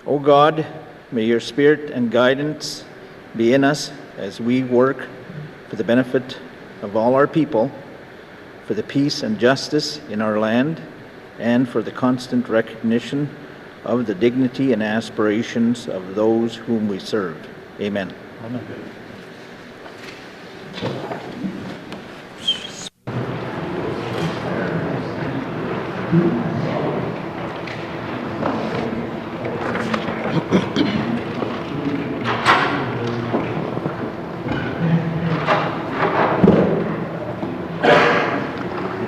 O God, may your spirit and guidance be in us as we work for the benefit of all our people, for the peace and justice in our land, and for the constant recognition of the dignity and aspirations of those whom we serve. Amen. Amen.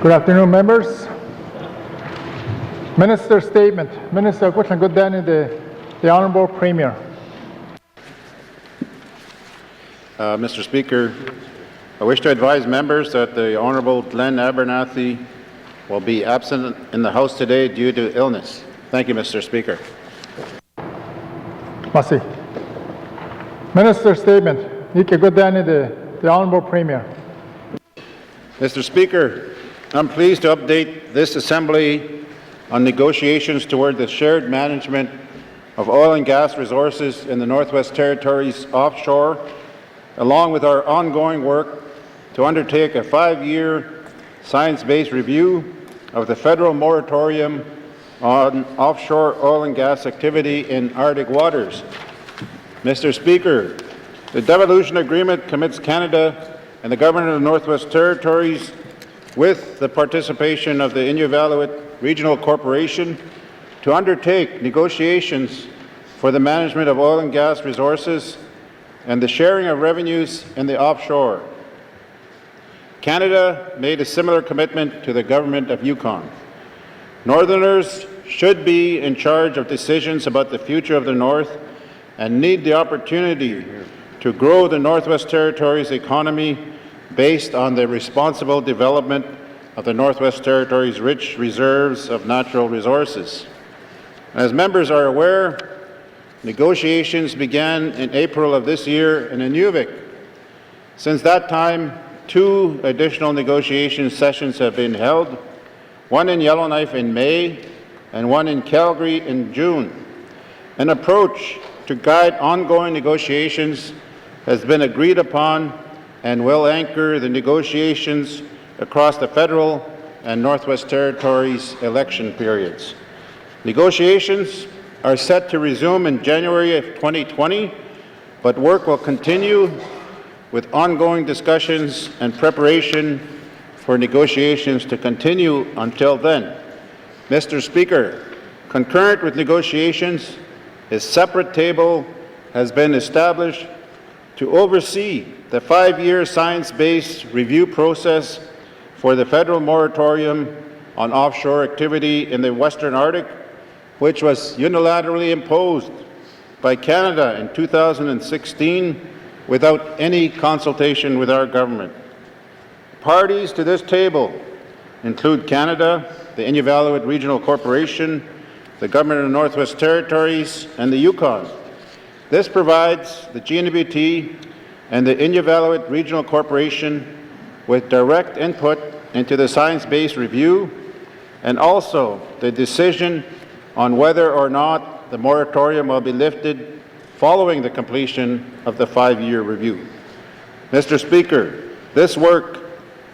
Good afternoon, members. Minister statement. Minister Gutland Goodani, the Honourable Premier. Mr. Speaker, I wish to advise members that the Honourable Glenn Abernathy will be absent in the House today due to illness. Thank you, Mr. Speaker. Merci. Minister statement. Nika Goodani, the Honourable Premier. Mr. Speaker, I'm pleased to update this Assembly on negotiations toward the shared management of oil and gas resources in the Northwest Territories offshore, along with our ongoing work to undertake a 5-year science-based review of the federal moratorium on offshore oil and gas activity in Arctic waters. Mr. Speaker, the devolution agreement commits Canada and the Government of the Northwest Territories, with the participation of the Inuvialuit Regional Corporation, to undertake negotiations for the management of oil and gas resources and the sharing of revenues in the offshore. Canada made a similar commitment to the Government of Yukon. Northerners should be in charge of decisions about the future of the North and need the opportunity to grow the Northwest Territories economy based on the responsible development of the Northwest Territories' rich reserves of natural resources. As members are aware, negotiations began in April of this year in Inuvik. Since that time, 2 additional negotiation sessions have been held, one in Yellowknife in May and one in Calgary in June. An approach to guide ongoing negotiations has been agreed upon and will anchor the negotiations across the federal and Northwest Territories election periods. Negotiations are set to resume in January of 2020, but work will continue with ongoing discussions and preparation for negotiations to continue until then. Mr. Speaker, concurrent with negotiations, a separate table has been established to oversee the 5-year science-based review process for the federal moratorium on offshore activity in the Western Arctic, which was unilaterally imposed by Canada in 2016 without any consultation with our government. Parties to this table include Canada, the Inuvialuit Regional Corporation, the Government of the Northwest Territories, and the Yukon. This provides the N.W.T and the Inuvialuit Regional Corporation with direct input into the science-based review and also the decision on whether or not the moratorium will be lifted following the completion of the 5-year review. Mr. Speaker, this work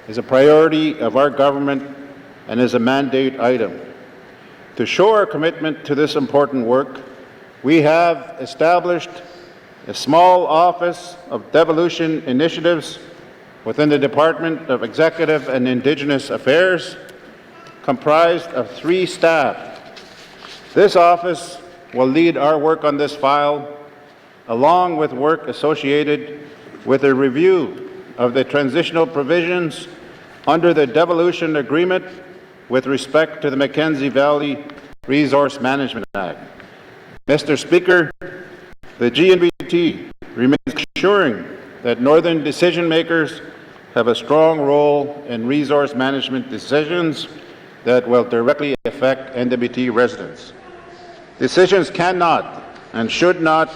is a priority of our government and is a mandate item. To show our commitment to this important work, we have established a small Office of Devolution Initiatives within the Department of Executive and Indigenous Affairs, comprised of 3 staff. This office will lead our work on this file, along with work associated with a review of the transitional provisions under the Devolution Agreement with respect to the Mackenzie Valley Resource Management Act. Mr. Speaker, the N.W.T remains ensuring that Northern decision-makers have a strong role in resource management decisions that will directly affect N.W.T residents. Decisions cannot and should not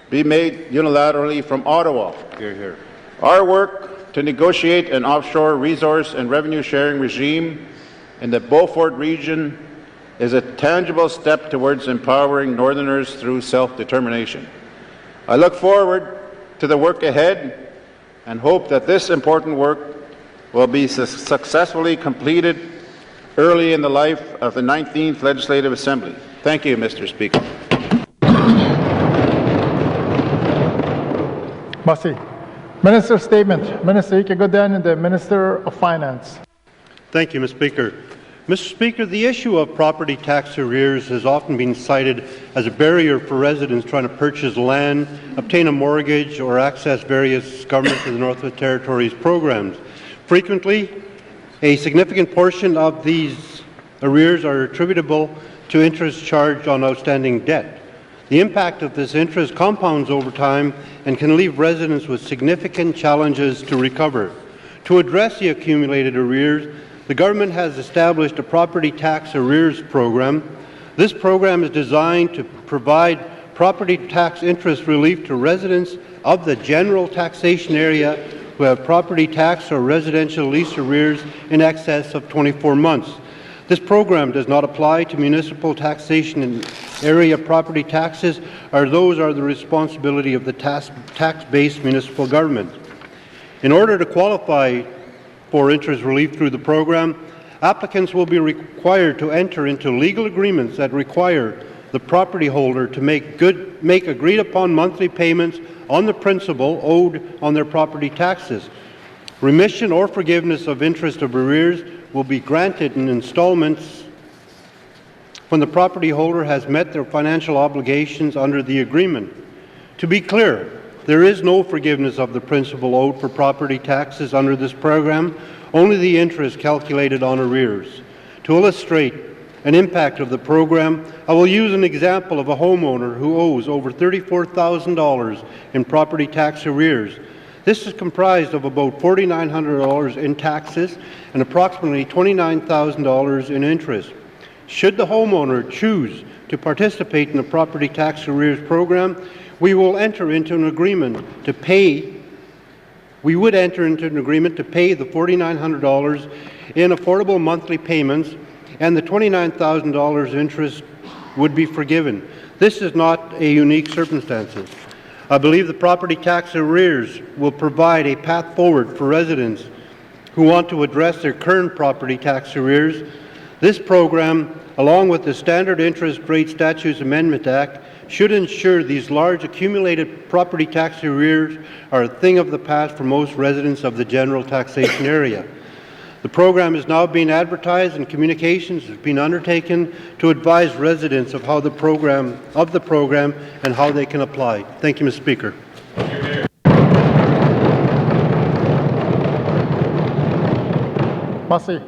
be made unilaterally from Ottawa. Hear, hear. Our work to negotiate an offshore resource and revenue sharing regime in the Beaufort region is a tangible step towards empowering Northerners through self-determination. I look forward to the work ahead and hope that this important work will be successfully completed early in the life of the 19th Legislative Assembly. Thank you, Mr. Speaker. Merci. Minister's statement. Minister Ike Godin, the Minister of Finance. Thank you, Mr. Speaker. Mr. Speaker, the issue of property tax arrears has often been cited as a barrier for residents trying to purchase land, obtain a mortgage, or access various government of the Northwest Territories programs. Frequently, a significant portion of these arrears are attributable to interest charged on outstanding debt. The impact of this interest compounds over time and can leave residents with significant challenges to recover. To address the accumulated arrears, the government has established a property tax arrears program. This program is designed to provide property tax interest relief to residents of the general taxation area who have property tax or residential lease arrears in excess of 24 months. This program does not apply to municipal taxation and area property taxes, as those are the responsibility of the tax-based municipal government. In order to qualify for interest relief through the program, applicants will be required to enter into legal agreements that require the property holder to make agreed upon monthly payments on the principal owed on their property taxes. Remission or forgiveness of interest of arrears will be granted in installments when the property holder has met their financial obligations under the agreement. To be clear, there is no forgiveness of the principal owed for property taxes under this program, only the interest calculated on arrears. To illustrate an impact of the program, I will use an example of a homeowner who owes over $34,000 in property tax arrears. This is comprised of about $4,900 in taxes and approximately $29,000 in interest. Should the homeowner choose to participate in the property tax arrears program, we would enter into an agreement to pay the $4,900 in affordable monthly payments, and the $29,000 interest would be forgiven. This is not a unique circumstance. I believe the property tax arrears will provide a path forward for residents who want to address their current property tax arrears. This program, along with the Standard Interest Rate Statutes Amendment Act, should ensure these large accumulated property tax arrears are a thing of the past for most residents of the general taxation area. The program is now being advertised and communications has been undertaken to advise residents of how the program and how they can apply. Thank you, Mr. Speaker. Merci.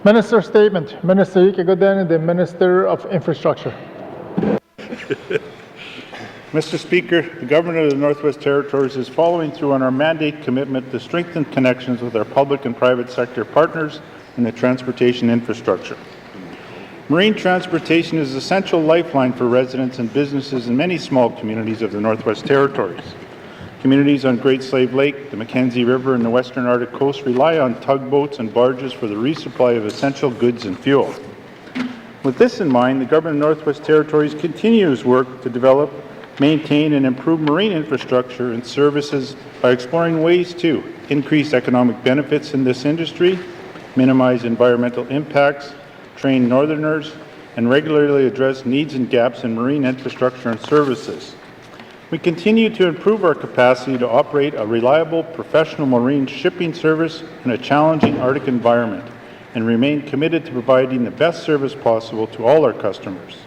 Minister's statement. Minister Ike Godin, the Minister of Infrastructure. Mr. Speaker, the Government of the Northwest Territories is following through on our mandate commitment to strengthen connections with our public and private sector partners in the transportation infrastructure. Marine transportation is an essential lifeline for residents and businesses in many small communities of the Northwest Territories. Communities on Great Slave Lake, the Mackenzie River, and the Western Arctic Coast rely on tugboats and barges for the resupply of essential goods and fuel. With this in mind, the Government of Northwest Territories continues work to develop, maintain, and improve marine infrastructure and services by exploring ways to increase economic benefits in this industry, minimize environmental impacts, train Northerners, and regularly address needs and gaps in marine infrastructure and services. We continue to improve our capacity to operate a reliable, professional marine shipping service in a challenging Arctic environment and remain committed to providing the best service possible to all our customers.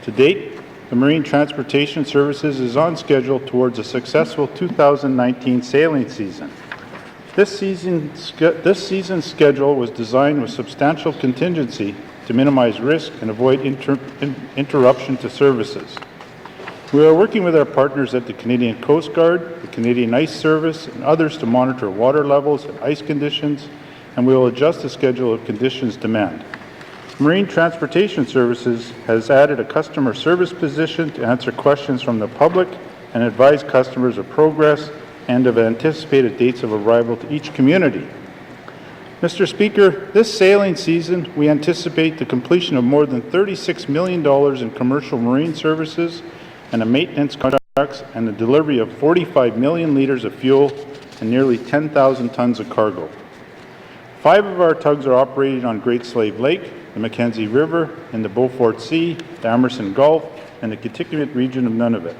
To date, the Marine Transportation Services is on schedule towards a successful 2019 sailing season. This season's schedule was designed with substantial contingency to minimize risk and avoid interruption to services. We are working with our partners at the Canadian Coast Guard, the Canadian Ice Service, and others to monitor water levels and ice conditions, and we will adjust the schedule if conditions demand. Marine Transportation Services has added a customer service position to answer questions from the public and advise customers of progress and of anticipated dates of arrival to each community. Mr. Speaker, this sailing season, we anticipate the completion of more than $36 million in commercial marine services and maintenance contracts and the delivery of 45 million litres of fuel and nearly 10,000 tons of cargo. 5 of our tugs are operating on Great Slave Lake, the Mackenzie River, in the Beaufort Sea, the Emerson Gulf, and the Kitikmeot region of Nunavut.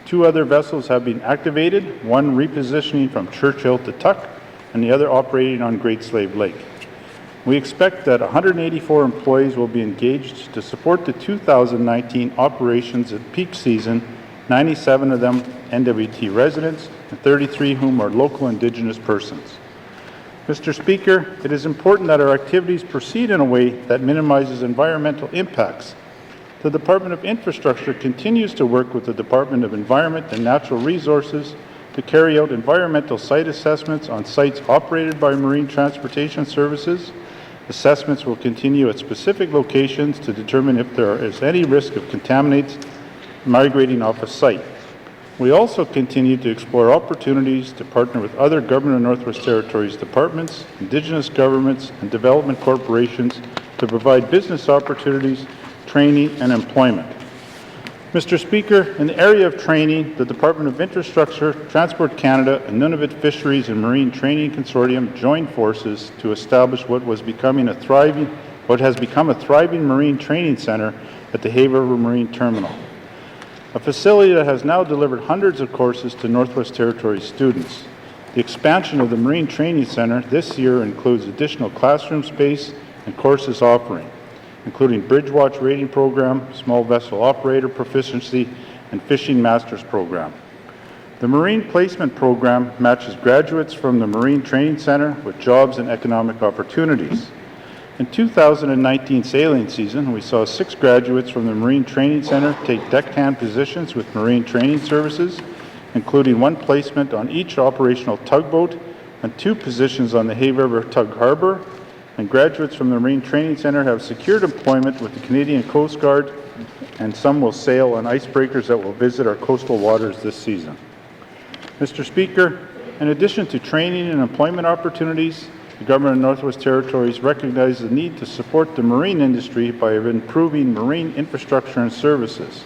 2 other vessels have been activated, one repositioning from Churchill to Tuk, and the other operating on Great Slave Lake. We expect that 184 employees will be engaged to support the 2019 operations at peak season, 97 of them N.W.T. residents, and 33 whom are local Indigenous persons. Mr. Speaker, it is important that our activities proceed in a way that minimizes environmental impacts. The Department of Infrastructure continues to work with the Department of Environment and Natural Resources to carry out environmental site assessments on sites operated by Marine Transportation Services. Assessments will continue at specific locations to determine if there is any risk of contaminants migrating off a site. We also continue to explore opportunities to partner with other Government of Northwest Territories departments, Indigenous governments, and development corporations to provide business opportunities, training, and employment. Mr. Speaker, in the area of training, the Department of Infrastructure, Transport Canada, and Nunavut Fisheries and Marine Training Consortium joined forces to establish what has become a thriving marine training center at the Hay River Marine Terminal, a facility that has now delivered hundreds of courses to Northwest Territories students. The expansion of the Marine Training Center this year includes additional classroom space and courses offering, including Bridge Watch Rating Program, Small Vessel Operator Proficiency, and Fishing Masters Program. The Marine Placement Program matches graduates from the Marine Training Center with jobs and economic opportunities. In 2019 sailing season, we saw 6 graduates from the Marine Training Center take deckhand positions with Marine Training Services, including 1 placement on each operational tugboat and 2 positions on the Hay River Tug Harbor. And graduates from the Marine Training Center have secured employment with the Canadian Coast Guard, and some will sail on icebreakers that will visit our coastal waters this season. Mr. Speaker, in addition to training and employment opportunities, the Government of Northwest Territories recognizes the need to support the marine industry by improving marine infrastructure and services.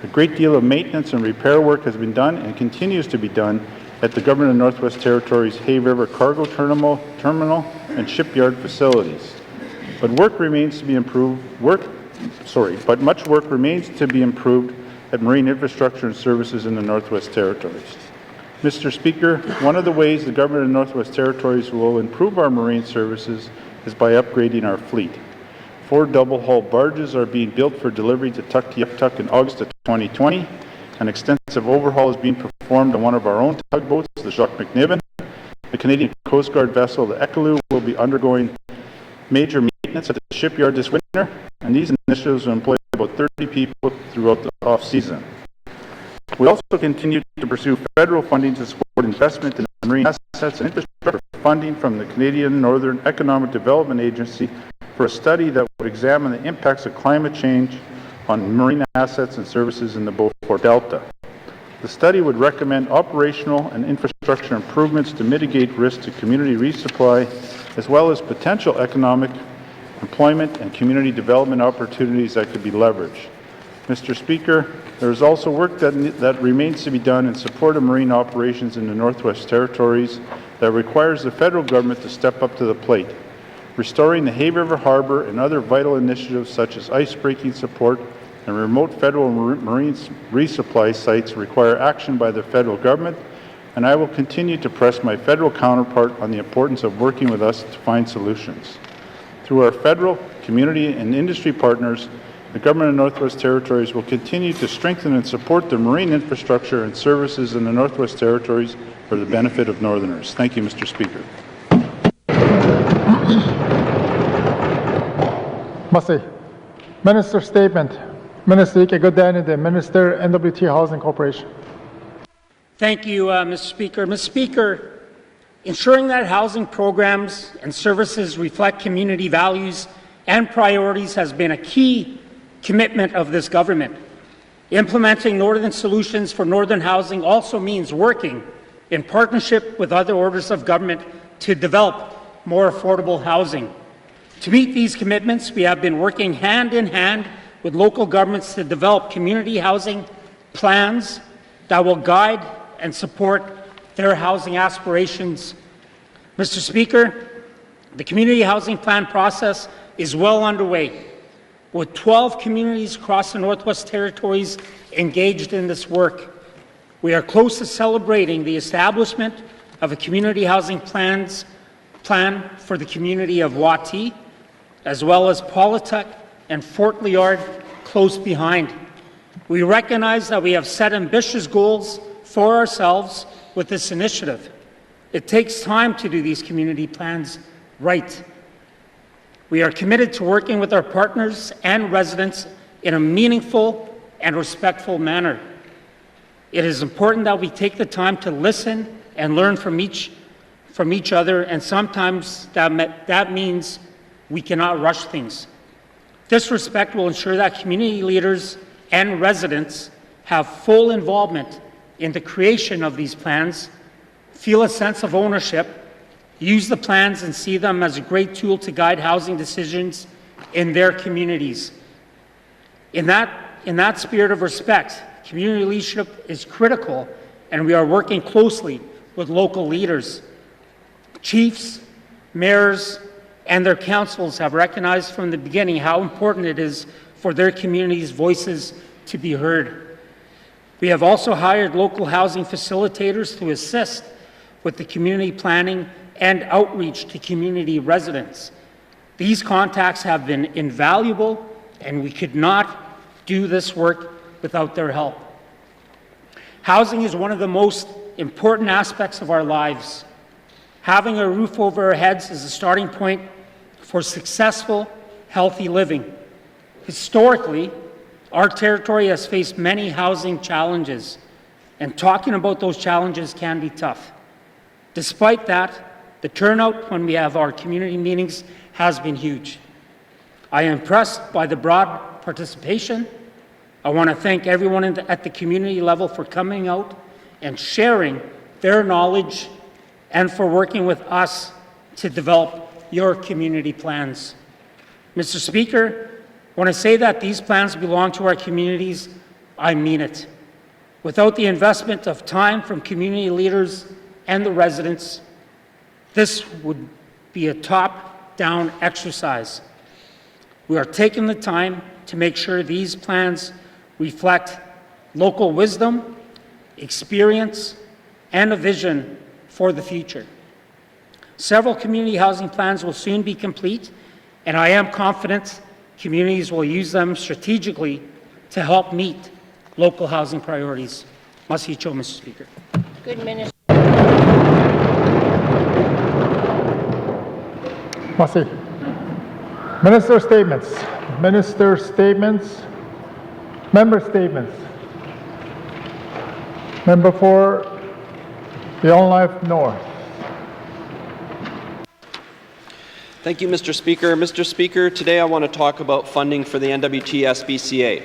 A great deal of maintenance and repair work has been done and continues to be done at the Government of Northwest Territories Hay River Cargo Terminal and shipyard facilities. But much work remains to be improved at marine infrastructure and services in the Northwest Territories. Mr. Speaker, one of the ways the Government of Northwest Territories will improve our marine services is by upgrading our fleet. 4 double-hull barges are being built for delivery to Tuktoyaktuk in August of 2020. An extensive overhaul is being performed on one of our own tugboats, the Jacques McNiven. The Canadian Coast Guard vessel, the Ekaloo, will be undergoing major maintenance at the shipyard this winter, and these initiatives will employ about 30 people throughout the off-season. We also continue to pursue federal funding to support investment in marine assets and infrastructure funding from the Canadian Northern Economic Development Agency for a study that would examine the impacts of climate change on marine assets and services in the Beaufort Delta. The study would recommend operational and infrastructure improvements to mitigate risk to community resupply, as well as potential economic, employment, and community development opportunities that could be leveraged. Mr. Speaker, there is also work that remains to be done in support of marine operations in the Northwest Territories that requires the federal government to step up to the plate. Restoring the Hay River Harbor and other vital initiatives such as ice-breaking support and remote federal marine resupply sites require action by the federal government, and I will continue to press my federal counterpart on the importance of working with us to find solutions. Through our federal, community, and industry partners, the Government of Northwest Territories will continue to strengthen and support the marine infrastructure and services in the Northwest Territories for the benefit of Northerners. Thank you, Mr. Speaker. Masi. Minister statement. Minister Ike Minister N.W.T. Housing Corporation. Thank you, Mr. Speaker. Mr. Speaker, ensuring that housing programs and services reflect community values and priorities has been a key commitment of this government. Implementing northern solutions for northern housing also means working in partnership with other orders of government to develop more affordable housing. To meet these commitments, we have been working hand in hand with local governments to develop community housing plans that will guide and support their housing aspirations. Mr. Speaker, the community housing plan process is well underway, with 12 communities across the Northwest Territories engaged in this work. We are close to celebrating the establishment of a community housing plan for the community of N.W.T, as well as Paulituck and Fort Liard close behind. We recognize that we have set ambitious goals for ourselves with this initiative. It takes time to do these community plans right. We are committed to working with our partners and residents in a meaningful and respectful manner. It is important that we take the time to listen and learn from each other, and sometimes that means we cannot rush things. This respect will ensure that community leaders and residents have full involvement in the creation of these plans, feel a sense of ownership, use the plans and see them as a great tool to guide housing decisions in their communities. In that spirit of respect, community leadership is critical, and we are working closely with local leaders. Chiefs, mayors, and their councils have recognized from the beginning how important it is for their communities' voices to be heard. We have also hired local housing facilitators to assist with the community planning and outreach to community residents. These contacts have been invaluable, and we could not do this work without their help. Housing is one of the most important aspects of our lives. Having a roof over our heads is a starting point for successful, healthy living. Historically, our territory has faced many housing challenges, and talking about those challenges can be tough. Despite that, the turnout when we have our community meetings has been huge. I am impressed by the broad participation. I want to thank everyone at the community level for coming out and sharing their knowledge and for working with us to develop your community plans. Mr. Speaker, when I say that these plans belong to our communities, I mean it. Without the investment of time from community leaders and the residents, this would be a top-down exercise. We are taking the time to make sure these plans reflect local wisdom, experience, and a vision for the future. Several community housing plans will soon be complete, and I am confident communities will use them strategically to help meet local housing priorities. Masicho, Mr. Speaker. Good minister. Masi. Minister statements. Minister statements. Member statements. Member for Yellowknife North. Thank you, Mr. Speaker. Mr. Speaker, today I want to talk about funding for the N.W.T. SPCA.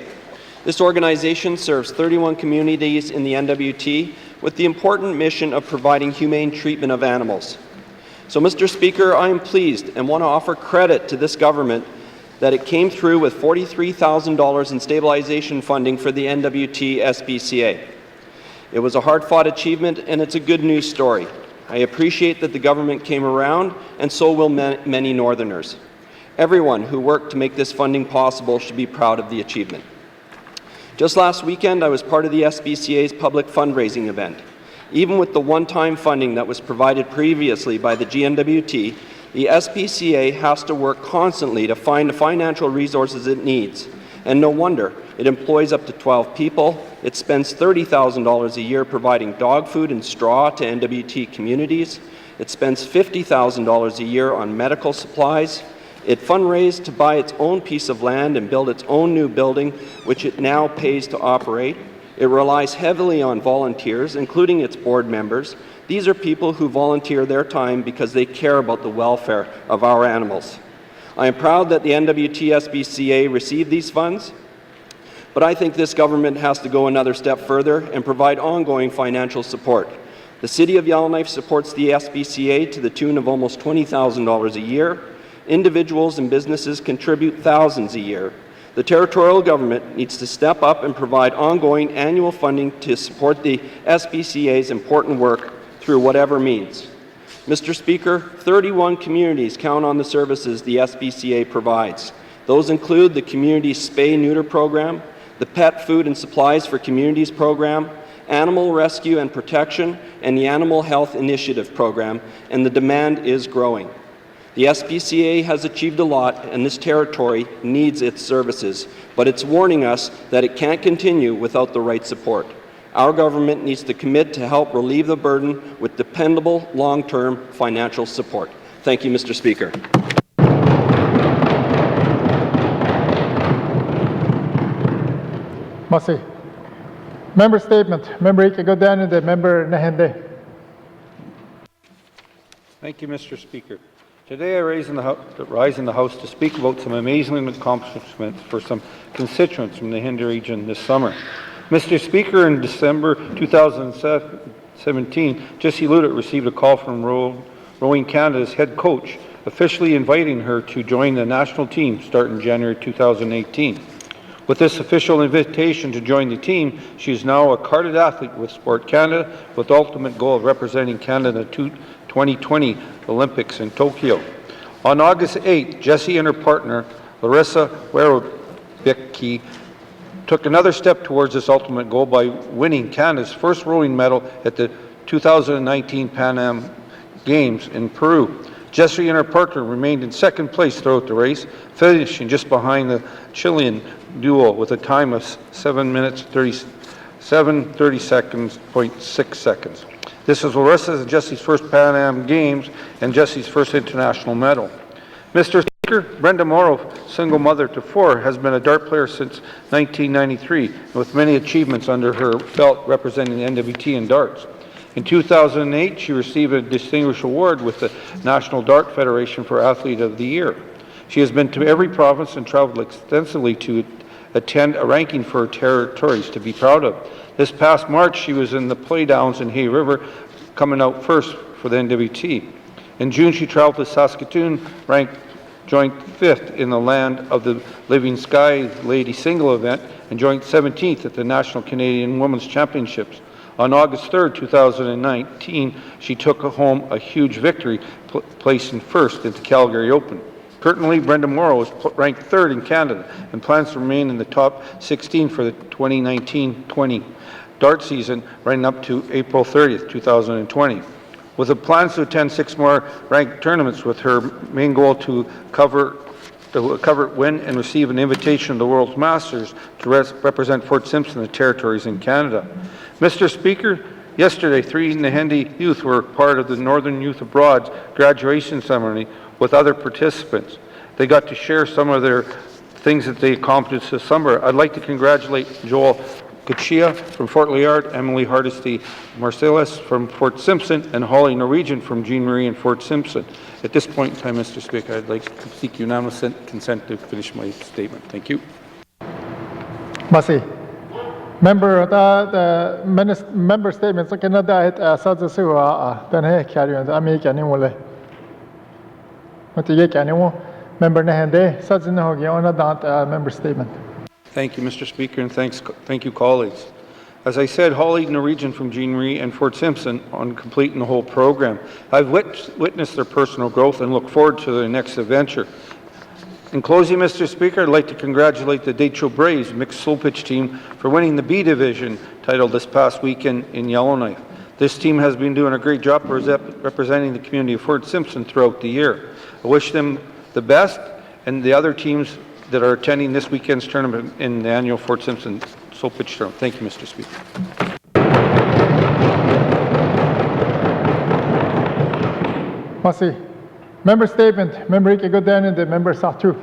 This organization serves 31 communities in the N.W.T. with the important mission of providing humane treatment of animals. So, Mr. Speaker, I am pleased and want to offer credit to this government that it came through with $43,000 in stabilization funding for the N.W.T. SPCA. It was a hard-fought achievement, and it's a good news story. I appreciate that the government came around, and so will many Northerners. Everyone who worked to make this funding possible should be proud of the achievement. Just last weekend, I was part of the SPCA's public fundraising event. Even with the one-time funding that was provided previously by the GNWT, the SPCA has to work constantly to find the financial resources it needs. And no wonder, it employs up to 12 people, it spends $30,000 a year providing dog food and straw to N.W.T. communities, it spends $50,000 a year on medical supplies, it fundraised to buy its own piece of land and build its own new building, which it now pays to operate. It relies heavily on volunteers, including its board members. These are people who volunteer their time because they care about the welfare of our animals. I am proud that the N.W.T. SPCA received these funds, but I think this government has to go another step further and provide ongoing financial support. The City of Yellowknife supports the SBCA to the tune of almost $20,000 a year. Individuals and businesses contribute thousands a year. The territorial government needs to step up and provide ongoing annual funding to support the SBCA's important work through whatever means. Mr. Speaker, 31 communities count on the services the SBCA provides. Those include the Community Spay-Neuter Program, the Pet Food and Supplies for Communities Program, Animal Rescue and Protection, and the Animal Health Initiative Program, and the demand is growing. The SPCA has achieved a lot, and this territory needs its services, but it's warning us that it can't continue without the right support. Our government needs to commit to help relieve the burden with dependable, long-term financial support. Thank you, Mr. Speaker. Merci. Member statement. Member Ike-Godani, Member Nahende. Thank you, Mr. Speaker. Today I rise in the House to speak about some amazing accomplishments for some constituents from the Hindi region this summer. Mr. Speaker, in December 2017, Jessie Ludet received a call from Rowing Canada's head coach, officially inviting her to join the national team starting January 2018. With this official invitation to join the team, she is now a carded athlete with Sport Canada, with the ultimate goal of representing Canada in the 2020 Olympics in Tokyo. On August 8th, Jessie and her partner, Larissa Werobicki, took another step towards this ultimate goal by winning Canada's first rowing medal at the 2019 Pan Am Games in Peru. Jessie and her partner remained in second place throughout the race, finishing just behind the Chilean duo with a time of 7 minutes 30 seconds, 0.6 seconds. This is Larissa's and Jessie's first Pan Am Games and Jessie's first international medal. Mr. Speaker, Brenda Morrow, single mother to 4, has been a dart player since 1993, with many achievements under her belt representing the N.W.T in darts. In 2008, she received a distinguished award with the National Dart Federation for Athlete of the Year. She has been to every province and traveled extensively to attend a ranking for her territories to be proud of. This past March, she was in the Playdowns in Hay River, coming out first for the N.W.T. In June, she traveled to Saskatoon, ranked joint 5th in the Land of the Living Sky Lady Single event, and joint 17th at the National Canadian Women's Championships. On August 3rd, 2019, she took home a huge victory, placing first at the Calgary Open. Currently, Brenda Morrow is ranked 3rd in Canada and plans to remain in the top 16 for the 2019-20 dart season, running up to April 30th, 2020. With the plans to attend 6 more ranked tournaments, with her main goal to win and receive an invitation to the World's Masters to represent Fort Simpson and the territories in Canada. Mr. Speaker, yesterday 3 Nahindi youth were part of the Northern Youth Abroad's graduation ceremony with other participants. They got to share some of their things that they accomplished this summer. I'd like to congratulate Joel Kachia from Fort Liard, Emily Hardesty Marcellus from Fort Simpson, and Holly Norwegian from Jean Marie and Fort Simpson. At this point in time, Mr. Speaker, I'd like to seek unanimous consent to finish my statement. Thank you. Merci. Member, the member statements. Canada it such a sewa. Then hey, carry on. American anyway. What you get anyway? Member Nahende. Such a no. You honor that member statement. Thank you, Mr. Speaker, and thank you, colleagues. As I said, Holly Norwegian from Jean Marie and Fort Simpson on completing the whole program. I've witnessed their personal growth and look forward to their next adventure. In closing, Mr. Speaker, I'd like to congratulate the Detroit Braves mixed slow pitch team for winning the B Division title this past weekend in Yellowknife. This team has been doing a great job representing the community of Fort Simpson throughout the year. I wish them the best, and the other teams that are attending this weekend's tournament in the annual Fort Simpson slow pitch tournament. Thank you, Mr. Speaker. Merci. Member statement. Member Ike-Godani, the member Satu.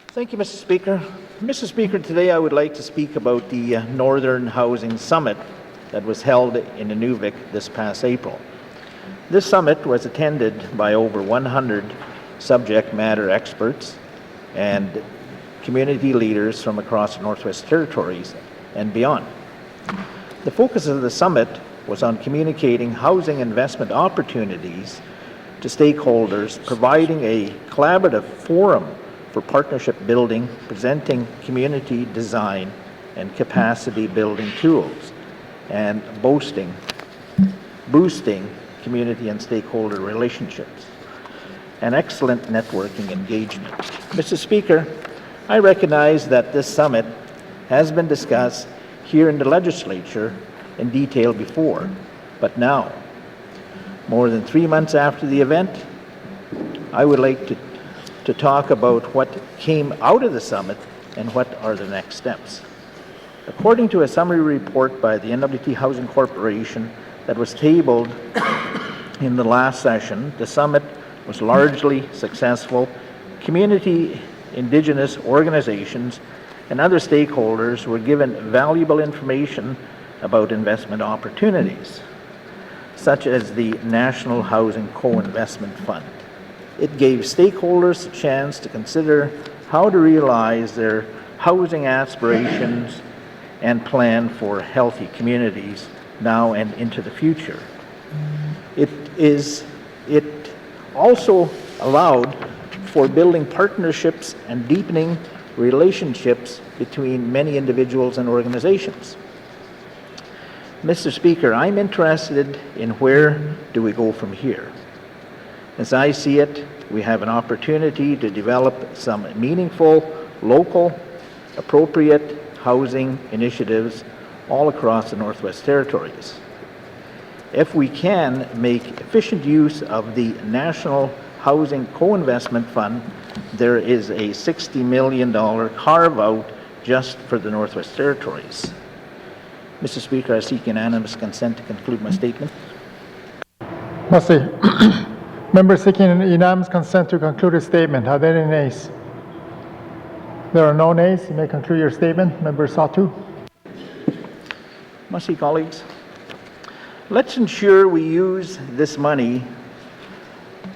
Thank you, Mr. Speaker. Mr. Speaker, today I would like to speak about the Northern Housing Summit that was held in Inuvik this past April. This summit was attended by over 100 subject matter experts and community leaders from across the Northwest Territories and beyond. The focus of the summit was on communicating housing investment opportunities to stakeholders, providing a collaborative forum for partnership building, presenting community design and capacity building tools, and boosting community and stakeholder relationships, and excellent networking engagement. Mr. Speaker, I recognize that this summit has been discussed here in the legislature in detail before, but now, more than 3 months after the event, I would like to talk about what came out of the summit and what are the next steps. According to a summary report by the N.W.T. Housing Corporation that was tabled in the last session, the summit was largely successful. Community, Indigenous organizations, and other stakeholders were given valuable information about investment opportunities, such as the National Housing Co-Investment Fund. It gave stakeholders a chance to consider how to realize their housing aspirations and plan for healthy communities now and into the future. It also allowed for building partnerships and deepening relationships between many individuals and organizations. Mr. Speaker, I'm interested in where do we go from here. As I see it, we have an opportunity to develop some meaningful, local, appropriate housing initiatives all across the Northwest Territories. If we can make efficient use of the National Housing Co-Investment Fund, there is a $60 million carve-out just for the Northwest Territories. Mr. Speaker, I seek unanimous consent to conclude my statement. Merci. Members seeking unanimous consent to conclude a statement. Are there any nays? There are no nays. You may conclude your statement. Member Satu. Merci, colleagues. Let's ensure we use this money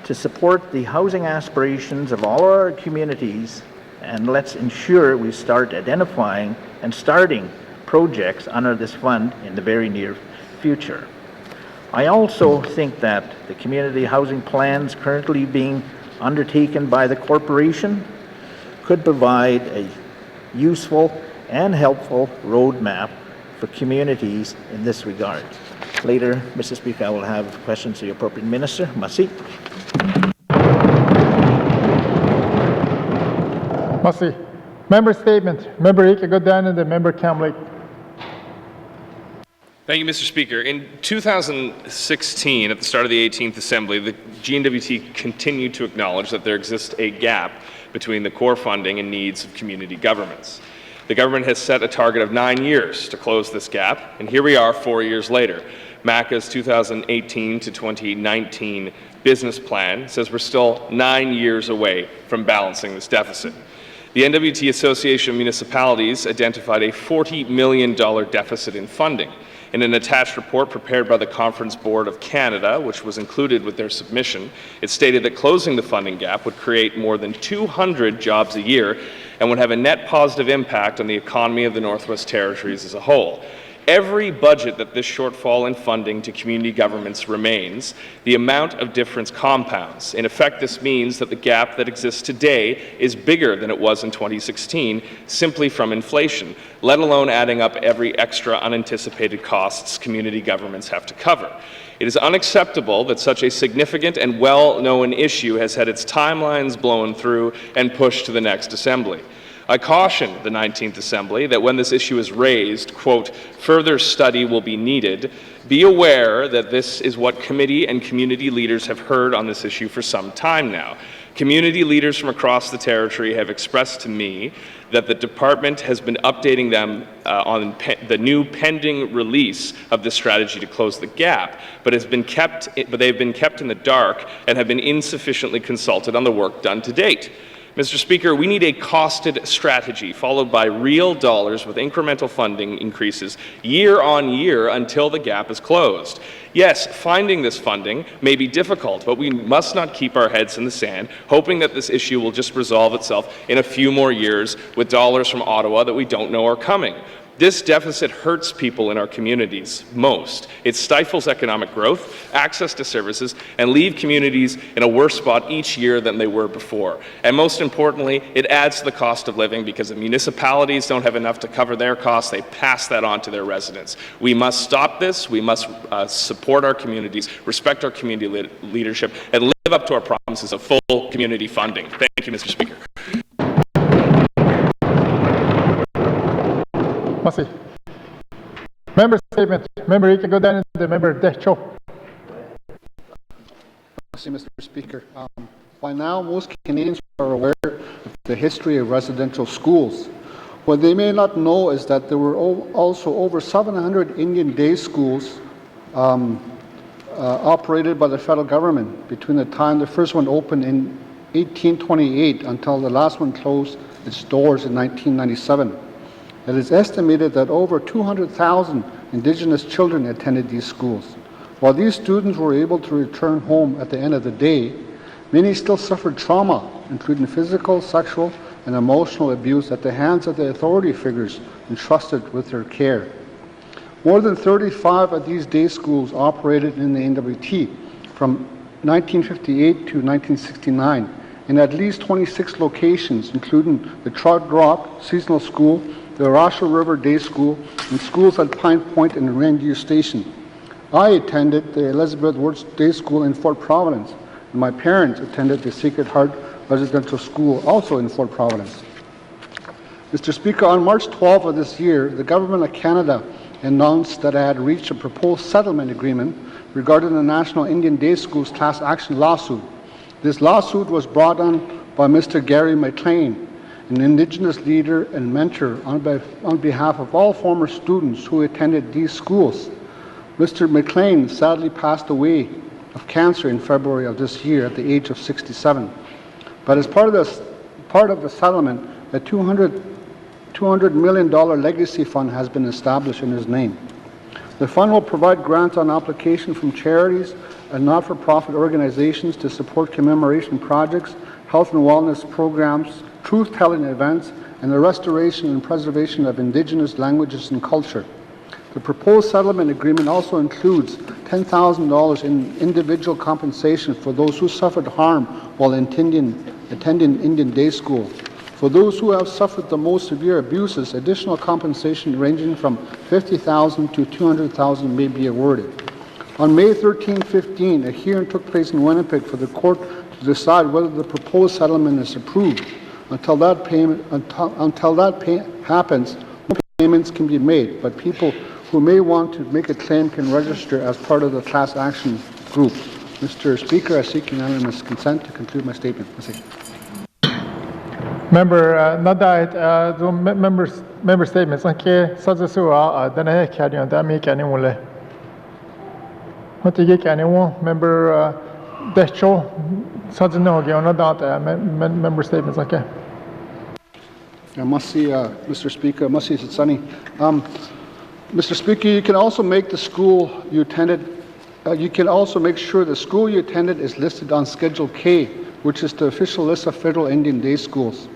to support the housing aspirations of all our communities, and let's ensure we start identifying and starting projects under this fund in the very near future. I also think that the community housing plans currently being undertaken by the corporation could provide a useful and helpful roadmap for communities in this regard. Later, Mr. Speaker, I will have questions to the appropriate minister. Merci. Merci. Member statement. Member Ika Godan and the member Kamlik. Thank you, Mr. Speaker. In 2016, at the start of the 18th Assembly, the N.W.T. continued to acknowledge that there exists a gap between the core funding and needs of community governments. The government has set a target of 9 years to close this gap, and here we are 4 years later. MACA's 2018 to 2019 business plan says we're still 9 years away from balancing this deficit. The N.W.T. Association of Municipalities identified a $40 million deficit in funding. In an attached report prepared by the Conference Board of Canada, which was included with their submission, it stated that closing the funding gap would create more than 200 jobs a year and would have a net positive impact on the economy of the Northwest Territories as a whole. Every budget that this shortfall in funding to community governments remains, the amount of difference compounds. In effect, this means that the gap that exists today is bigger than it was in 2016, simply from inflation, let alone adding up every extra unanticipated costs community governments have to cover. It is unacceptable that such a significant and well-known issue has had its timelines blown through and pushed to the next assembly. I caution the 19th Assembly that when this issue is raised, quote, further study will be needed. Be aware that this is what committee and community leaders have heard on this issue for some time now. Community leaders from across the territory have expressed to me that the department has been updating them on the new pending release of the strategy to close the gap, but they've been kept in the dark and have been insufficiently consulted on the work done to date. Mr. Speaker, we need a costed strategy followed by real dollars with incremental funding increases year on year until the gap is closed. Yes, finding this funding may be difficult, but we must not keep our heads in the sand, hoping that this issue will just resolve itself in a few more years with dollars from Ottawa that we don't know are coming. This deficit hurts people in our communities most. It stifles economic growth, access to services, and leaves communities in a worse spot each year than they were before. And most importantly, it adds to the cost of living because the municipalities don't have enough to cover their costs. They pass that on to their residents. We must stop this. We must support our communities, respect our community leadership, and live up to our promises of full community funding. Thank you, Mr. Speaker. Merci. Member statement. Member, you can go down to the member Decho. Mr. Speaker. By now, most Canadians are aware of the history of residential schools. What they may not know is that there were also over 700 Indian day schools operated by the federal government between the time the first one opened in 1828 until the last one closed its doors in 1997. It is estimated that over 200,000 Indigenous children attended these schools. While these students were able to return home at the end of the day, many still suffered trauma, including physical, sexual, and emotional abuse at the hands of the authority figures entrusted with their care. More than 35 of these day schools operated in the N.W.T. from 1958 to 1969 in at least 26 locations, including the Trout Rock Seasonal School, the Arasha River Day School, and schools at Pine Point and Randview Station. I attended the Elizabeth Woods Day School in Fort Providence, and my parents attended the Sacred Heart Residential School, also in Fort Providence. Mr. Speaker, on March 12 of this year, the Government of Canada announced that I had reached a proposed settlement agreement regarding the National Indian Day Schools class action lawsuit. This lawsuit was brought on by Mr. Gary McLean, an Indigenous leader and mentor on behalf of all former students who attended these schools. Mr. McLean sadly passed away of cancer in February of this year at the age of 67. But as part of the settlement, a $200 million legacy fund has been established in his name. The fund will provide grants on application from charities and not-for-profit organizations to support commemoration projects, health and wellness programs, truth-telling events, and the restoration and preservation of Indigenous languages and culture. The proposed settlement agreement also includes $10,000 in individual compensation for those who suffered harm while attending Indian Day School. For those who have suffered the most severe abuses, additional compensation ranging from $50,000 to $200,000 may be awarded. On May 13-15, a hearing took place in Winnipeg for the court to decide whether the proposed settlement is approved. Until that happens, no payments can be made, but people who may want to make a claim can register as part of the class action group. Mr. Speaker, I seek unanimous consent to conclude my statement. Member member statements. Okay, such as then I carry on. That make anyone. What you get anyone? Member Decho. Such no again. Not member statements. Okay. I must see, Mr. Speaker. I must see it's sunny. Mr. Speaker, you can also make the school you attended. You can also make sure the school you attended is listed on Schedule K, which is the official list of federal Indian day schools.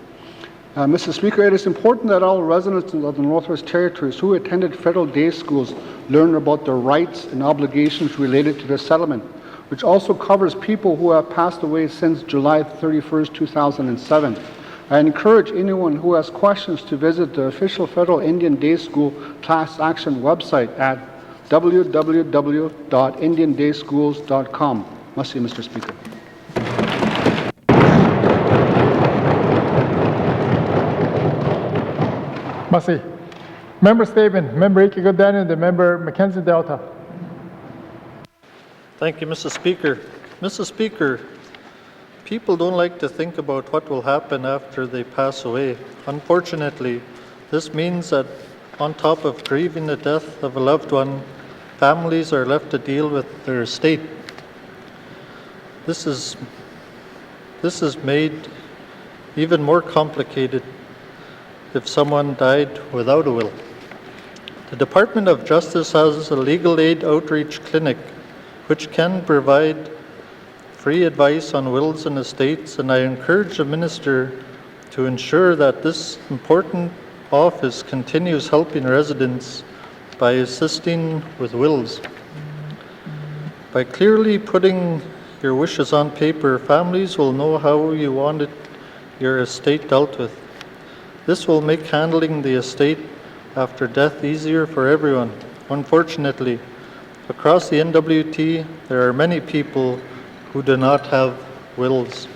Mr. Speaker, it is important that all residents of the Northwest Territories who attended federal day schools learn about their rights and obligations related to the settlement, which also covers people who have passed away since July 31st, 2007. I encourage anyone who has questions to visit the official federal Indian Day School class action website at www.indiandayschools.com. Must see, Mr. Speaker. Must see. Member statement. Member Ike-Godani, the member Mackenzie Delta. Thank you, Mr. Speaker. Mr. Speaker, people don't like to think about what will happen after they pass away. Unfortunately, this means that on top of grieving the death of a loved one, families are left to deal with their estate. This is made even more complicated if someone died without a will. The Department of Justice has a legal aid outreach clinic which can provide free advice on wills and estates, and I encourage the Minister to ensure that this important office continues helping residents by assisting with wills. By clearly putting your wishes on paper, families will know how you wanted your estate dealt with. This will make handling the estate after death easier for everyone. Unfortunately, across the N.W.T, there are many people who do not have wills.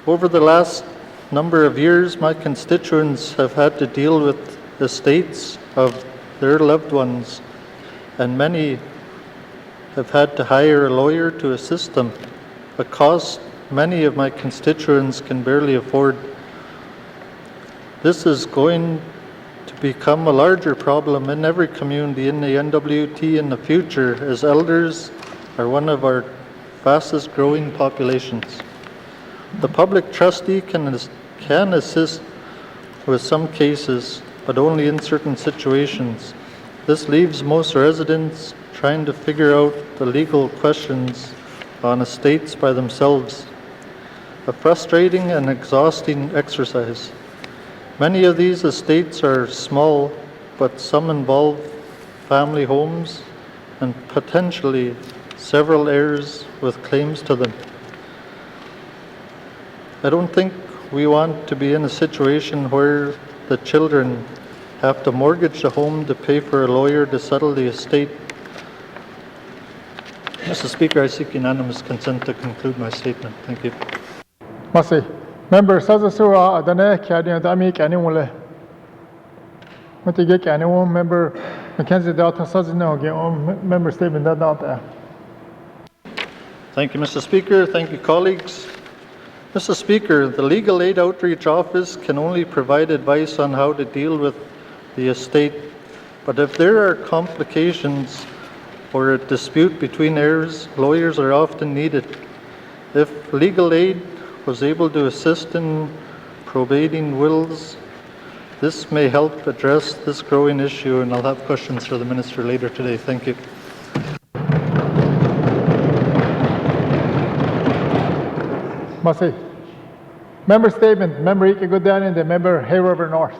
Over the last number of years, my constituents have had to deal with estates of their loved ones, and many have had to hire a lawyer to assist them, a cost many of my constituents can barely afford. This is going to become a larger problem in every community in the N.W.T in the future, as elders are one of our fastest growing populations. The public trustee can assist with some cases, but only in certain situations. This leaves most residents trying to figure out the legal questions on estates by themselves. A frustrating and exhausting exercise. Many of these estates are small, but some involve family homes and potentially several heirs with claims to them. I don't think we want to be in a situation where the children have to mortgage the home to pay for a lawyer to settle the estate. Mr. Speaker, I seek unanimous consent to conclude my statement. Thank you. Merci. Member Sazasua, Adane, Kadian, Ami, Kanimule. Matige Kanimu, member Mackenzie Delta Sazino, member statement that out there. Thank you, Mr. Speaker. Thank you, colleagues. Mr. Speaker, the Legal Aid Outreach Office can only provide advice on how to deal with the estate, but if there are complications or a dispute between heirs, lawyers are often needed. If legal aid was able to assist in probating wills, this may help address this growing issue, and I'll have questions for the Minister later today. Thank you. Merci. Member statement, Member Ike Goodanian, the member Hay River North.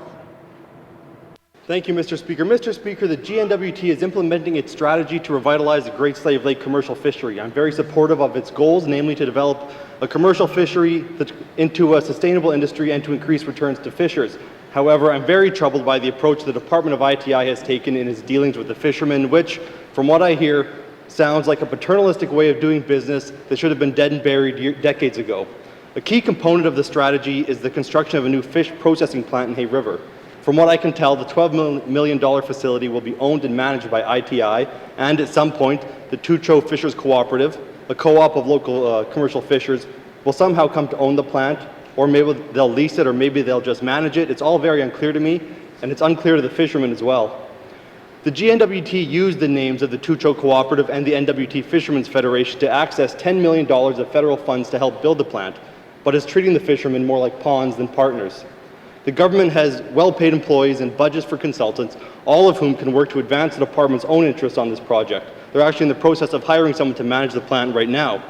Thank you, Mr. Speaker. Mr. Speaker, the GNWT is implementing its strategy to revitalize the Great Slave Lake commercial fishery. I'm very supportive of its goals, namely to develop a commercial fishery into a sustainable industry and to increase returns to fishers. However, I'm very troubled by the approach the Department of ITI has taken in its dealings with the fishermen, which, from what I hear, sounds like a paternalistic way of doing business that should have been dead and buried decades ago. A key component of the strategy is the construction of a new fish processing plant in Hay River. From what I can tell, the $12 million facility will be owned and managed by ITI, and at some point, the Tucho Fishers Cooperative, a co-op of local commercial fishers, will somehow come to own the plant, or maybe they'll lease it, or maybe they'll just manage it. It's all very unclear to me, and it's unclear to the fishermen as well. The GNWT used the names of the Tucho Cooperative and the N.W.T Fishermen's Federation to access $10 million of federal funds to help build the plant, but is treating the fishermen more like pawns than partners. The government has well-paid employees and budgets for consultants, all of whom can work to advance the department's own interests on this project. They're actually in the process of hiring someone to manage the plant right now.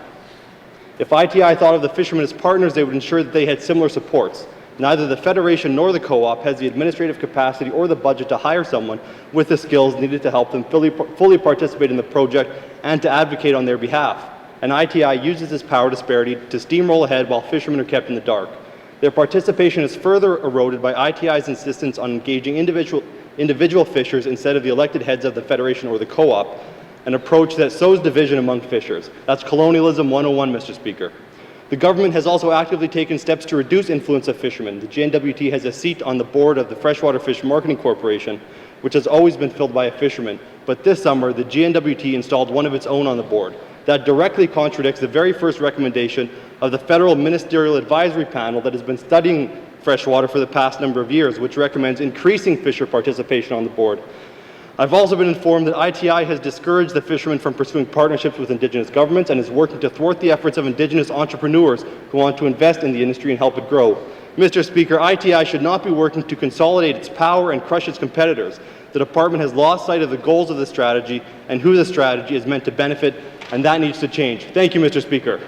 If ITI thought of the fishermen as partners, they would ensure that they had similar supports. Neither the Federation nor the co-op has the administrative capacity or the budget to hire someone with the skills needed to help them fully participate in the project and to advocate on their behalf. And ITI uses this power disparity to steamroll ahead while fishermen are kept in the dark. Their participation is further eroded by ITI's insistence on engaging individual fishers instead of the elected heads of the Federation or the co-op, an approach that sows division among fishers. That's colonialism 101, Mr. Speaker. The government has also actively taken steps to reduce influence of fishermen. The GNWT has a seat on the board of the Freshwater Fish Marketing Corporation, which has always been filled by a fisherman. But this summer, the GNWT installed one of its own on the board. That directly contradicts the very first recommendation of the Federal Ministerial Advisory Panel that has been studying freshwater for the past number of years, which recommends increasing fisher participation on the board. I've also been informed that ITI has discouraged the fishermen from pursuing partnerships with Indigenous governments and is working to thwart the efforts of Indigenous entrepreneurs who want to invest in the industry and help it grow. Mr. Speaker, ITI should not be working to consolidate its power and crush its competitors. The department has lost sight of the goals of the strategy and who the strategy is meant to benefit, and that needs to change. Thank you, Mr. Speaker.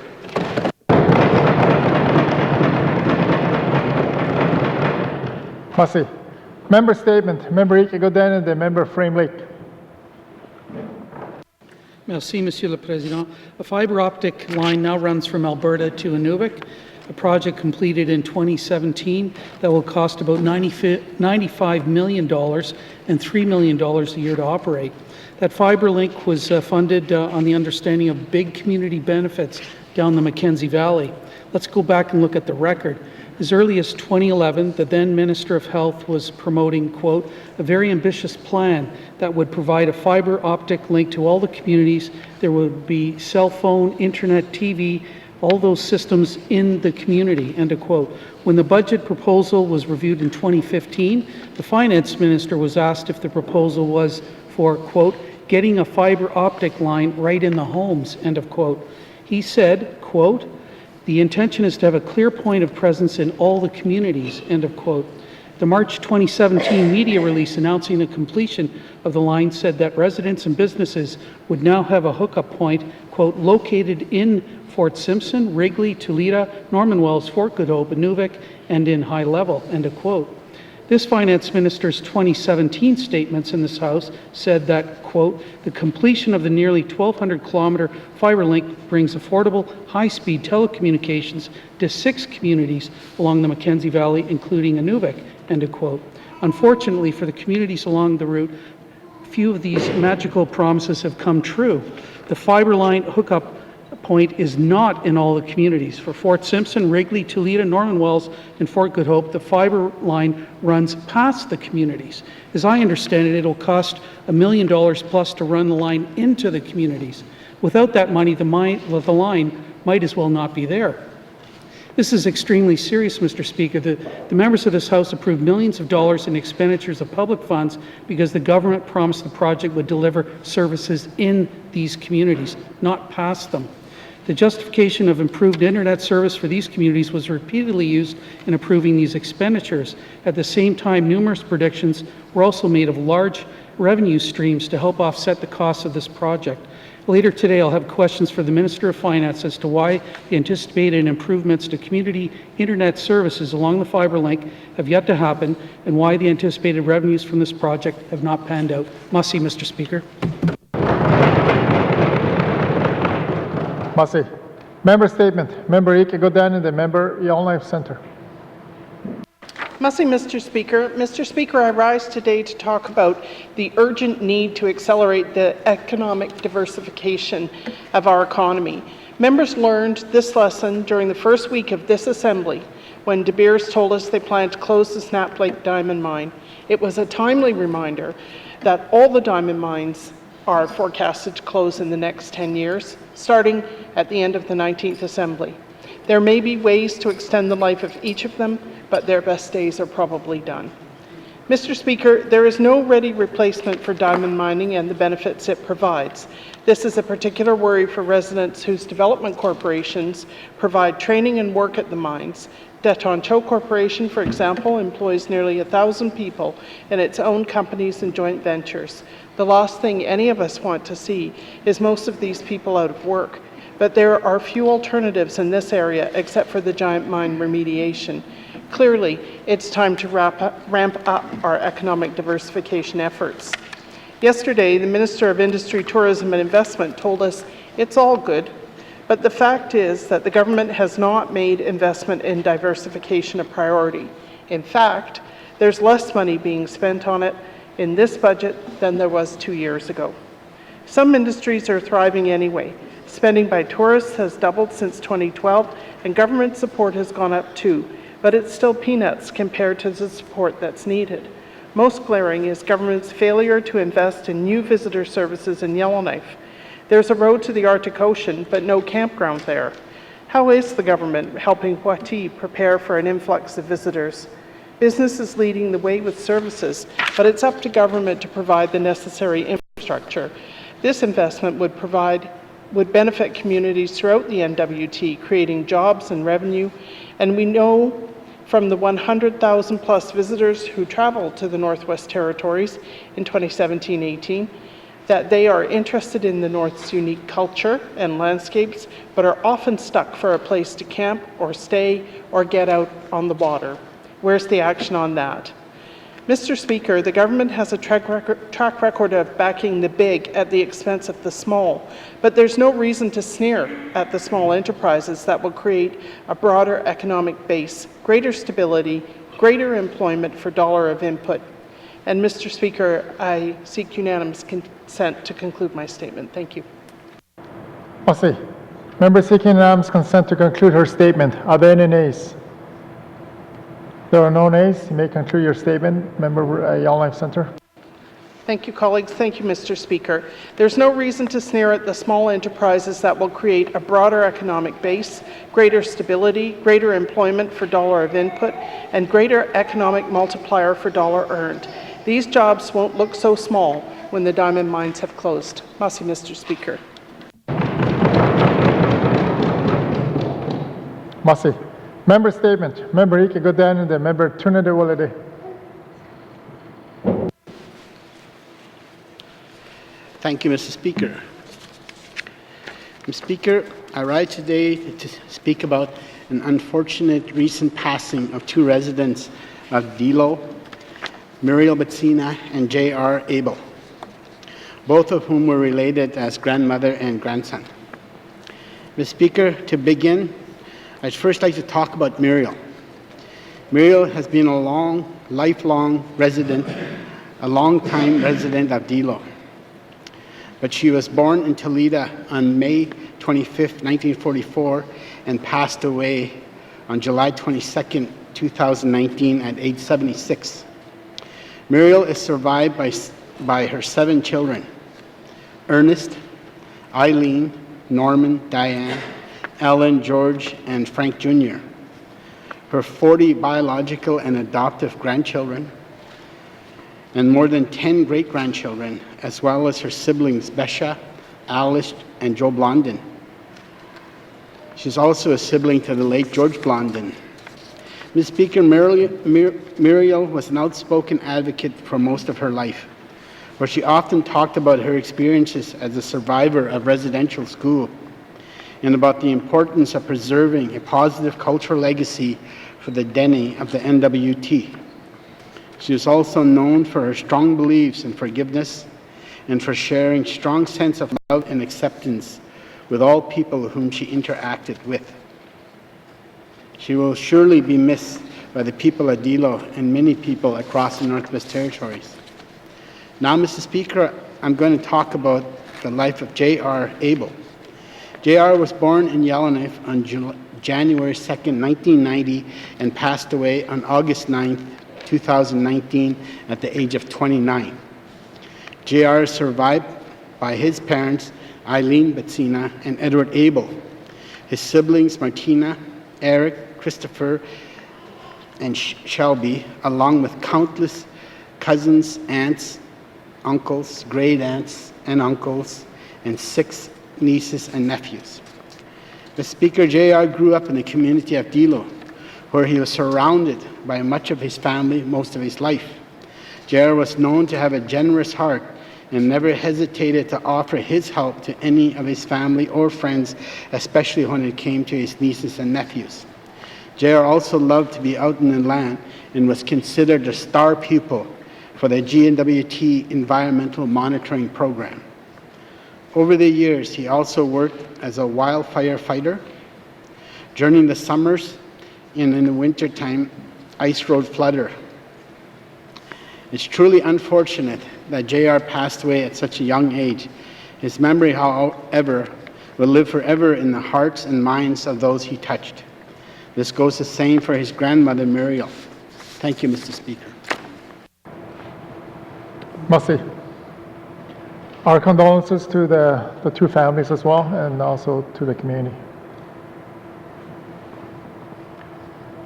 Massey. Member statement. Member Ike-Godin, the member Frame Lake. Merci, Monsieur le Président. A fiber optic line now runs from Alberta to Inuvik, a project completed in 2017 that will cost about $95 million and $3 million a year to operate. That fiber link was funded on the understanding of big community benefits down the Mackenzie Valley. Let's go back and look at the record. As early as 2011, the then Minister of Health was promoting, quote, a very ambitious plan that would provide a fiber optic link to all the communities. There would be cell phone, internet, TV, all those systems in the community, end of quote. When the budget proposal was reviewed in 2015, the Finance Minister was asked if the proposal was for, quote, getting a fiber optic line right in the homes, end of quote. He said, quote, the intention is to have a clear point of presence in all the communities, end of quote. The March 2017 media release announcing the completion of the line said that residents and businesses would now have a hookup point, quote, located in Fort Simpson, Wrigley, Toledo, Norman Wells, Fort Good Hope, Inuvik, and in High Level, end of quote. This Finance Minister's 2017 statements in this House said that, quote, the completion of the nearly 1,200-kilometer fiber link brings affordable, high-speed telecommunications to 6 communities along the Mackenzie Valley, including Inuvik, end of quote. Unfortunately for the communities along the route, few of these magical promises have come true. The fiber line hookup point is not in all the communities. For Fort Simpson, Wrigley, Toledo, Norman Wells, and Fort Good Hope, the fiber line runs past the communities. As I understand it, it'll cost $1 million plus to run the line into the communities. Without that money, the line might as well not be there. This is extremely serious, Mr. Speaker. The members of this House approved millions of dollars in expenditures of public funds because the government promised the project would deliver services in these communities, not past them. The justification of improved internet service for these communities was repeatedly used in approving these expenditures. At the same time, numerous predictions were also made of large revenue streams to help offset the costs of this project. Later today, I'll have questions for the Minister of Finance as to why the anticipated improvements to community internet services along the fiber link have yet to happen and why the anticipated revenues from this project have not panned out. Massey, Mr. Speaker. Massey. Member statement. Member Ike-Godin, the member YELLOWKNIFE Centre. Massey, Mr. Speaker. Mr. Speaker, I rise today to talk about the urgent need to accelerate the economic diversification of our economy. Members learned this lesson during the first week of this Assembly when De Beers told us they plan to close the Snap Lake diamond mine. It was a timely reminder that all the diamond mines are forecasted to close in the next 10 years, starting at the end of the 19th Assembly. There may be ways to extend the life of each of them, but their best days are probably done. Mr. Speaker, there is no ready replacement for diamond mining and the benefits it provides. This is a particular worry for residents whose development corporations provide training and work at the mines. Detoncho Corporation, for example, employs nearly 1,000 people in its own companies and joint ventures. The last thing any of us want to see is most of these people out of work. But there are few alternatives in this area except for the giant mine remediation. Clearly, it's time to ramp up our economic diversification efforts. Yesterday, the Minister of Industry, Tourism and Investment told us it's all good, but the fact is that the government has not made investment in diversification a priority. In fact, there's less money being spent on it in this budget than there was 2 years ago. Some industries are thriving anyway. Spending by tourists has doubled since 2012, and government support has gone up too, but it's still peanuts compared to the support that's needed. Most glaring is government's failure to invest in new visitor services in Yellowknife. There's a road to the Arctic Ocean, but no campground there. How is the government helping N.W.T prepare for an influx of visitors? Business is leading the way with services, but it's up to government to provide the necessary infrastructure. This investment would benefit communities throughout the N.W.T, creating jobs and revenue, and we know from the 100,000 plus visitors who traveled to the Northwest Territories in 2017-18 that they are interested in the North's unique culture and landscapes, but are often stuck for a place to camp or stay or get out on the water. Where's the action on that? Mr. Speaker, the government has a track record of backing the big at the expense of the small, but there's no reason to sneer at the small enterprises that will create a broader economic base, greater stability, greater employment for dollar of input. And Mr. Speaker, I seek unanimous consent to conclude my statement. Thank you. Massey. Member seeking unanimous consent to conclude her statement. Are there any nays? There are no nays. You may conclude your statement. Member Yellowknife Centre. Thank you, colleagues. Thank you, Mr. Speaker. There's no reason to sneer at the small enterprises that will create a broader economic base, greater stability, greater employment for dollar of input, and greater economic multiplier for dollar earned. These jobs won't look so small when the diamond mines have closed. Merci, Mr. Speaker. Massey. Member statement. Member Ike Godan and the member Trinity Walade. Thank you, Mr. Speaker. Mr. Speaker, I rise today to speak about an unfortunate recent passing of two residents of Dilo, Muriel Betsina and J.R. Abel, both of whom were related as grandmother and grandson. Mr. Speaker, to begin, I'd first like to talk about Muriel. Muriel has been a lifelong resident, a long-time resident of Dilo. But she was born in Toledo on May 25, 1944, and passed away on July 22, 2019, at age 76. Muriel is survived by her 7 children: Ernest, Eileen, Norman, Diane, Ellen, George, and Frank Jr., her 40 biological and adoptive grandchildren, and more than 10 great-grandchildren, as well as her siblings Besha, Alice, and Joe Blondin. She's also a sibling to the late George Blondin. Ms. Speaker, Muriel was an outspoken advocate for most of her life, where she often talked about her experiences as a survivor of residential school and about the importance of preserving a positive cultural legacy for the Dene of the N.W.T. She was also known for her strong beliefs in forgiveness and for sharing strong sense of love and acceptance with all people whom she interacted with. She will surely be missed by the people of Dilo and many people across the Northwest Territories. Now, Mr. Speaker, I'm going to talk about the life of J.R. Abel. J.R. was born in Yellowknife on January 2, 1990, and passed away on August 9, 2019, at the age of 29. J.R. is survived by his parents, Eileen Betsina and Edward Abel, his siblings Martina, Eric, Christopher, and Shelby, along with countless cousins, aunts, uncles, great-aunts and uncles, and 6 nieces and nephews. The Speaker, J.R. grew up in the community of Dilo, where he was surrounded by much of his family most of his life. J.R. was known to have a generous heart and never hesitated to offer his help to any of his family or friends, especially when it came to his nieces and nephews. J.R. also loved to be out in the land and was considered a star pupil for the N.W.T Environmental Monitoring Program. Over the years, he also worked as a wildfire fighter. During the summers and in the wintertime, ice road flooder. It's truly unfortunate that J.R. passed away at such a young age. His memory, however, will live forever in the hearts and minds of those he touched. This goes the same for his grandmother, Muriel. Thank you, Mr. Speaker. Merci. Our condolences to the two families as well, and also to the community.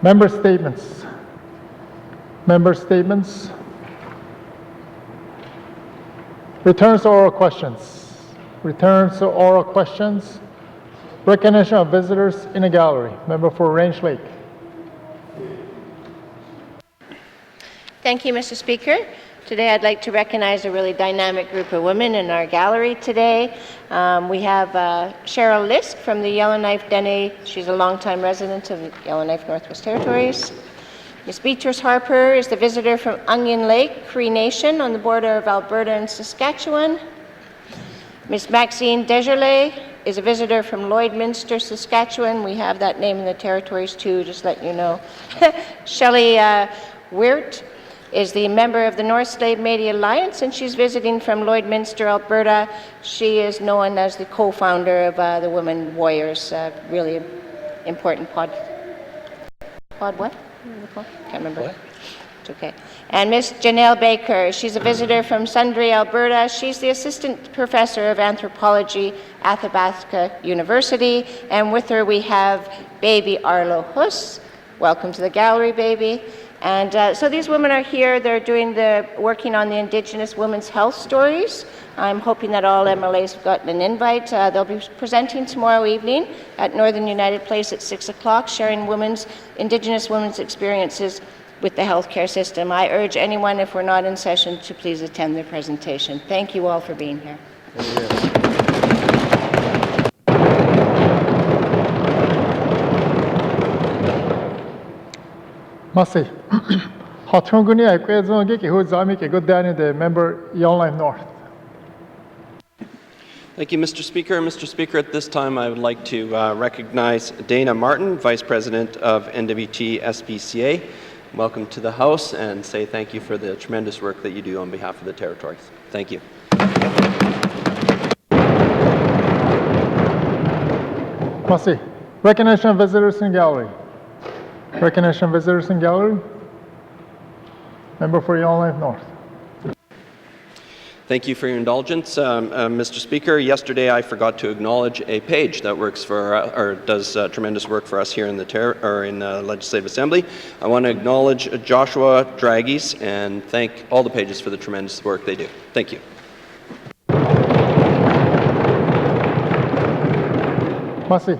Member statements. Member statements. Returns to oral questions. Returns to oral questions. Recognition of visitors in the gallery. Member for Range Lake. Thank you, Mr. Speaker. Today I'd like to recognize a really dynamic group of women in our gallery today. We have Cheryl Lisk from the Yellowknife Dene. She's a longtime resident of Yellowknife, Northwest Territories. Ms. Beatrice Harper is the visitor from Onion Lake Cree Nation on the border of Alberta and Saskatchewan. Ms. Maxine Desjardins is a visitor from Lloydminster, Saskatchewan. We have that name in the territories too, just let you know. Shelley Weert is the member of the North Slave Métis Alliance, and she's visiting from Lloydminster, Alberta. She is known as the co-founder of the Women Warriors, really important pod what? Can't remember. What? It's okay. And Miss Janelle Baker, she's a visitor from Sundre, Alberta. She's the assistant professor of anthropology at Athabasca University. And with her we have baby Arlo Huss. Welcome to the gallery, baby. And so these women are here. They're working on the Indigenous women's health stories. I'm hoping that all MLAs have gotten an invite. They'll be presenting tomorrow evening at Northern United Place at 6 o'clock, sharing Indigenous women's experiences with the healthcare system. I urge anyone, if we're not in session, to please attend their presentation. Thank you all for being here. Merci. Hatunguni Akwezongi Huzami Godani, the member Yellowknife North. Thank you, Mr. Speaker. Mr. Speaker, at this time I would like to recognize Dana Martin, Vice President of N.W.T. SPCA. Welcome to the House, and say thank you for the tremendous work that you do on behalf of the territories. Thank you. Merci. Recognition of visitors in gallery. Recognition of visitors in gallery. Member for Yellowknife North. Thank you for your indulgence. Mr. Speaker, yesterday I forgot to acknowledge a page that works for, or does tremendous work for us here in the Legislative Assembly. I want to acknowledge Joshua Dragis and thank all the pages for the tremendous work they do. Thank you. Merci.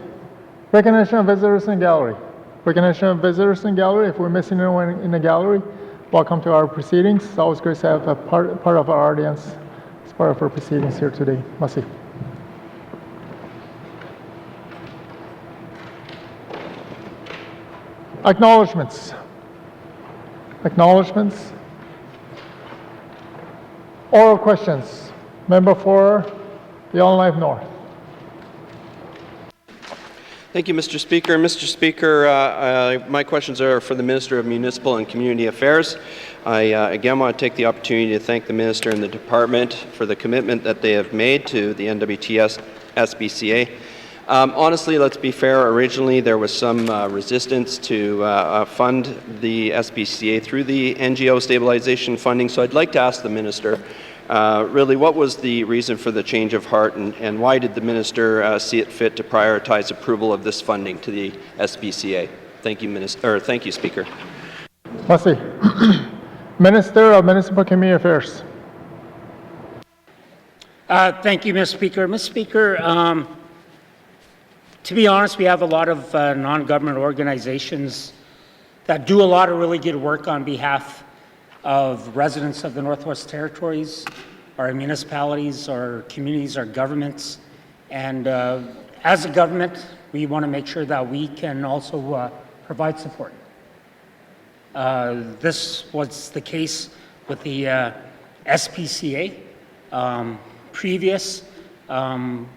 Recognition of visitors in gallery. Recognition of visitors in gallery. If we're missing anyone in the gallery, welcome to our proceedings. It's always great to have a part of our audience as part of our proceedings here today. Merci. Acknowledgements. Acknowledgements. Oral questions. Member for Yellowknife North. Thank you, Mr. Speaker. Mr. Speaker, my questions are for the Minister of Municipal and Community Affairs. I again want to take the opportunity to thank the Minister and the Department for the commitment that they have made to the N.W.T. SPCA. Honestly, let's be fair, originally there was some resistance to fund the SPCA through the NGO stabilization funding, so I'd like to ask the Minister, really, what was the reason for the change of heart, and why did the Minister see it fit to prioritize approval of this funding to the SPCA? Thank you, thank you, Speaker. Merci. Minister of Municipal Community Affairs. Thank you, Mr. Speaker. Mr. Speaker, to be honest, we have a lot of non-government organizations that do a lot of really good work on behalf of residents of the Northwest Territories, our municipalities, our communities, our governments. And as a government, we want to make sure that we can also provide support. This was the case with the SPCA. Previous, when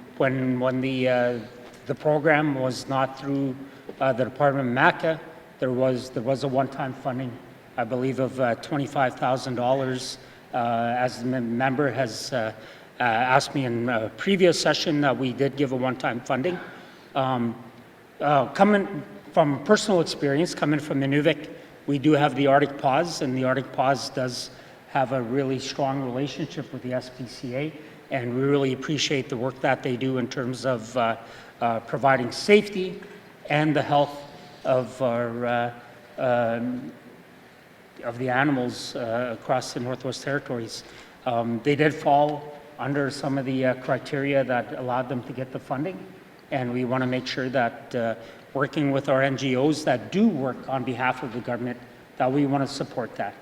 the program was not through the Department of MACA, there was a one-time funding, I believe, of $25,000. As the member has asked me in a previous session, we did give a one-time funding. Coming from personal experience, coming from Inuvik, we do have the Arctic Pause, and the Arctic Pause does have a really strong relationship with the SPCA, and we really appreciate the work that they do in terms of providing safety and the health of our of the animals across the Northwest Territories. They did fall under some of the criteria that allowed them to get the funding, and we want to make sure that working with our NGOs that do work on behalf of the government, that we want to support that.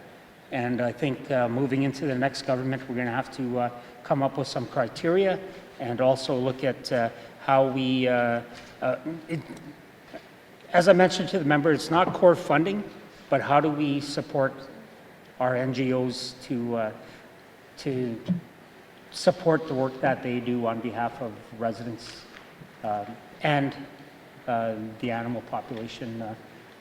And I think moving into the next government, we're going to have to come up with some criteria and also look at how we, as I mentioned to the member, it's not core funding, but how do we support our NGOs to support the work that they do on behalf of residents and the animal population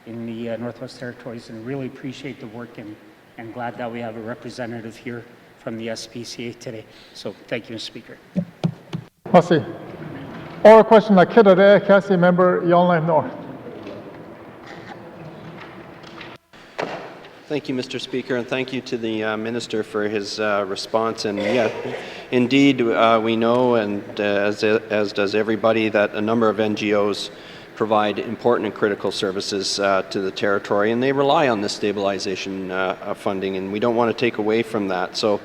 in the Northwest Territories, and really appreciate the work and glad that we have a representative here from the SPCA today. So thank you, Mr. Speaker. Merci. Oral question na Kitare, Cassie member Yellowknife North. Thank you, Mr. Speaker, and thank you to the Minister for his response. And yeah, indeed, we know, and as does everybody, that a number of NGOs provide important and critical services to the Territory, and they rely on this stabilization funding, and we don't want to take away from that. So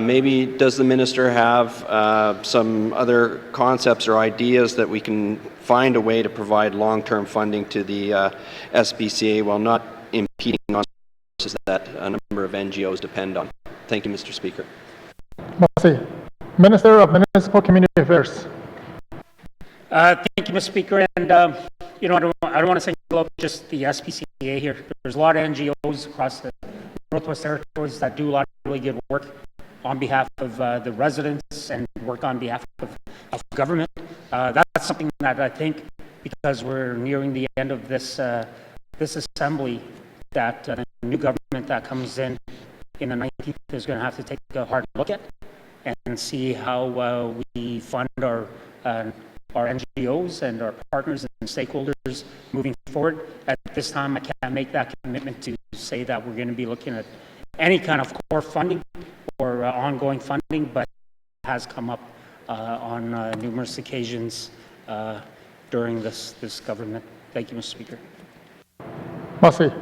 maybe does the Minister have some other concepts or ideas that we can find a way to provide long-term funding to the SPCA while not impeding on that a number of NGOs depend on? Thank you, Mr. Speaker. Merci. Minister of Municipal Community Affairs. Thank you, Mr. Speaker. And you know, I don't want to single out just the SPCA here. There's a lot of NGOs across the Northwest Territories that do a lot of really good work on behalf of the residents and work on behalf of government. That's something that I think, because we're nearing the end of this assembly, that the new government that comes in the 19th is going to have to take a hard look at and see how we fund our NGOs and our partners and stakeholders moving forward. At this time, I can't make that commitment to say that we're going to be looking at any kind of core funding or ongoing funding, but it has come up on numerous occasions during this government. Thank you, Mr. Speaker. Merci.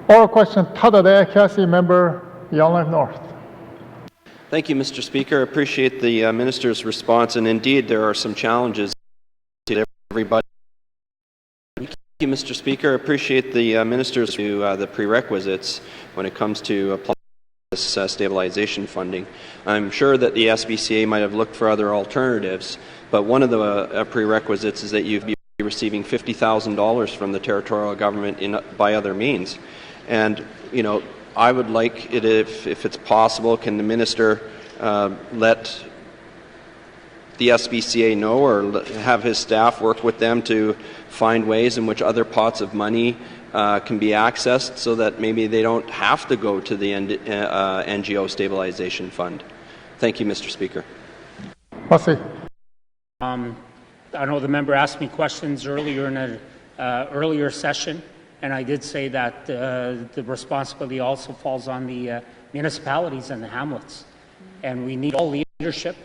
Oral question, Tadade, Cassie member Yellowknife North. Thank you, Mr. Speaker. I appreciate the Minister's response, and indeed there are some challenges to everybody. Thank you, Mr. Speaker. I appreciate the Minister's to the prerequisites when it comes to applying this stabilization funding. I'm sure that the SPCA might have looked for other alternatives, but one of the prerequisites is that you'd be receiving $50,000 from the territorial government by other means. And, you know, I would like it, if it's possible, can the Minister let the SPCA know, or have his staff work with them to find ways in which other pots of money can be accessed so that maybe they don't have to go to the NGO Stabilization Fund? Thank you, Mr. Speaker. Merci. I know the member asked me questions earlier in an earlier session, and I did say that the responsibility also falls on the municipalities and the hamlets. And we need all leadership,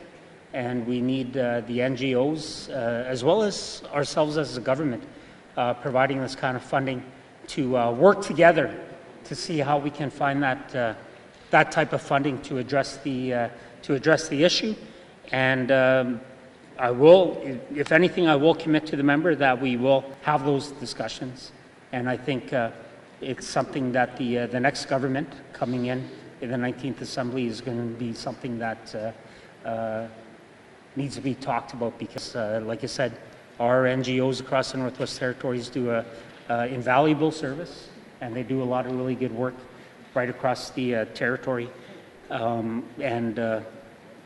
and we need the NGOs, as well as ourselves as a government, providing this kind of funding to work together to see how we can find that type of funding to address the issue. And I will, if anything, I will commit to the member that we will have those discussions. And I think it's something that the next government coming in the 19th Assembly is going to be something that needs to be talked about, because, like I said, our NGOs across the Northwest Territories do a invaluable service, and they do a lot of really good work right across the territory.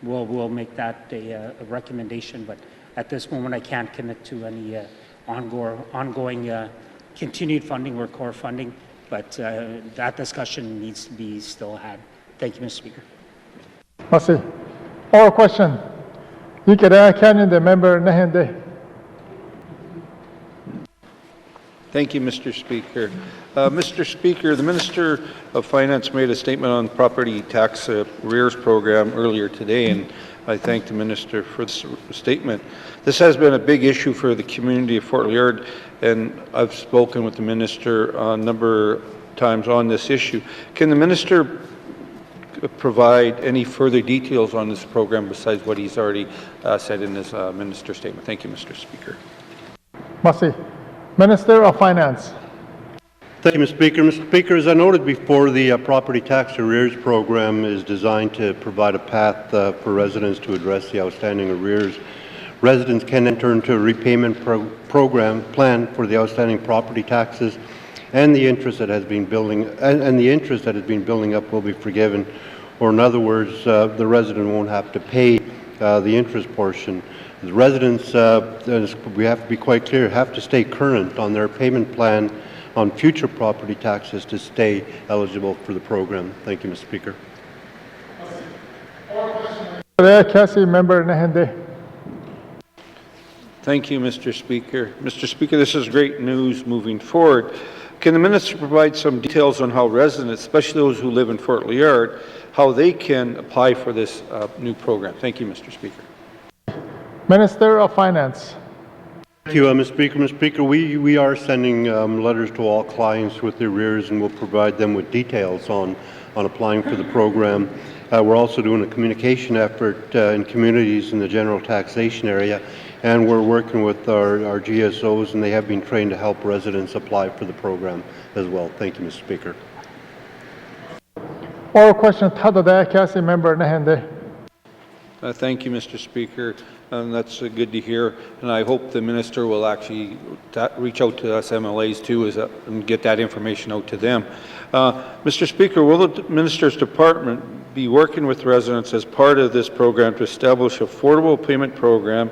We'll make that a recommendation, but at this moment I can't commit to any ongoing continued funding or core funding, but that discussion needs to be still had. Thank you, Mr. Speaker. Merci. Oral question. Yikada Canyon, the member Nahende. Thank you, Mr. Speaker. Mr. Speaker, the Minister of Finance made a statement on property tax arrears program earlier today, and I thank the Minister for this statement. This has been a big issue for the community of Fort Liard, and I've spoken with the Minister a number of times on this issue. Can the Minister provide any further details on this program besides what he's already said in his Minister statement? Thank you, Mr. Speaker. Merci. Minister of Finance. Thank you, Mr. Speaker. Mr. Speaker, as I noted before, the property tax arrears program is designed to provide a path for residents to address the outstanding arrears. Residents can enter into a repayment program plan for the outstanding property taxes and the interest that has been building and the interest that has been building up will be forgiven, or in other words, the resident won't have to pay the interest portion. The residents, we have to be quite clear, have to stay current on their payment plan on future property taxes to stay eligible for the program. Thank you, Mr. Speaker. Member Nahende. Thank you, Mr. Speaker. Mr. Speaker, this is great news moving forward. Can the minister provide some details on how residents, especially those who live in Fort Liard, how they can apply for this new program? Thank you, Mr. Speaker. Minister of Finance. Thank you, Mr. Speaker. Mr. Speaker, we are sending letters to all clients with arrears, and we'll provide them with details on applying for the program. We're also doing a communication effort in communities in the general taxation area, and we're working with our GSOs, and they have been trained to help residents apply for the program as well. Thank you, Mr. Speaker. Oral question, Member Nahende. Thank you, Mr. Speaker. That's good to hear, and I hope the minister will actually reach out to us MLAs too and get that information out to them. Mr. Speaker, will the minister's department be working with residents as part of this program to establish affordable payment program,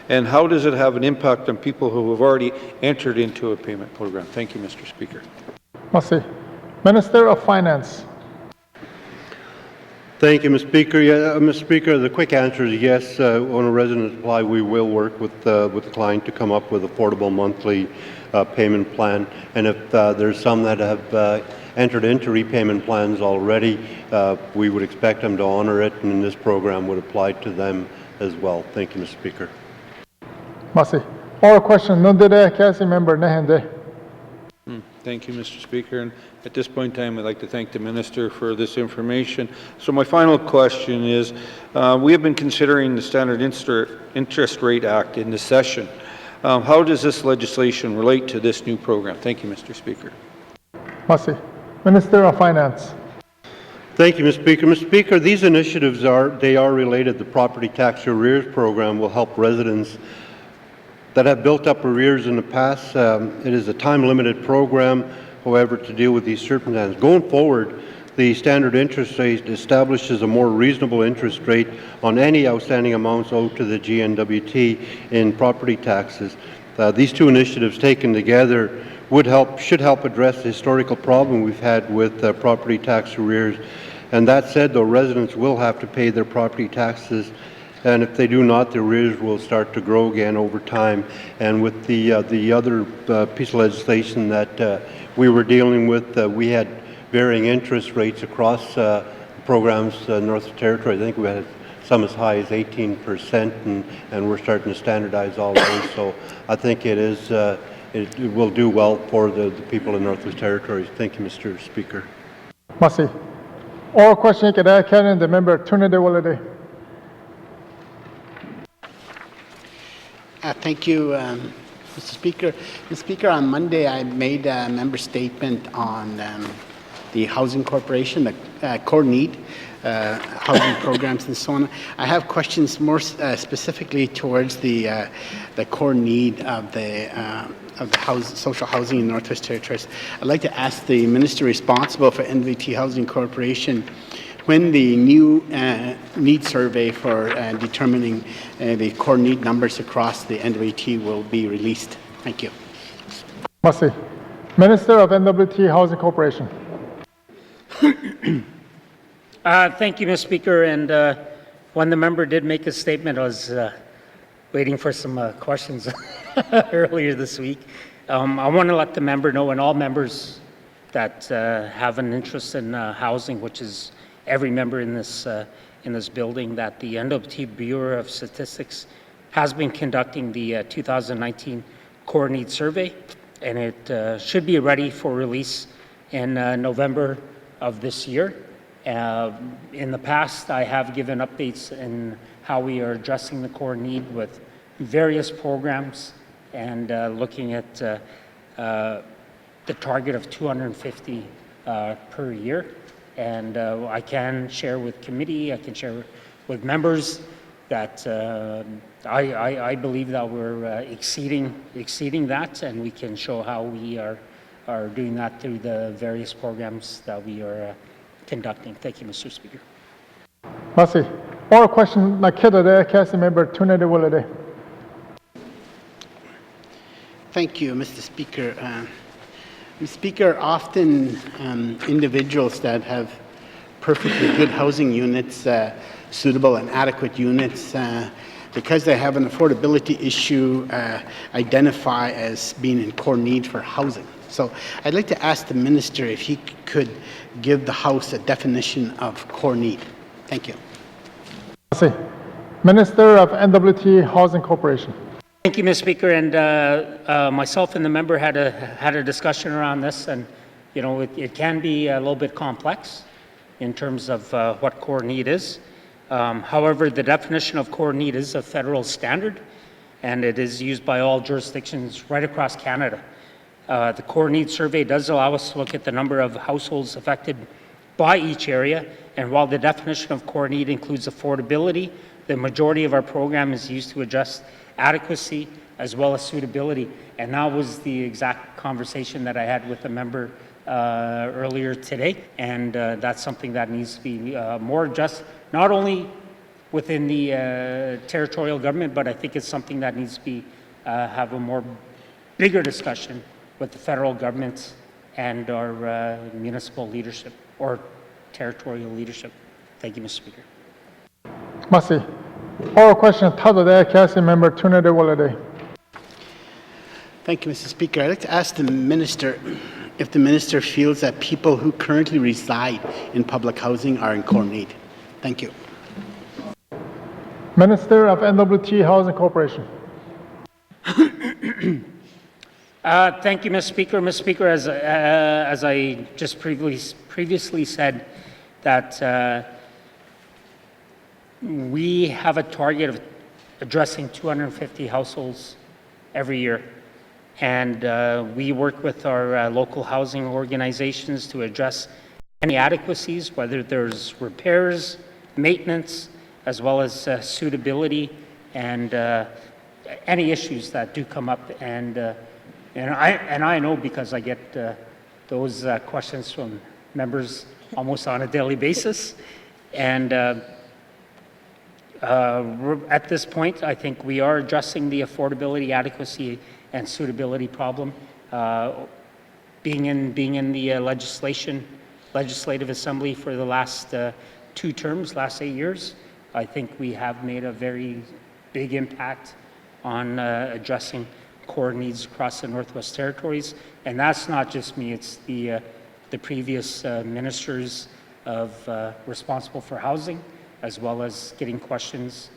and how does it have an impact on people who have already entered into a payment program? Thank you, Mr. Speaker. Merci. Minister of Finance. Thank you, Mr. Speaker. Mr. Speaker, the quick answer is yes. When a resident apply, we will work with the client to come up with affordable monthly payment plan. And if there's some that have entered into repayment plans already, we would expect them to honor it, and this program would apply to them as well. Thank you, Mr. Speaker. Merci. Oral question, Member Nahende. Thank you, Mr. Speaker. And at this point in time, I'd like to thank the minister for this information. So my final question is, we have been considering the Standard Interest Rate Act in this session. How does this legislation relate to this new program? Thank you, Mr. Speaker. Merci. Minister of Finance. Thank you, Mr. Speaker. Mr. Speaker, these initiatives are related. The property tax arrears program will help residents that have built up arrears in the past. It is a time-limited program, however, to deal with these circumstances. Going forward, the standard interest rate establishes a more reasonable interest rate on any outstanding amounts owed to the GNWT in property taxes. These two initiatives taken together should help address the historical problem we've had with property tax arrears. And that said, though, residents will have to pay their property taxes, and if they do not, the arrears will start to grow again over time. And with the other piece of legislation that we were dealing with, we had varying interest rates across programs north of Territory. I think we had some as high as 18%, and we're starting to standardize all those. So I think it will do well for the people in Northwest Territories. Thank you, Mr. Speaker. Merci. Oral question, the member Trinidad Walladay. Thank you, Mr. Speaker. Mr. Speaker, on Monday I made a member statement on the Housing Corporation, the core need, housing programs and so on. I have questions more specifically towards the core need of the social housing in Northwest Territories. I'd like to ask the minister responsible for N.W.T. Housing Corporation when the new need survey for determining the core need numbers across the N.W.T. will be released. Thank you. Merci. Minister of N.W.T. Housing Corporation. Thank you, Mr. Speaker. And when the member did make a statement, I was waiting for some questions earlier this week. I want to let the member know, and all members that have an interest in housing, which is every member in this building, that the N.W.T. Bureau of Statistics has been conducting the 2019 Core Needs Survey, and it should be ready for release in November of this year. In the past, I have given updates in how we are addressing the core need with various programs and looking at the target of 250 per year. And I can share with committee, I can share with members that I believe that we're exceeding that, and we can show how we are are doing that through the various programs that we are conducting. Thank you, Mr. Speaker. Merci. Oral question na kida Council Member Tunde Wolode. Thank you, Mr. Speaker. Mr. Speaker, often individuals that have perfectly good housing units, suitable and adequate units, because they have an affordability issue, identify as being in core need for housing. So I'd like to ask the Minister if he could give the House a definition of core need. Thank you. Merci. Minister of N.W.T. Housing Corporation. Thank you, Mr. Speaker. And myself and the member had a discussion around this, and you know it can be a little bit complex in terms of what core need is. However, the definition of core need is a federal standard, and it is used by all jurisdictions right across Canada. The core need survey does allow us to look at the number of households affected by each area, and while the definition of core need includes affordability, the majority of our program is used to address adequacy as well as suitability. And that was the exact conversation that I had with the member earlier today, and that's something that needs to be more addressed, not only within the territorial government, but I think it's something that needs to be have a more bigger discussion with the federal governments and our municipal leadership or territorial leadership. Thank you, Mr. Speaker. Merci. Oral question Council Member Tunde Wolode. Thank you, Mr. Speaker. I'd like to ask the Minister if the Minister feels that people who currently reside in public housing are in core need. Thank you. Minister of N.W.T. Housing Corporation. Thank you, Mr. Speaker. Mr. Speaker, as I just previously said, that we have a target of addressing 250 households every year. And we work with our local housing organizations to address any inadequacies, whether there's repairs, maintenance, as well as suitability, and any issues that do come up. And I know, because I get those questions from members almost on a daily basis. And at this point, I think we are addressing the affordability, adequacy, and suitability problem. Being in the legislative assembly for the last 2 terms, last 8 years, I think we have made a very big impact on addressing core needs across the Northwest Territories. And that's not just me, it's the previous ministers responsible for housing, as well as getting questions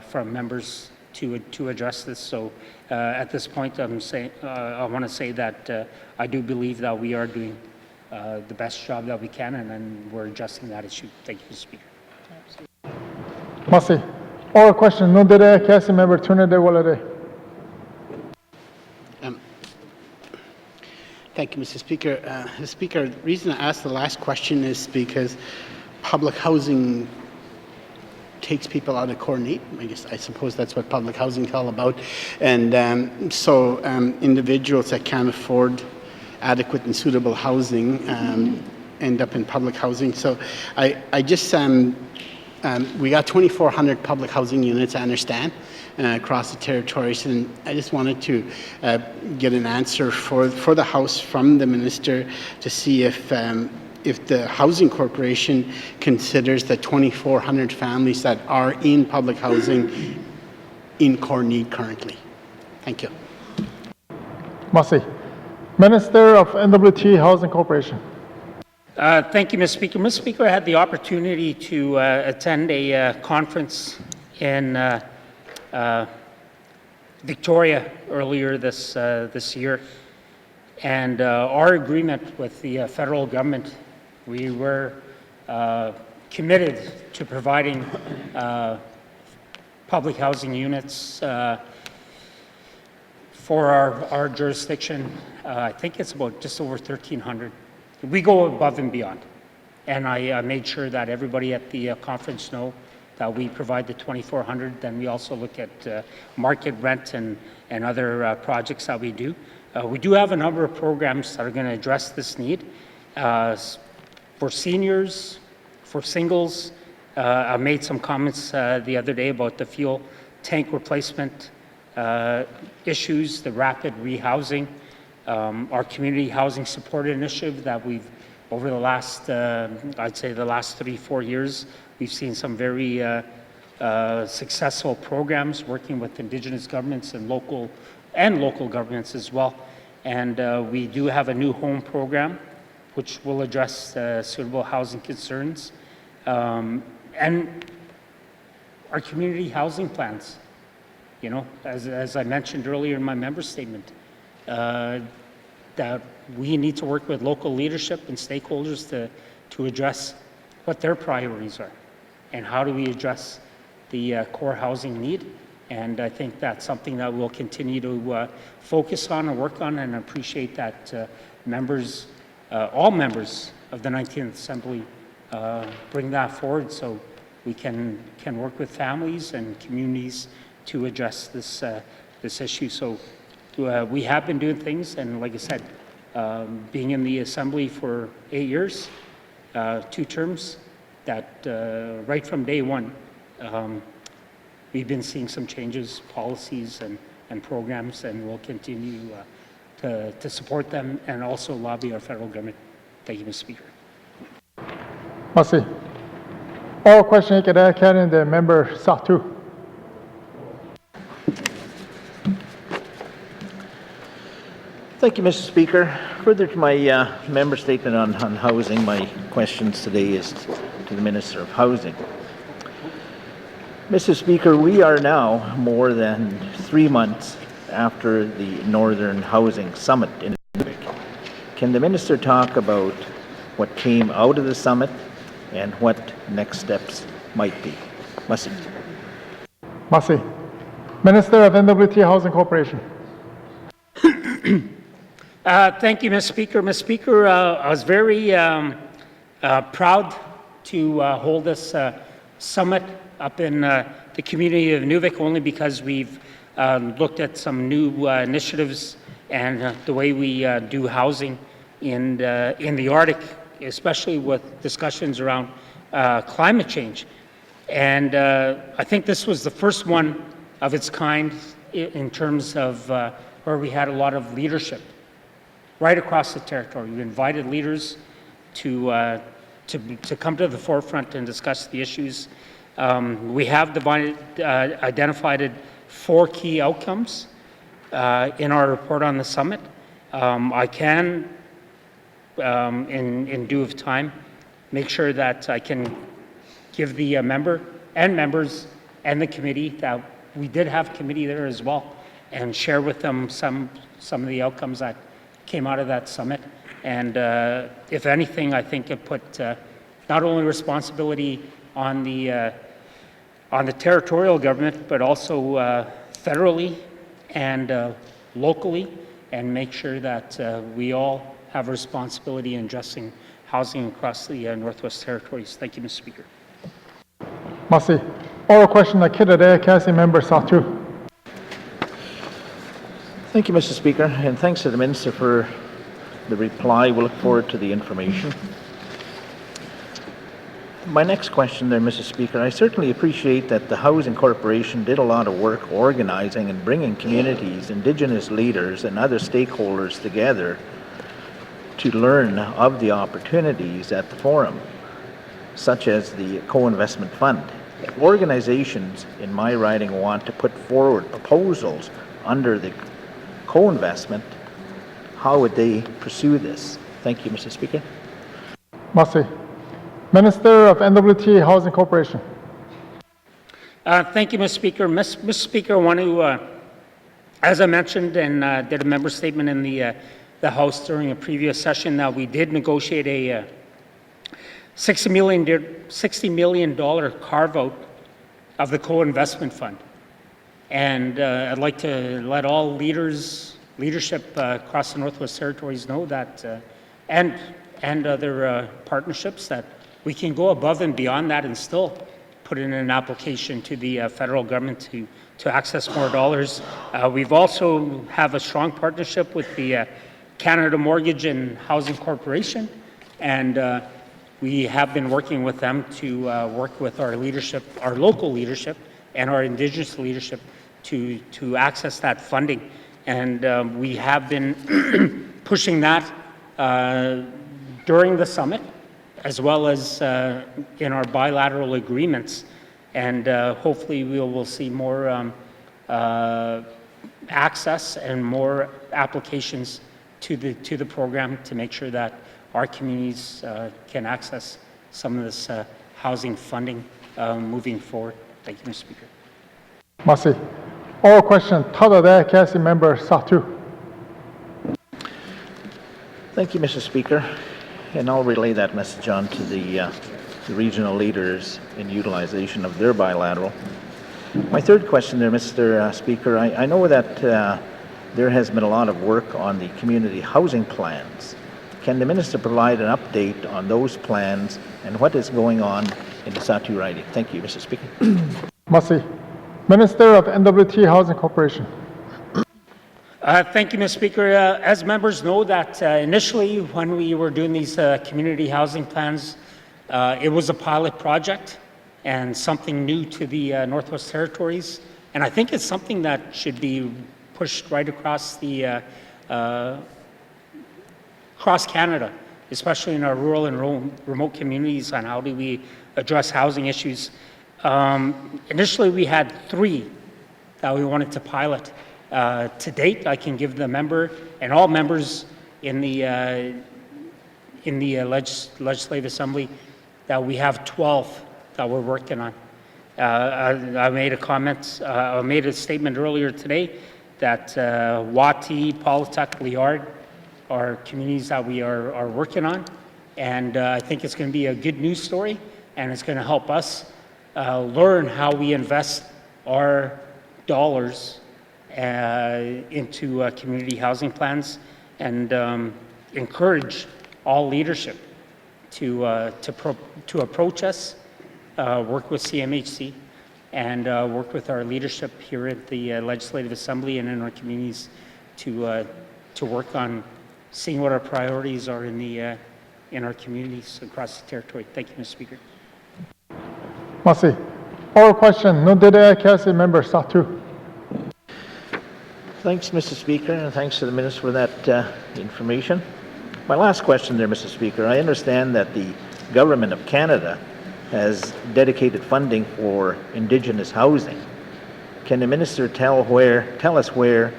from members to address this. So at this point, I want to say that I do believe that we are doing the best job that we can, and then we're addressing that issue. Thank you, Mr. Speaker. Merci. Oral question, Council Member Tunde Wolode. Thank you, Mr. Speaker. Mr. Speaker, the reason I asked the last question is because public housing takes people out of core need. I suppose that's what public housing is all about. And so individuals that can't afford adequate and suitable housing end up in public housing. So I just, we got 2,400 public housing units, I understand, across the territories, and I just wanted to get an answer for the House from the Minister to see if the Housing Corporation considers the 2,400 families that are in public housing in core need currently. Thank you. Merci. Minister of N.W.T. Housing Corporation. Thank you, Mr. Speaker. Mr. Speaker, I had the opportunity to attend a conference in Victoria earlier this year, and our agreement with the federal government, we were committed to providing public housing units for our jurisdiction. I think it's about just over 1,300. We go above and beyond, and I made sure that everybody at the conference know that we provide the 2,400. Then we also look at market rent and other projects that we do. We do have a number of programs that are going to address this need. For seniors, for singles, I made some comments the other day about the fuel tank replacement issues, the rapid rehousing, our community housing support initiative that we've, over the last, I'd say the last 3-4 years, we've seen some very successful programs working with Indigenous governments and local governments as well. And we do have a new home program which will address suitable housing concerns. And our community housing plans, you know, as I mentioned earlier in my member statement, that we need to work with local leadership and stakeholders to address what their priorities are and how do we address the core housing need. And I think that's something that we'll continue to focus on and work on, and appreciate that members, all members of the 19th Assembly bring that forward so we can work with families and communities to address this issue. So we have been doing things, and like I said, being in the Assembly for 8 years, 2 terms, that right from day one, we've been seeing some changes, policies and programs, and we'll continue to support them and also lobby our federal government. Thank you, Mr. Speaker. Merci. All question carrying the member Satu. Thank you, Mr. Speaker. Further to my member statement on housing, my questions today is to the Minister of Housing. Mr. Speaker, we are now more than 3 months after the Northern Housing Summit in Nunavik. Can the Minister talk about what came out of the summit and what next steps might be? Merci. Merci. Minister of N.W.T. Housing Corporation. Thank you, Mr. Speaker. Mr. Speaker, I was very proud to hold this summit up in the community of Nunavik, only because we've looked at some new initiatives and the way we do housing in the Arctic, especially with discussions around climate change. And I think this was the first one of its kind in terms of where we had a lot of leadership right across the territory. We invited leaders to come to the forefront and discuss the issues. We have identified 4 key outcomes in our report on the summit. I can, in due of time, make sure that I can give the members and the committee, that we did have committee there as well, and share with them some of the outcomes that came out of that summit. And if anything, I think it put not only responsibility on the territorial government, but also federally and locally, and make sure that we all have a responsibility in addressing housing across the Northwest Territories. Thank you, Mr. Speaker. Merci. Oral question, Cassie member Satu. Thank you, Mr. Speaker, and thanks to the Minister for the reply. We look forward to the information. My next question there, Mr. Speaker, I certainly appreciate that the Housing Corporation did a lot of work organizing and bringing communities, Indigenous leaders, and other stakeholders together to learn of the opportunities at the forum, such as the co-investment fund. If organizations in my riding want to put forward proposals under the co-investment, how would they pursue this? Thank you, Mr. Speaker. Merci. Minister of N.W.T. Housing Corporation. Thank you, Mr. Speaker. Mr. Speaker, I want to, as I mentioned and did a member statement in the House during a previous session, that we did negotiate a $60 million carve-out of the co-investment fund. And I'd like to let all leadership across the Northwest Territories know that, and other partnerships, that we can go above and beyond that and still put in an application to the federal government to access more dollars. We've also have a strong partnership with the Canada Mortgage and Housing Corporation, and we have been working with them to work with our leadership, our local leadership, and our Indigenous leadership to access that funding. And we have been pushing that during the summit, as well as in our bilateral agreements. And hopefully we will see more access and more applications to the program to make sure that our communities can access some of this housing funding moving forward. Thank you, Mr. Speaker. Merci. All question, tada there, Cassie member Satu. Thank you, Mr. Speaker. And I'll relay that message on to the regional leaders in utilization of their bilateral. My third question there, Mr. Speaker, I know that there has been a lot of work on the community housing plans. Can the Minister provide an update on those plans and what is going on in the Satu riding? Thank you, Mr. Speaker. Merci. Minister of N.W.T. Housing Corporation. Thank you, Mr. Speaker. As members know that initially when we were doing these community housing plans, it was a pilot project and something new to the Northwest Territories. And I think it's something that should be pushed right across the across Canada, especially in our rural and remote communities, on how do we address housing issues. Initially, we had 3 that we wanted to pilot. To date, I can give the member and all members in the Legislative Assembly that we have 12 that we're working on. I made a comment, I made a statement earlier today that Y.E.L.L.K.NIFE, Paulituck, Liard are communities that we are working on, and I think it's going to be a good news story, and it's going to help us learn how we invest our dollars into community housing plans, and encourage all leadership to approach us, work with CMHC, and work with our leadership here at the Legislative Assembly and in our communities to work on seeing what our priorities are in our communities across the territory. Thank you, Mr. Speaker. Merci. Oral question, Nundere Cassie member Satu. Thanks, Mr. Speaker, and thanks to the Minister for that information. My last question there, Mr. Speaker, I understand that the Government of Canada has dedicated funding for Indigenous housing. Can the Minister tell us where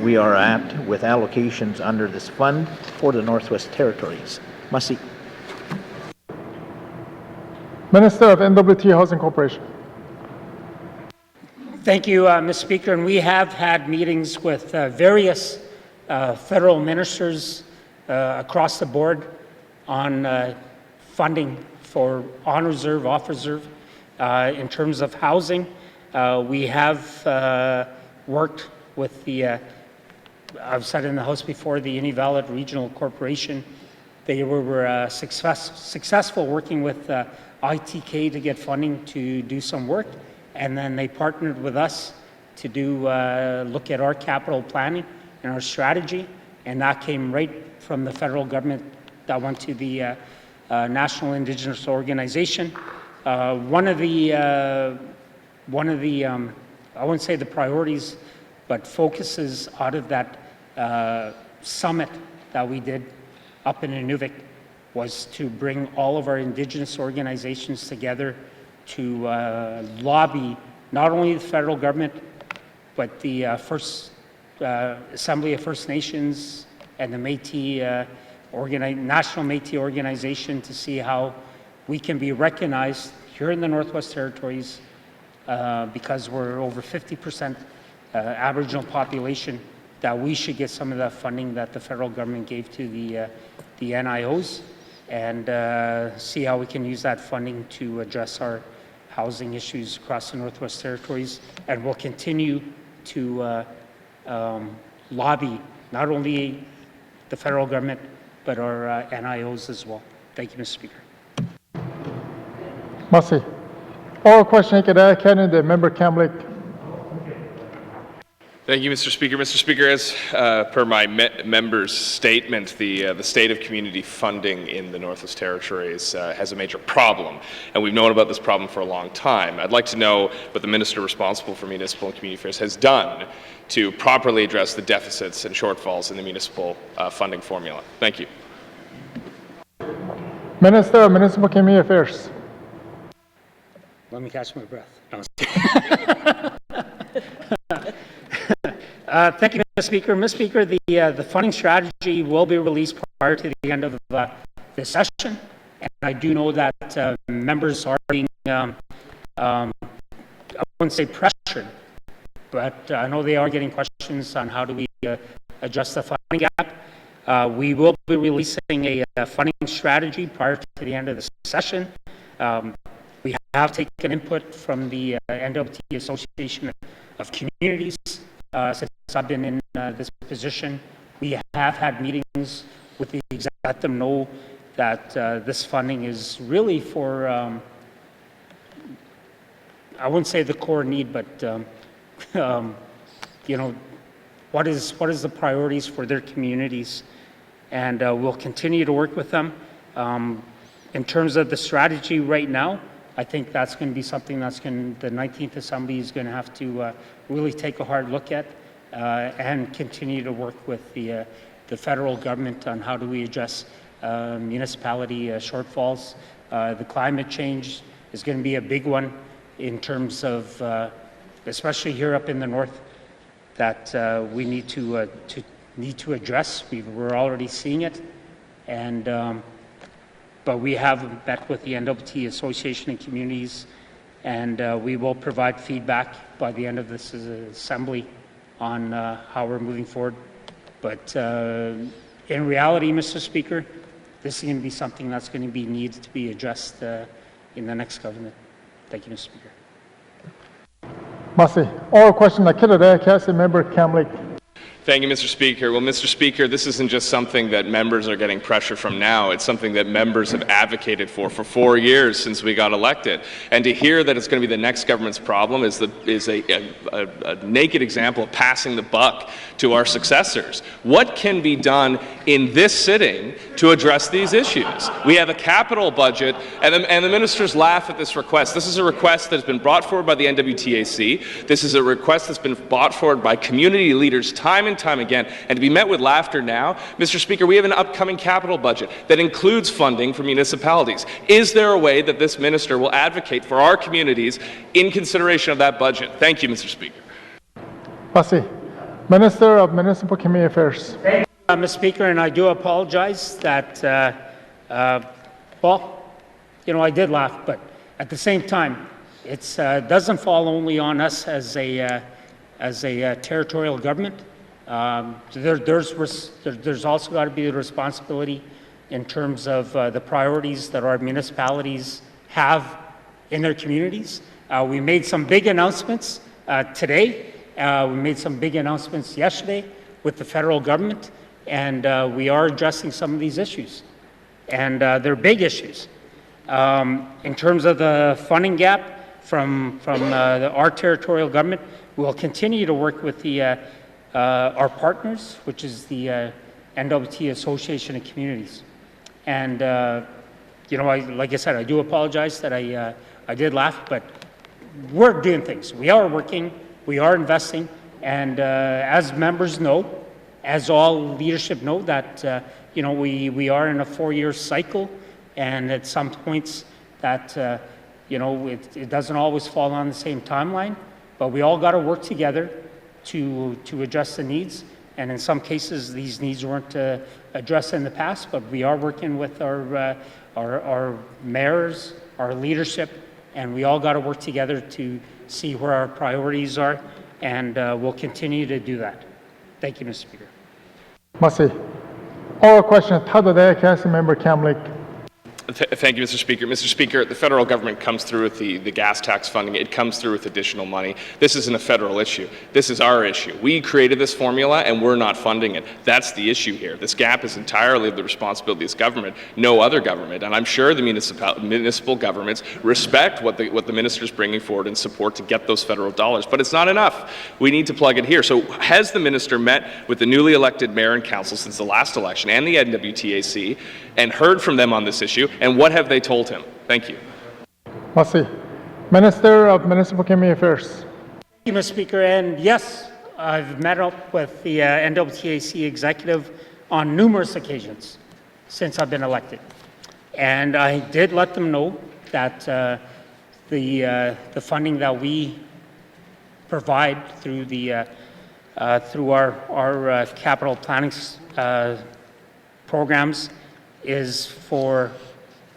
we are at with allocations under this fund for the Northwest Territories? Merci. Minister of N.W.T. Housing Corporation. Thank you, Mr. Speaker. And we have had meetings with various federal ministers across the board on funding for on-reserve, off-reserve. In terms of housing, we have worked with the, I've said in the House before, the Inuvialuit Regional Corporation. They were successful working with ITK to get funding to do some work. And then they partnered with us to do look at our capital planning and our strategy, and that came right from the federal government that went to the National Indigenous Organization. One of the I wouldn't say the priorities, but focuses out of that summit that we did up in Inuvik was to bring all of our Indigenous organizations together to lobby not only the federal government, but the Assembly of First Nations and the Métis, National Métis organization to see how we can be recognized here in the Northwest Territories because we're over 50% Aboriginal population, that we should get some of that funding that the federal government gave to the NIOs, and see how we can use that funding to address our housing issues across the Northwest Territories. And we'll continue to lobby not only the federal government, but our NIOs as well. Thank you, Mr. Speaker. Merci. Oral question candidate member Kamlik. Thank you, Mr. Speaker. Mr. Speaker, as per my member's statement, the state of community funding in the Northwest Territories has a major problem, and we've known about this problem for a long time. I'd like to know what the minister responsible for municipal and community affairs has done to properly address the deficits and shortfalls in the municipal funding formula. Thank you. Minister of Municipal Community Affairs. Let me catch my breath. No. Thank you, Mr. Speaker. Mr. Speaker, the funding strategy will be released prior to the end of this session, and I do know that members are being, I wouldn't say pressured, but I know they are getting questions on how do we adjust the funding gap. We will be releasing a funding strategy prior to the end of the session. We have taken input from the N.W.T. Association of Communities. Since I've been in this position, we have had meetings with the exec, let them know that this funding is really for, I wouldn't say the core need, but you know, what is the priorities for their communities, and we'll continue to work with them. In terms of the strategy right now, I think that's going to be something that's going the 19th Assembly is going to have to really take a hard look at and continue to work with the federal government on how do we address municipality shortfalls. The climate change is going to be a big one in terms of, especially here up in the north, that we need to address. We're already seeing it, and but we have met with the N.W.T. Association of Communities, and we will provide feedback by the end of this assembly on how we're moving forward. But in reality, Mr. Speaker, this is going to be something that's going to be needed to be addressed in the next government. Thank you, Mr. Speaker. Masi. Oral question, member Kamlik. Thank you, Mr. Speaker. Well, Mr. Speaker, this isn't just something that members are getting pressure from now. It's something that members have advocated for 4 years since we got elected. And to hear that it's going to be the next government's problem is a naked example of passing the buck to our successors. What can be done in this sitting to address these issues? We have a capital budget, and the ministers laugh at this request. This is a request that has been brought forward by the NWTAC. This is a request that's been brought forward by community leaders time and time again, and to be met with laughter now. Mr. Speaker, we have an upcoming capital budget that includes funding for municipalities. Is there a way that this minister will advocate for our communities in consideration of that budget? Thank you, Mr. Speaker. Masi. Minister of Municipal Community Affairs. Thank you, Mr. Speaker, and I do apologize that, well, you know, I did laugh, but at the same time, it doesn't fall only on us as a territorial government. There's also got to be the responsibility in terms of the priorities that our municipalities have in their communities. We made some big announcements today. We made some big announcements yesterday with the federal government, and we are addressing some of these issues. And they're big issues. In terms of the funding gap from our territorial government, we'll continue to work with our partners, which is the N.W.T. Association of Communities. And, you know, like I said, I do apologize that I did laugh, but we're doing things. We are working, we are investing, and as members know, as all leadership know, that, you know, we are in a 4-year cycle, and at some points that, you know, it doesn't always fall on the same timeline, but we all got to work together to address the needs. And in some cases, these needs weren't addressed in the past, but we are working with our mayors, our leadership, and we all got to work together to see where our priorities are, and we'll continue to do that. Thank you, Mr. Speaker. Masi. Oral question, member Kamlik. Thank you, Mr. Speaker. Mr. Speaker, the federal government comes through with the gas tax funding. It comes through with additional money. This isn't a federal issue. This is our issue. We created this formula and we're not funding it. That's the issue here. This gap is entirely the responsibility of this government, no other government. And I'm sure the municipal governments respect what the minister's bringing forward in support to get those federal dollars. But it's not enough. We need to plug it here. So has the minister met with the newly elected mayor and council since the last election and the N.W.T and heard from them on this issue, and what have they told him? Thank you. Merci. Minister of Municipal Community Affairs. Thank you, Mr. Speaker. And yes, I've met up with the N.W.T executive on numerous occasions since I've been elected. And I did let them know that the funding that we provide through through our capital planning programs is for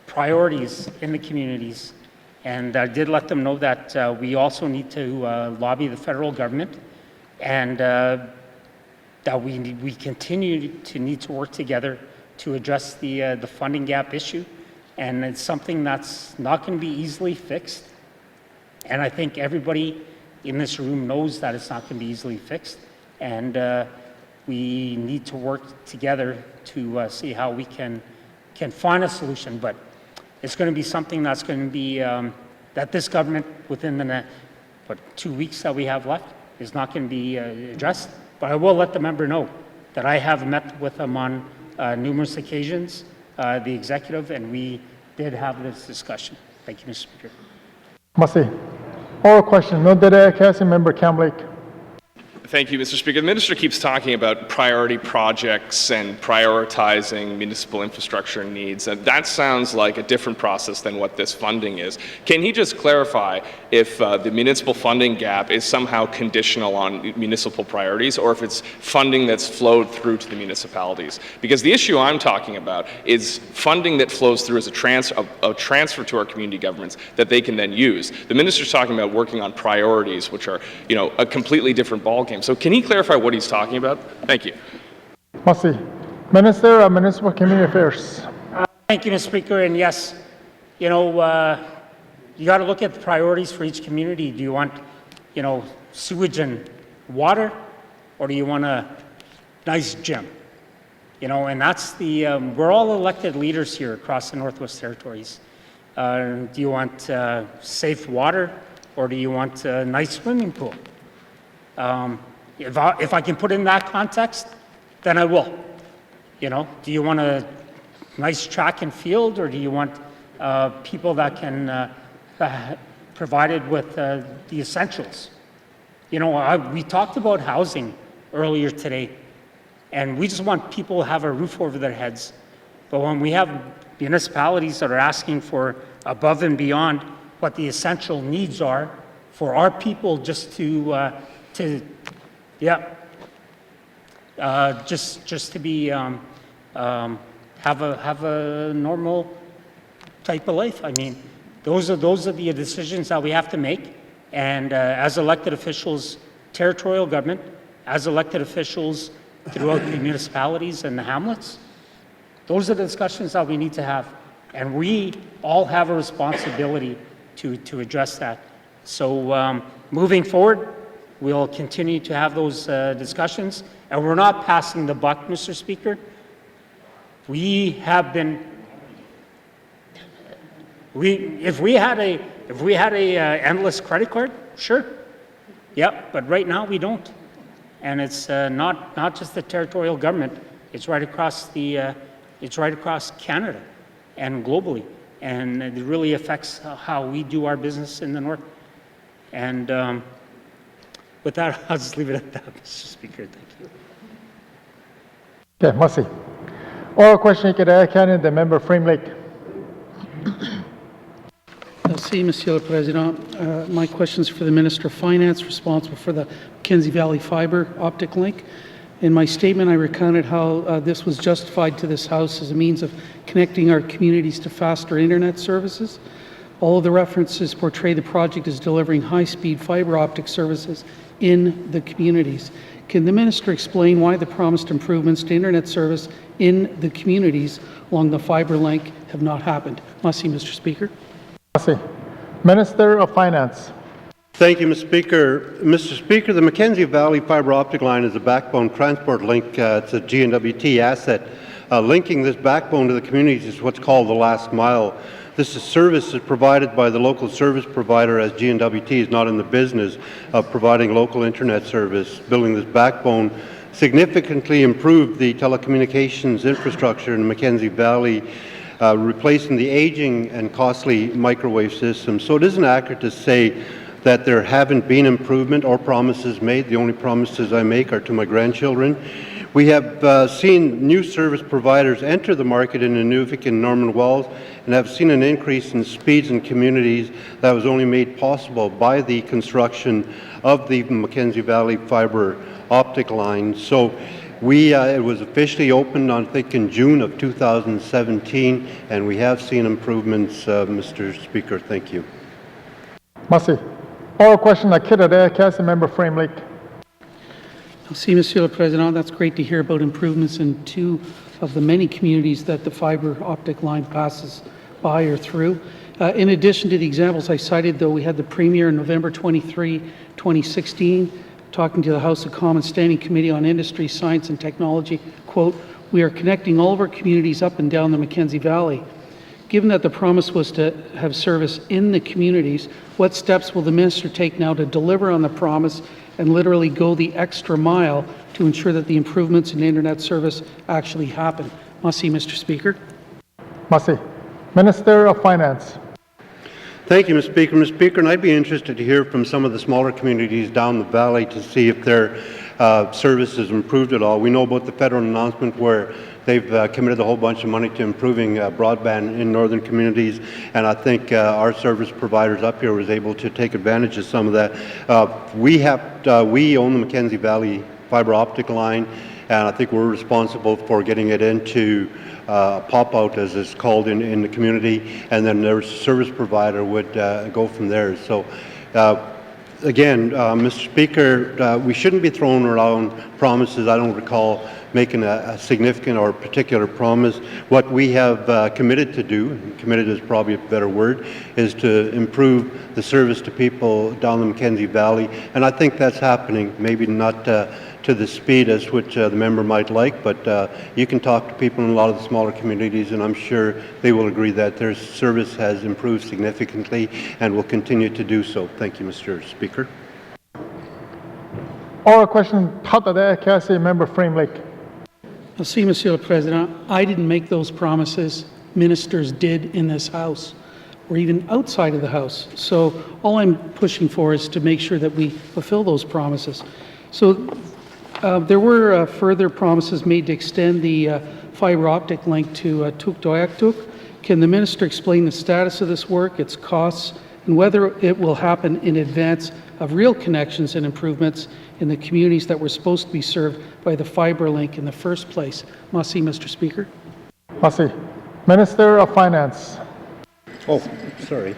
priorities in the communities. And I did let them know that we also need to lobby the federal government, and that we continue to need to work together to address the funding gap issue. And it's something that's not going to be easily fixed. And I think everybody in this room knows that it's not going to be easily fixed. And we need to work together to see how we can find a solution. But it's going to be something that's going to be, that this government within the 2 weeks that we have left is not going to be addressed. But I will let the member know that I have met with them on numerous occasions, the executive, and we did have this discussion. Thank you, Mr. Speaker. Merci. Oral question. No dere Cassie member Camlake. Thank you, Mr. Speaker. The minister keeps talking about priority projects and prioritizing municipal infrastructure needs. And that sounds like a different process than what this funding is. Can he just clarify if the municipal funding gap is somehow conditional on municipal priorities, or if it's funding that's flowed through to the municipalities? Because the issue I'm talking about is funding that flows through as a transfer to our community governments that they can then use. The minister's talking about working on priorities, which are, a completely different ballgame. So can he clarify what he's talking about? Thank you. Merci. Minister of Municipal Community Affairs. Thank you, Mr. Speaker. And yes, you got to look at the priorities for each community. Do you want, sewage and water, or do you want a nice gym? And that's we're all elected leaders here across the Northwest Territories. Do you want safe water, or do you want a nice swimming pool? If I can put in that context, then I will. Do you want a nice track and field, or do you want people that can provided with the essentials? We talked about housing earlier today, and we just want people to have a roof over their heads. But when we have municipalities that are asking for above and beyond what the essential needs are for our people, just to be have a normal type of life. I mean, those are the decisions that we have to make. And as elected officials, territorial government, as elected officials throughout the municipalities and the hamlets, those are the discussions that we need to have. And we all have a responsibility to address that. So moving forward, we'll continue to have those discussions, and we're not passing the buck, Mr. Speaker. We have been. If we had a endless credit card, sure, yep. But right now we don't, and it's not just the territorial government. It's right across Canada and globally, and it really affects how we do our business in the north. And with that, I'll just leave it at that, Mr. Speaker. Thank you. Okay, merci. Oral question, the member Frame Lake. Merci, Monsieur le Président. My question is for the Minister of Finance, responsible for the Mackenzie Valley Fiber Optic Link. In my statement, I recounted how this was justified to this House as a means of connecting our communities to faster internet services. All of the references portray the project as delivering high-speed fiber optic services in the communities. Can the minister explain why the promised improvements to internet service in the communities along the fiber link have not happened? Merci, Mr. Speaker. Merci. Minister of Finance. Thank you, Mr. Speaker. Mr. Speaker, the Mackenzie Valley fiber optic line is a backbone transport link. It's a N.W.T asset. Linking this backbone to the communities is what's called the last mile. This service is provided by the local service provider, as N.W.T is not in the business of providing local internet service. Building this backbone significantly improved the telecommunications infrastructure in the Mackenzie Valley, replacing the aging and costly microwave system. So it isn't accurate to say that there haven't been improvement or promises made. The only promises I make are to my grandchildren. We have seen new service providers enter the market in Inuvik and Norman Wells and have seen an increase in speeds in communities that was only made possible by the construction of the Mackenzie Valley fiber optic line. So it was officially opened, I think, in June of 2017, and we have seen improvements, Mr. Speaker. Thank you. Merci. Oral question à Kidder, Council Member Frame Lake. Merci, Monsieur le Président. That's great to hear about improvements in two of the many communities that the fiber optic line passes by or through. In addition to the examples I cited, though, we had the Premier on November 23, 2016, talking to the House of Commons Standing Committee on Industry, Science and Technology, quote, "We are connecting all of our communities up and down the Mackenzie Valley. Given that the promise was to have service in the communities, what steps will the minister take now to deliver on the promise and literally go the extra mile to ensure that the improvements in internet service actually happen?" Merci, Mr. Speaker. Merci. Minister of Finance. Thank you, Mr. Speaker. Mr. Speaker, and I'd be interested to hear from some of the smaller communities down the valley to see if their service has improved at all. We know about the federal announcement where they've committed a whole bunch of money to improving broadband in northern communities, and I think our service providers up here was able to take advantage of some of that. We own the Mackenzie Valley fiber optic line, and I think we're responsible for getting it into pop-out, as it's called in the community, and then their service provider would go from there. So again, Mr. Speaker, we shouldn't be throwing around promises. I don't recall making a significant or particular promise. What we have committed to do, and committed is probably a better word, is to improve the service to people down the Mackenzie Valley, and I think that's happening, maybe not to the speed as which the member might like, but you can talk to people in a lot of the smaller communities, and I'm sure they will agree that their service has improved significantly and will continue to do so. Thank you, Mr. Speaker. Oral question, Council Member Frame Lake. Merci, Monsieur le Président. I didn't make those promises. Ministers did in this House, or even outside of the House. So all I'm pushing for is to make sure that we fulfill those promises. So there were further promises made to extend the fiber optic link to Tuktoyaktuk. Can the minister explain the status of this work, its costs, and whether it will happen in advance of real connections and improvements in the communities that were supposed to be served by the fiber link in the first place? Merci, Mr. Speaker. Merci. Minister of Finance. Oh, sorry.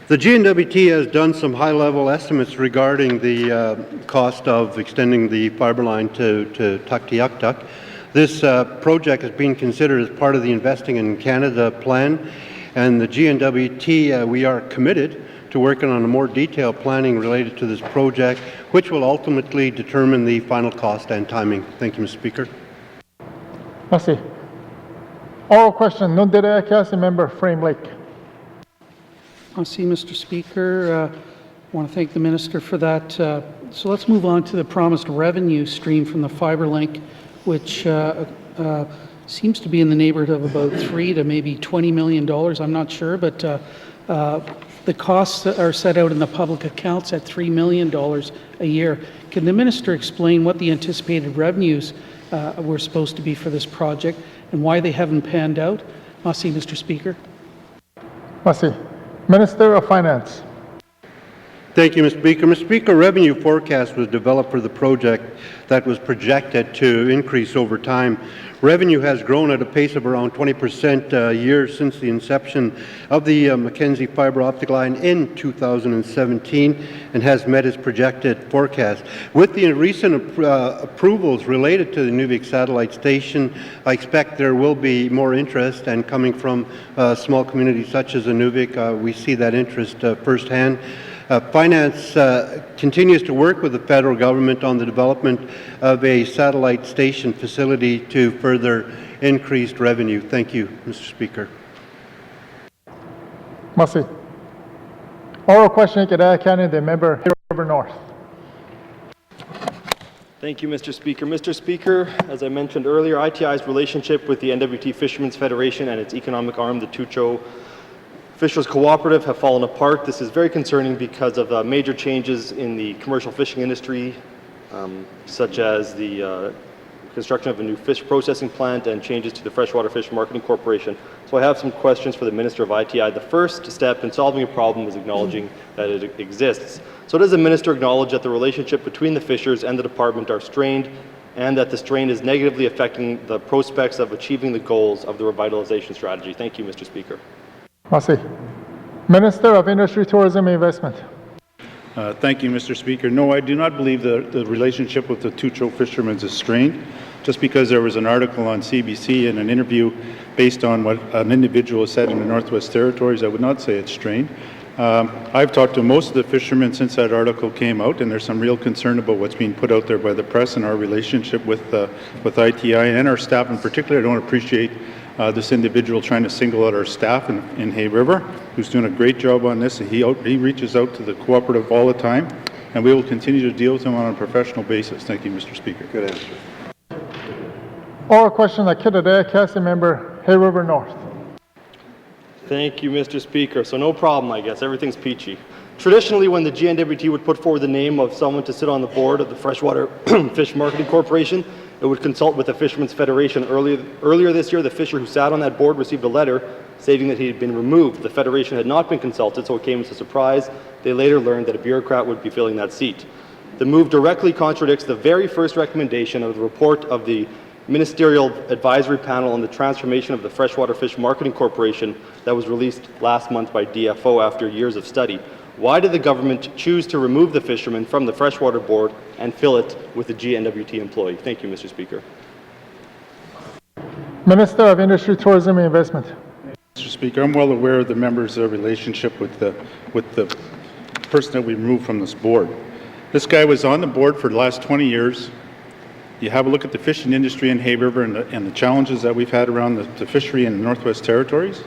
The N.W.T has done some high-level estimates regarding the cost of extending the fiber line to Tuktoyaktuk. This project is being considered as part of the Investing in Canada plan, and the N.W.T, we are committed to working on a more detailed planning related to this project, which will ultimately determine the final cost and timing. Thank you, Mr. Speaker. Merci. Oral question, Nundere, Council Member Frame Lake. Merci, Mr. Speaker. I want to thank the minister for that. So let's move on to the promised revenue stream from the fiber link, which seems to be in the neighborhood of about $3 to maybe $20 million. I'm not sure, but the costs are set out in the public accounts at $3 million a year. Can the minister explain what the anticipated revenues were supposed to be for this project and why they haven't panned out? Merci, Mr. Speaker. Merci. Minister of Finance. Thank you, Mr. Speaker. Mr. Speaker, revenue forecast was developed for the project that was projected to increase over time. Revenue has grown at a pace of around 20% a year since the inception of the Mackenzie fiber optic line in 2017 and has met its projected forecast. With the recent approvals related to the Inuvik satellite station, I expect there will be more interest, and coming from small communities such as Inuvik, we see that interest firsthand. Finance continues to work with the federal government on the development of a satellite station facility to further increase revenue. Thank you, Mr. Speaker. Merci. Oral question, Canada member River North. Thank you, Mr. Speaker. Mr. Speaker, as I mentioned earlier, ITI's relationship with the N.W.T. Fishermen's Federation and its economic arm, the Tucho Fishers Cooperative, have fallen apart. This is very concerning because of major changes in the commercial fishing industry, such as the construction of a new fish processing plant and changes to the Freshwater Fish Marketing Corporation. So I have some questions for the Minister of ITI. The first step in solving a problem is acknowledging that it exists. So does the Minister acknowledge that the relationship between the fishers and the department are strained, and that the strain is negatively affecting the prospects of achieving the goals of the revitalization strategy? Thank you, Mr. Speaker. Merci. Minister of Industry, Tourism and Investment. Thank you, Mr. Speaker. No, I do not believe the relationship with the Tucho fishermen is strained. Just because there was an article on CBC and an interview based on what an individual said in the Northwest Territories, I would not say it's strained. I've talked to most of the fishermen since that article came out, and there's some real concern about what's being put out there by the press and our relationship with ITI and our staff in particular. I don't appreciate this individual trying to single out our staff in Hay River, who's doing a great job on this. He reaches out to the cooperative all the time, and we will continue to deal with him on a professional basis. Thank you, Mr. Speaker. Good answer. Oral question, Cassie member Hay River North. Thank you, Mr. Speaker. So no problem, I guess. Everything's peachy. Traditionally, when the GNWT would put forward the name of someone to sit on the board of the Freshwater Fish Marketing Corporation, it would consult with the Fishermen's Federation. Earlier this year, the fisher who sat on that board received a letter stating that he had been removed. The Federation had not been consulted, so it came as a surprise. They later learned that a bureaucrat would be filling that seat. The move directly contradicts the very first recommendation of the report of the Ministerial Advisory Panel on the Transformation of the Freshwater Fish Marketing Corporation that was released last month by DFO after years of study. Why did the government choose to remove the fishermen from the Freshwater Board and fill it with a GNWT employee? Thank you, Mr. Speaker. Minister of Industry, Tourism and Investment. Mr. Speaker, I'm well aware of the members' relationship with the person that we removed from this board. This guy was on the board for the last 20 years. You have a look at the fishing industry in Hay River and the challenges that we've had around the fishery in the Northwest Territories.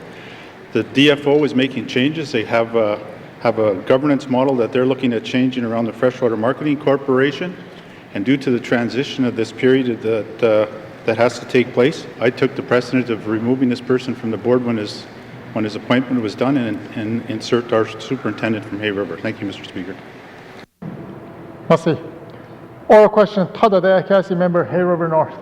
The DFO is making changes. They have a governance model that they're looking at changing around the Freshwater Marketing Corporation. And due to the transition of this period that has to take place, I took the precedent of removing this person from the board when his appointment was done and insert our superintendent from Hay River. Thank you, Mr. Speaker. Merci. Oral question, Cassie member Hay River North.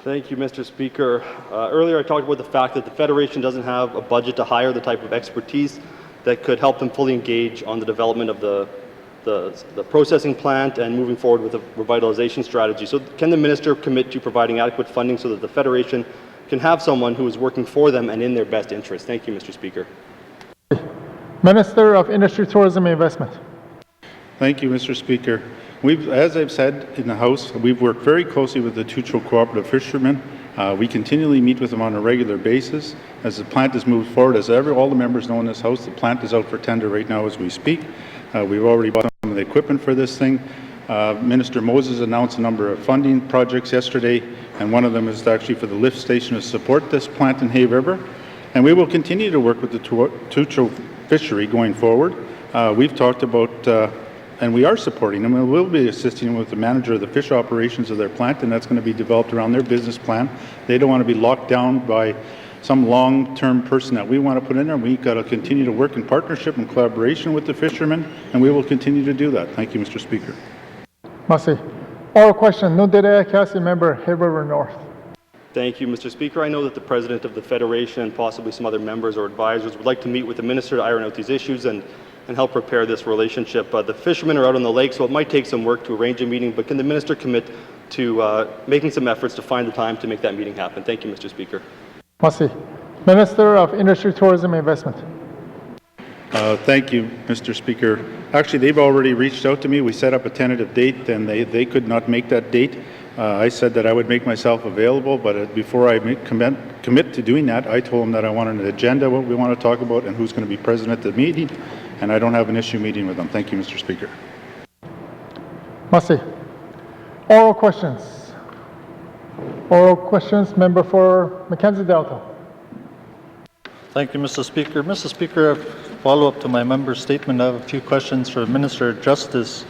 Thank you, Mr. Speaker. Earlier I talked about the fact that the Federation doesn't have a budget to hire the type of expertise that could help them fully engage on the development of the processing plant and moving forward with a revitalization strategy. So can the Minister commit to providing adequate funding so that the Federation can have someone who is working for them and in their best interest? Thank you, Mr. Speaker. Minister of Industry, Tourism and Investment. Thank you, Mr. Speaker. As I've said in the House, we've worked very closely with the Tucho Cooperative Fishermen. We continually meet with them on a regular basis. As the plant has moved forward, as all the members know in this House, the plant is out for tender right now as we speak. We've already bought some of the equipment for this thing. Minister Moses announced a number of funding projects yesterday, and one of them is actually for the lift station to support this plant in Hay River. And we will continue to work with the Tucho fishery going forward. We've talked about and we are supporting them, and we'll be assisting them with the manager of the fish operations of their plant, and that's going to be developed around their business plan. They don't want to be locked down by some long-term person that we want to put in there. We've got to continue to work in partnership and collaboration with the fishermen, and we will continue to do that. Thank you, Mr. Speaker. Merci. Oral question, Cassie member Hay River North. Thank you, Mr. Speaker. I know that the President of the Federation and possibly some other members or advisors would like to meet with the Minister to iron out these issues, and and help repair this relationship. The fishermen are out on the lake, so it might take some work to arrange a meeting, but can the minister commit to making some efforts to find the time to make that meeting happen? Thank you, Mr. Speaker. Merci. Minister of Industry, Tourism and Investment. Thank you, Mr. Speaker. Actually, they've already reached out to me. We set up a tentative date, and they could not make that date. I said that I would make myself available, but before I commit to doing that, I told them that I wanted an agenda, what we want to talk about, and who's going to be present at the meeting, and I don't have an issue meeting with them. Thank you, Mr. Speaker. Merci. Oral questions. Oral questions, member for Mackenzie Delta. Thank you, Mr. Speaker. Mr. Speaker, a follow-up to my member's statement, I have a few questions for the Minister of Justice.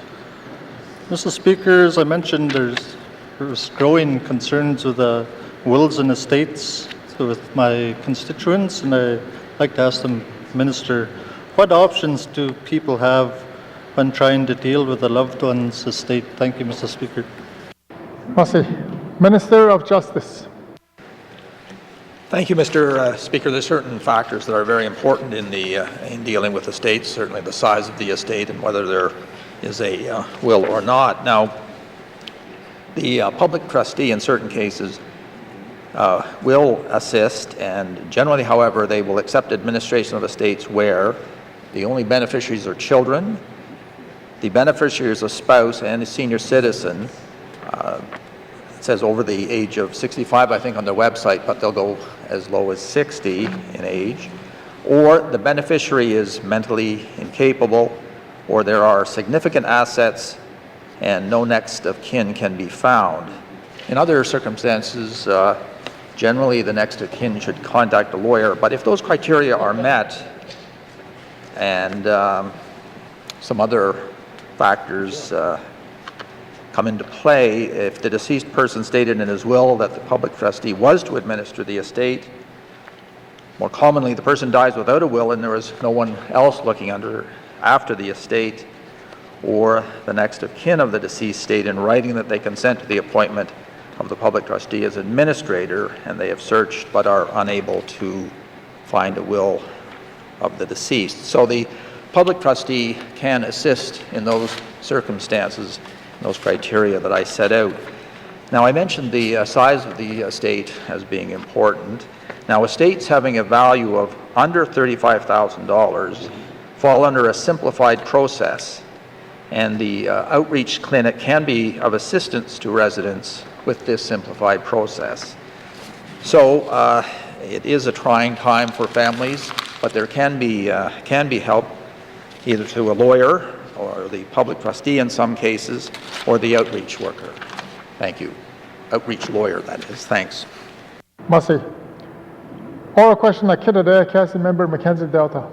Mr. Speaker, as I mentioned, there's growing concerns with wills and estates with my constituents, and I'd like to ask the Minister, what options do people have when trying to deal with a loved one's estate? Thank you, Mr. Speaker. Merci. Minister of Justice. Thank you, Mr. Speaker. There are certain factors that are very important in dealing with estates, certainly the size of the estate and whether there is a will or not. Now, the public trustee in certain cases will assist, and generally, however, they will accept administration of estates where the only beneficiaries are children, the beneficiary is a spouse and a senior citizen. It says over the age of 65, I think, on their website, but they'll go as low as 60 in age, or the beneficiary is mentally incapable, or there are significant assets and no next of kin can be found. In other circumstances, generally the next of kin should contact a lawyer, but if those criteria are met and some other factors come into play, if the deceased person stated in his will that the public trustee was to administer the estate, more commonly the person dies without a will and there is no one else looking after the estate, or the next of kin of the deceased state in writing that they consent to the appointment of the public trustee as administrator, and they have searched but are unable to find a will of the deceased. So the public trustee can assist in those circumstances, those criteria that I set out. Now, I mentioned the size of the estate as being important. Now, estates having a value of under $35,000 fall under a simplified process, and the outreach clinic can be of assistance to residents with this simplified process. So it is a trying time for families, but there can be help either through a lawyer or the public trustee in some cases, or the outreach worker. Thank you. Outreach lawyer, that is. Thanks. Merci. Oral question, Akita Cassie, member Mackenzie Delta.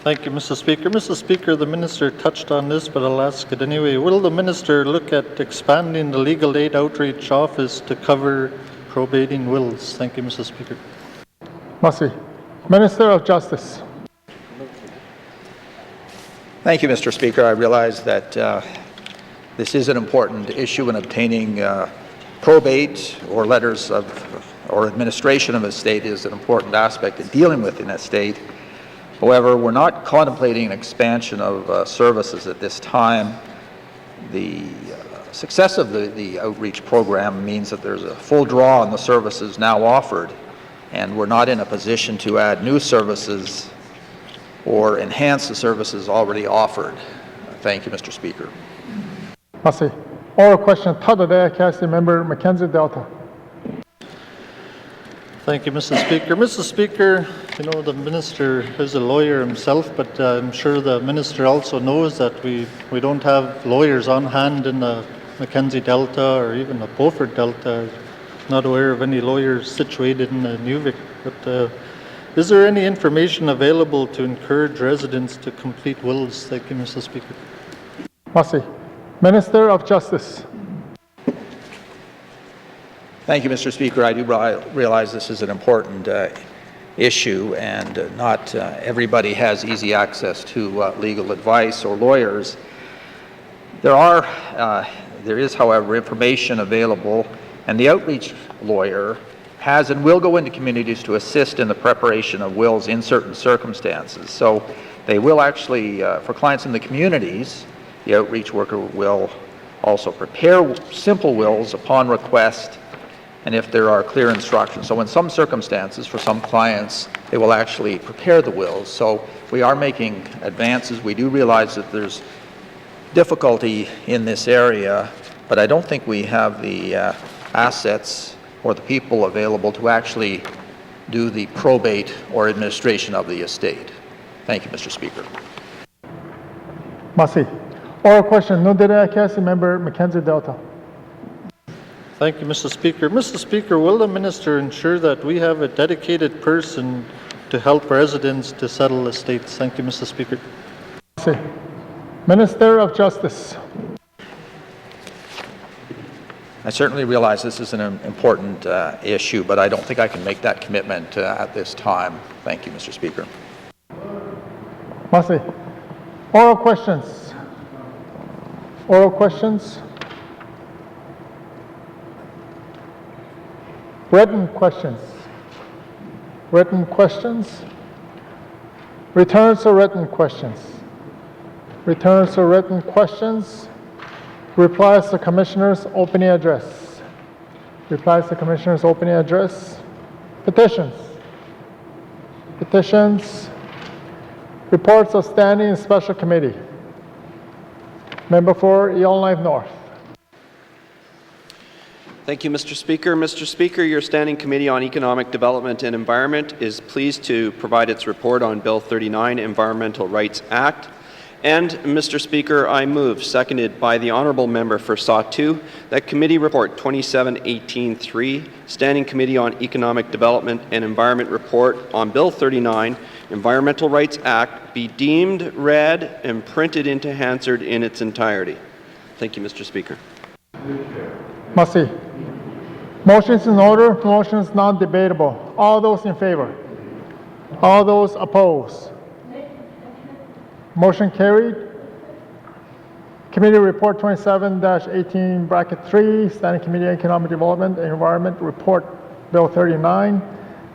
Thank you, Mr. Speaker. Mr. Speaker, the Minister touched on this, but I'll ask it anyway. Will the Minister look at expanding the Legal Aid Outreach Office to cover probating wills? Thank you, Mr. Speaker. Merci. Minister of Justice. Thank you, Mr. Speaker. I realize that this is an important issue in obtaining probate or letters of or administration of estate is an important aspect in dealing with an estate. However, we're not contemplating an expansion of services at this time. The success of the outreach program means that there's a full draw on the services now offered, and we're not in a position to add new services or enhance the services already offered. Thank you, Mr. Speaker. Merci. Oral question, Tada Cassie, member Mackenzie Delta. Thank you, Mr. Speaker. Mr. Speaker, you know, the Minister is a lawyer himself, but I'm sure the Minister also knows that we don't have lawyers on hand in the Mackenzie Delta or even the Beaufort Delta. I'm not aware of any lawyers situated in the Nuvik, but is there any information available to encourage residents to complete wills? Thank you, Mr. Speaker. Merci. Minister of Justice. Thank you, Mr. Speaker. I do realize this is an important issue, and not everybody has easy access to legal advice or lawyers. There is, however, information available, and the outreach lawyer has and will go into communities to assist in the preparation of wills in certain circumstances. So they will actually, for clients in the communities, the outreach worker will also prepare simple wills upon request and if there are clear instructions. So in some circumstances, for some clients, they will actually prepare the wills. So we are making advances. We do realize that there's difficulty in this area, but I don't think we have the assets or the people available to actually do the probate or administration of the estate. Thank you, Mr. Speaker. Merci. Oral question, no Cassie, member Mackenzie Delta. Thank you, Mr. Speaker. Mr. Speaker, will the minister ensure that we have a dedicated person to help residents to settle estates? Thank you, Mr. Speaker. Merci. Minister of Justice. I certainly realize this is an important issue, but I don't think I can make that commitment at this time. Thank you, Mr. Speaker. Merci. Oral questions. Oral questions. Written questions. Written questions. Returns to written questions. Returns to written questions. Replies to Commissioner's opening address. Replies to Commissioner's opening address. Petitions. Petitions. Reports of Standing Special Committee. Member for Yellowknife North. Thank you, Mr. Speaker. Mr. Speaker, your Standing Committee on Economic Development and Environment is pleased to provide its report on Bill 39, Environmental Rights Act. And, Mr. Speaker, I move, seconded by the Honourable Member for Saw 2, that Committee Report 2718-3, Standing Committee on Economic Development and Environment Report on Bill 39, Environmental Rights Act, be deemed read and printed into Hansard in its entirety. Thank you, Mr. Speaker. Merci. Motions in order. Motions non-debatable. All those in favor? All those opposed? Motion carried. Committee Report 27-18, bracket 3, Standing Committee on Economic Development and Environment Report Bill 39,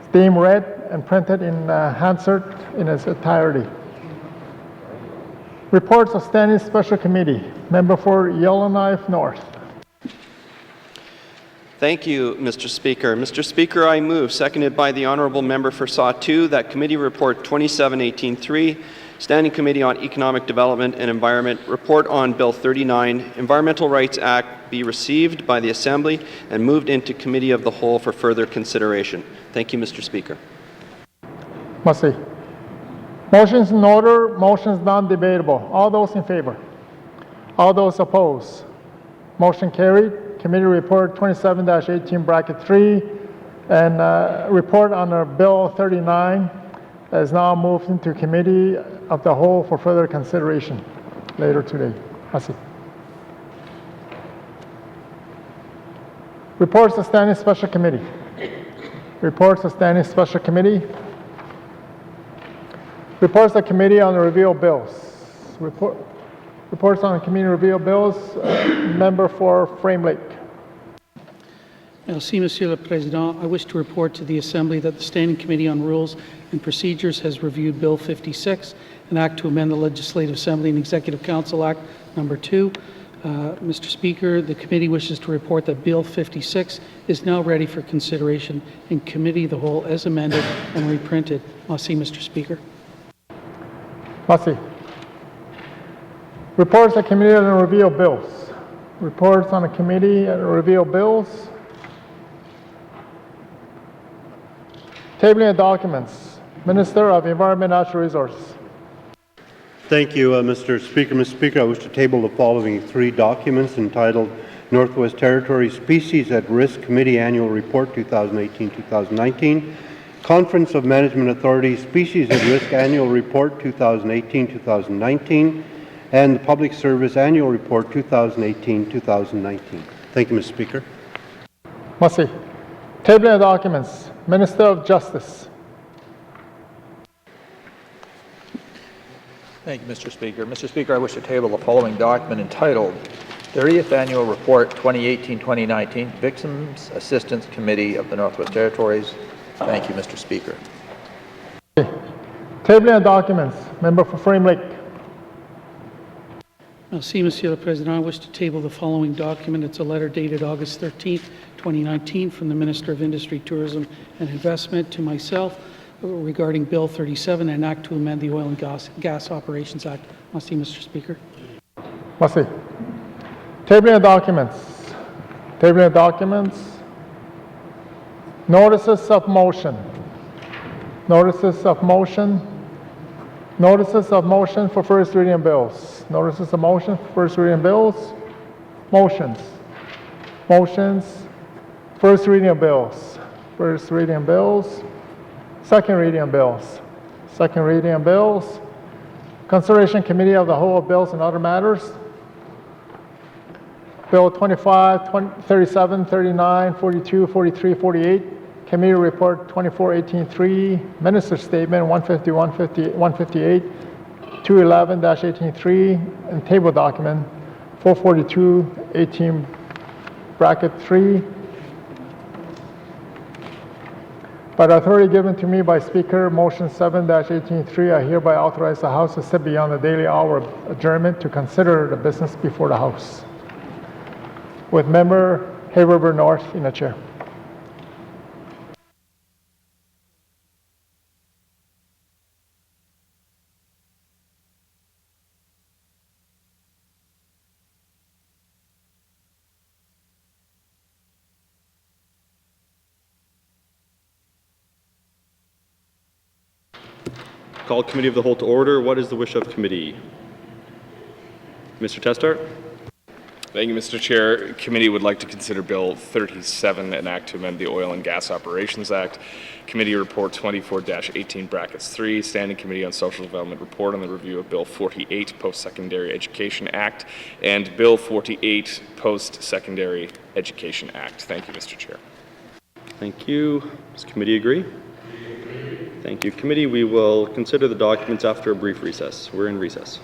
is deemed read and printed in Hansard in its entirety. Reports of Standing Special Committee. Member for Yellowknife North. Thank you, Mr. Speaker. Mr. Speaker, I move, seconded by the Honourable Member for Saw 2, that Committee Report 2718-3, Standing Committee on Economic Development and Environment Report on Bill 39, Environmental Rights Act, be received by the Assembly and moved into Committee of the Whole for further consideration. Thank you, Mr. Speaker. Merci. Motions in order. Motions non-debatable. All those in favor? All those opposed? Motion carried. Committee Report 27-18, bracket 3, and report on Bill 39 is now moved into Committee of the Whole for further consideration later today. Merci. Reports of Standing Special Committee. Reports of Standing Special Committee. Reports of Committee on the Review of Bills. Reports on Committee Review of Bills. Member for Frame Lake. Merci, Monsieur le Président. I wish to report to the Assembly that the Standing Committee on Rules and Procedures has reviewed Bill 56, an act to amend the Legislative Assembly and Executive Council Act Number 2. Mr. Speaker, the committee wishes to report that Bill 56 is now ready for consideration in Committee of the Whole as amended and reprinted. Merci, Mr. Speaker. Merci. Reports of Committee on the Review of Bills. Reports on the Committee on the Review of Bills. Tabling of documents. Minister of Environment and Natural Resources. Thank you, Mr. Speaker. Mr. Speaker, I wish to table the following 3 documents entitled Northwest Territory Species at Risk Committee Annual Report 2018-2019, Conference of Management Authorities Species at Risk Annual Report 2018-2019, and the Public Service Annual Report 2018-2019. Thank you, Mr. Speaker. Merci. Tabling of documents. Minister of Justice. Thank you, Mr. Speaker. Mr. Speaker, I wish to table the following document entitled 30th Annual Report 2018-2019, Victims Assistance Committee of the Northwest Territories. Thank you, Mr. Speaker. Tabling of documents. Member for Frame Lake. Merci, Monsieur le Président. I wish to table the following document. It's a letter dated August 13th, 2019 from the Minister of Industry, Tourism and Investment to myself regarding Bill 37, an act to amend the Oil and Gas Operations Act. Merci, Mr. Speaker. Merci. Tabling of documents. Tabling of documents. Notices of motion. Notices of motion. Notices of motion for first reading bills. Notices of motion for first reading bills. Motions. Motions. First reading of bills. First reading of bills. Second reading of bills. Second reading of bills. Consideration Committee of the Whole of bills and other matters. Bill 25, 37, 39, 42, 43, 48. Committee Report 24-18-3. Minister Statement 150, 158, 211-18-3. And Table Document 442, 18, bracket 3. By the authority given to me by Speaker, Motion 7-18-3, I hereby authorize the House to sit beyond the daily hour of adjournment to consider the business before the House. With Member Hay River North in the chair. Call Committee of the Whole to order. What is the wish of committee? Mr. Testart? Thank you, Mr. Chair. Committee would like to consider Bill 37, an act to amend the Oil and Gas Operations Act. Committee Report 24-18, brackets 3. Standing Committee on Social Development report on the review of Bill 48, Post-Secondary Education Act, and Bill 48, Post-Secondary Education Act. Thank you, Mr. Chair. Thank you. Does committee agree? Thank you, committee. We will consider the documents after a brief recess. We're in recess.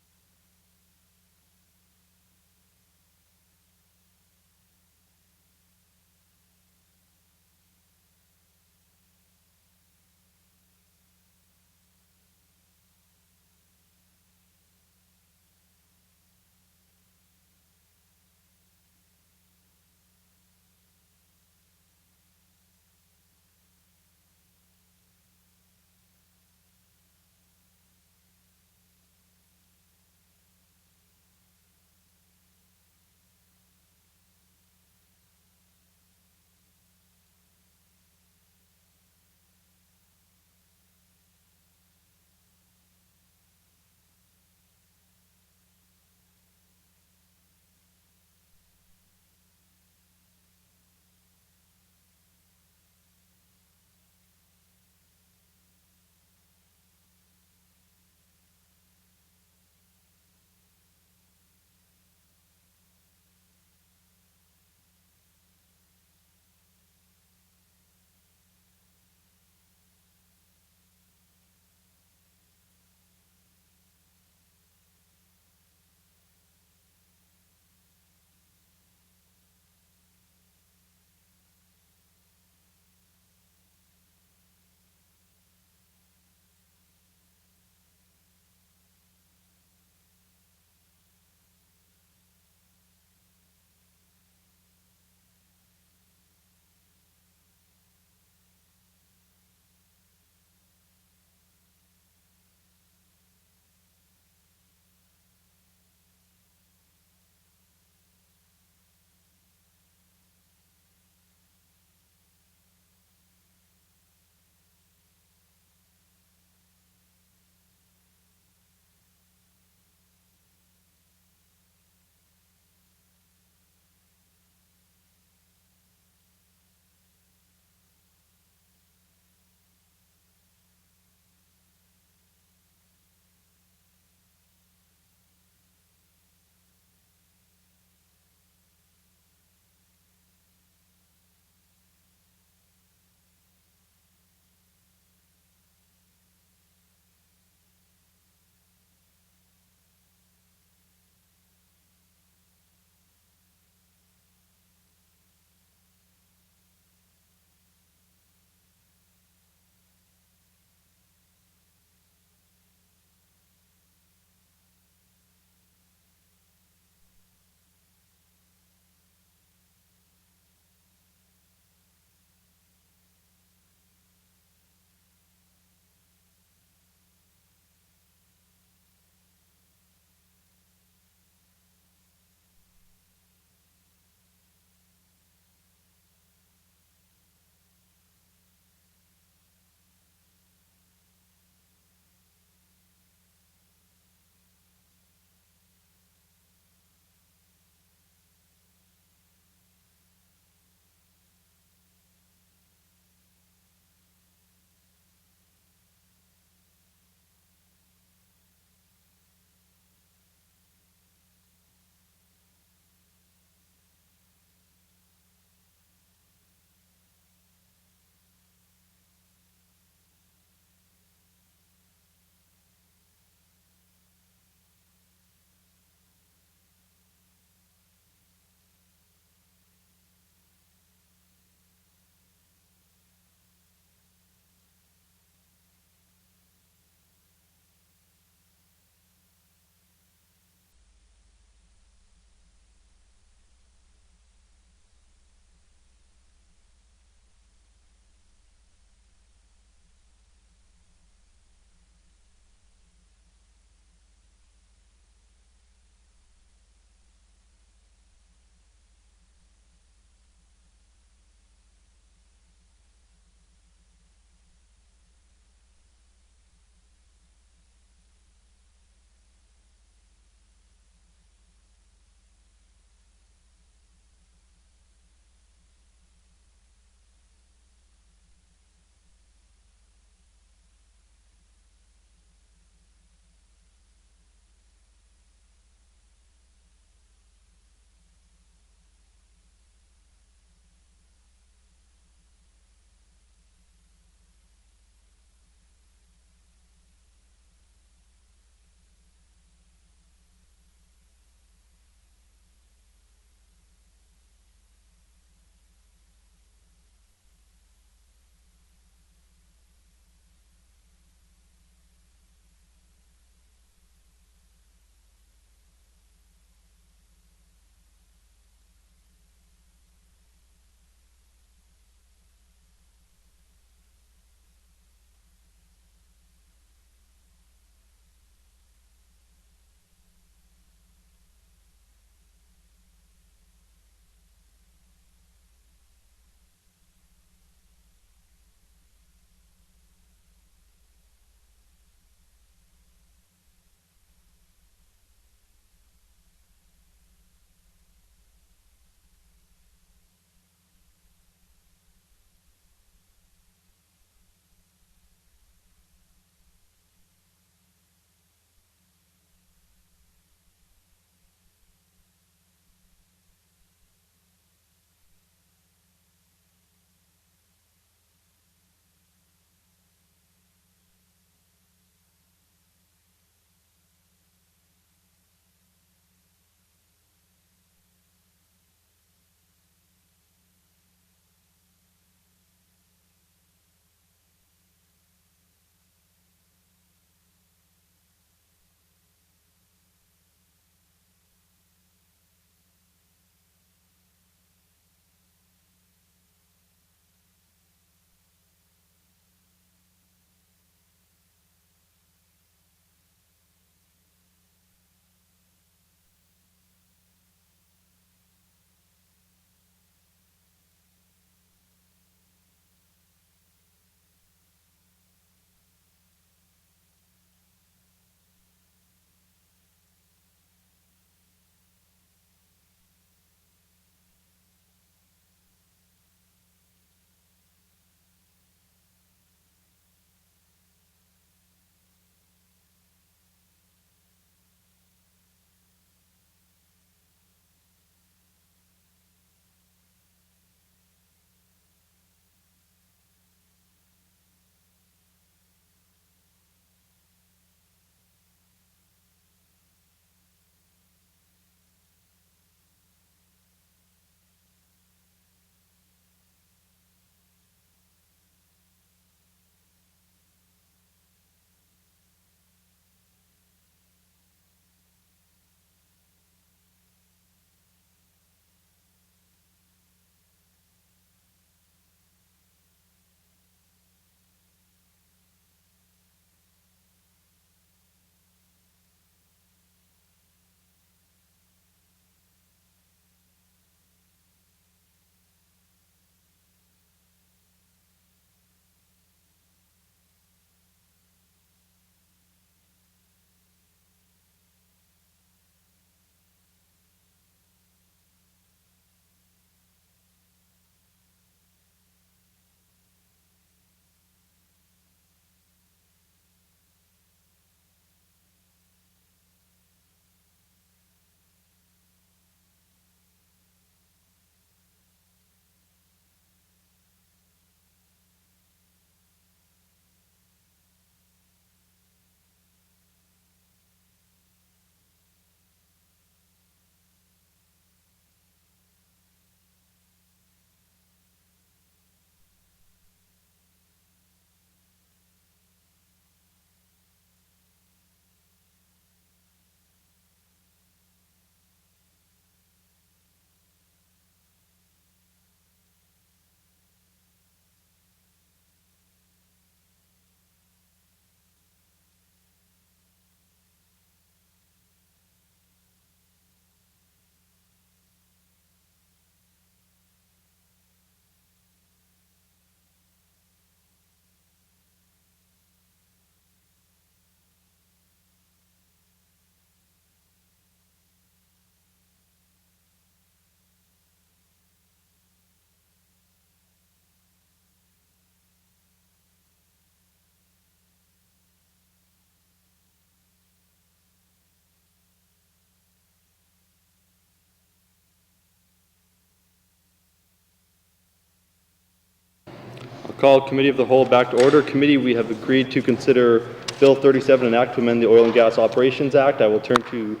call Committee of the Whole back to order. Committee, we have agreed to consider Bill 37, an act to amend the Oil and Gas Operations Act. I will turn to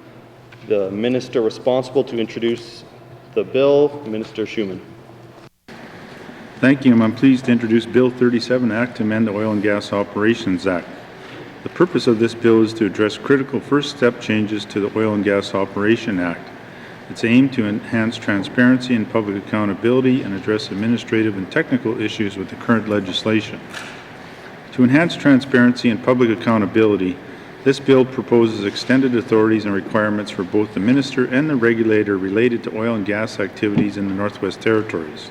the minister responsible to introduce the bill, Minister Schuman. Thank you. I'm pleased to introduce Bill 37, Act to amend the Oil and Gas Operations Act. The purpose of this bill is to address critical first step changes to the Oil and Gas Operation Act. It's aimed to enhance transparency and public accountability and address administrative and technical issues with the current legislation. To enhance transparency and public accountability, this bill proposes extended authorities and requirements for both the minister and the regulator related to oil and gas activities in the Northwest Territories.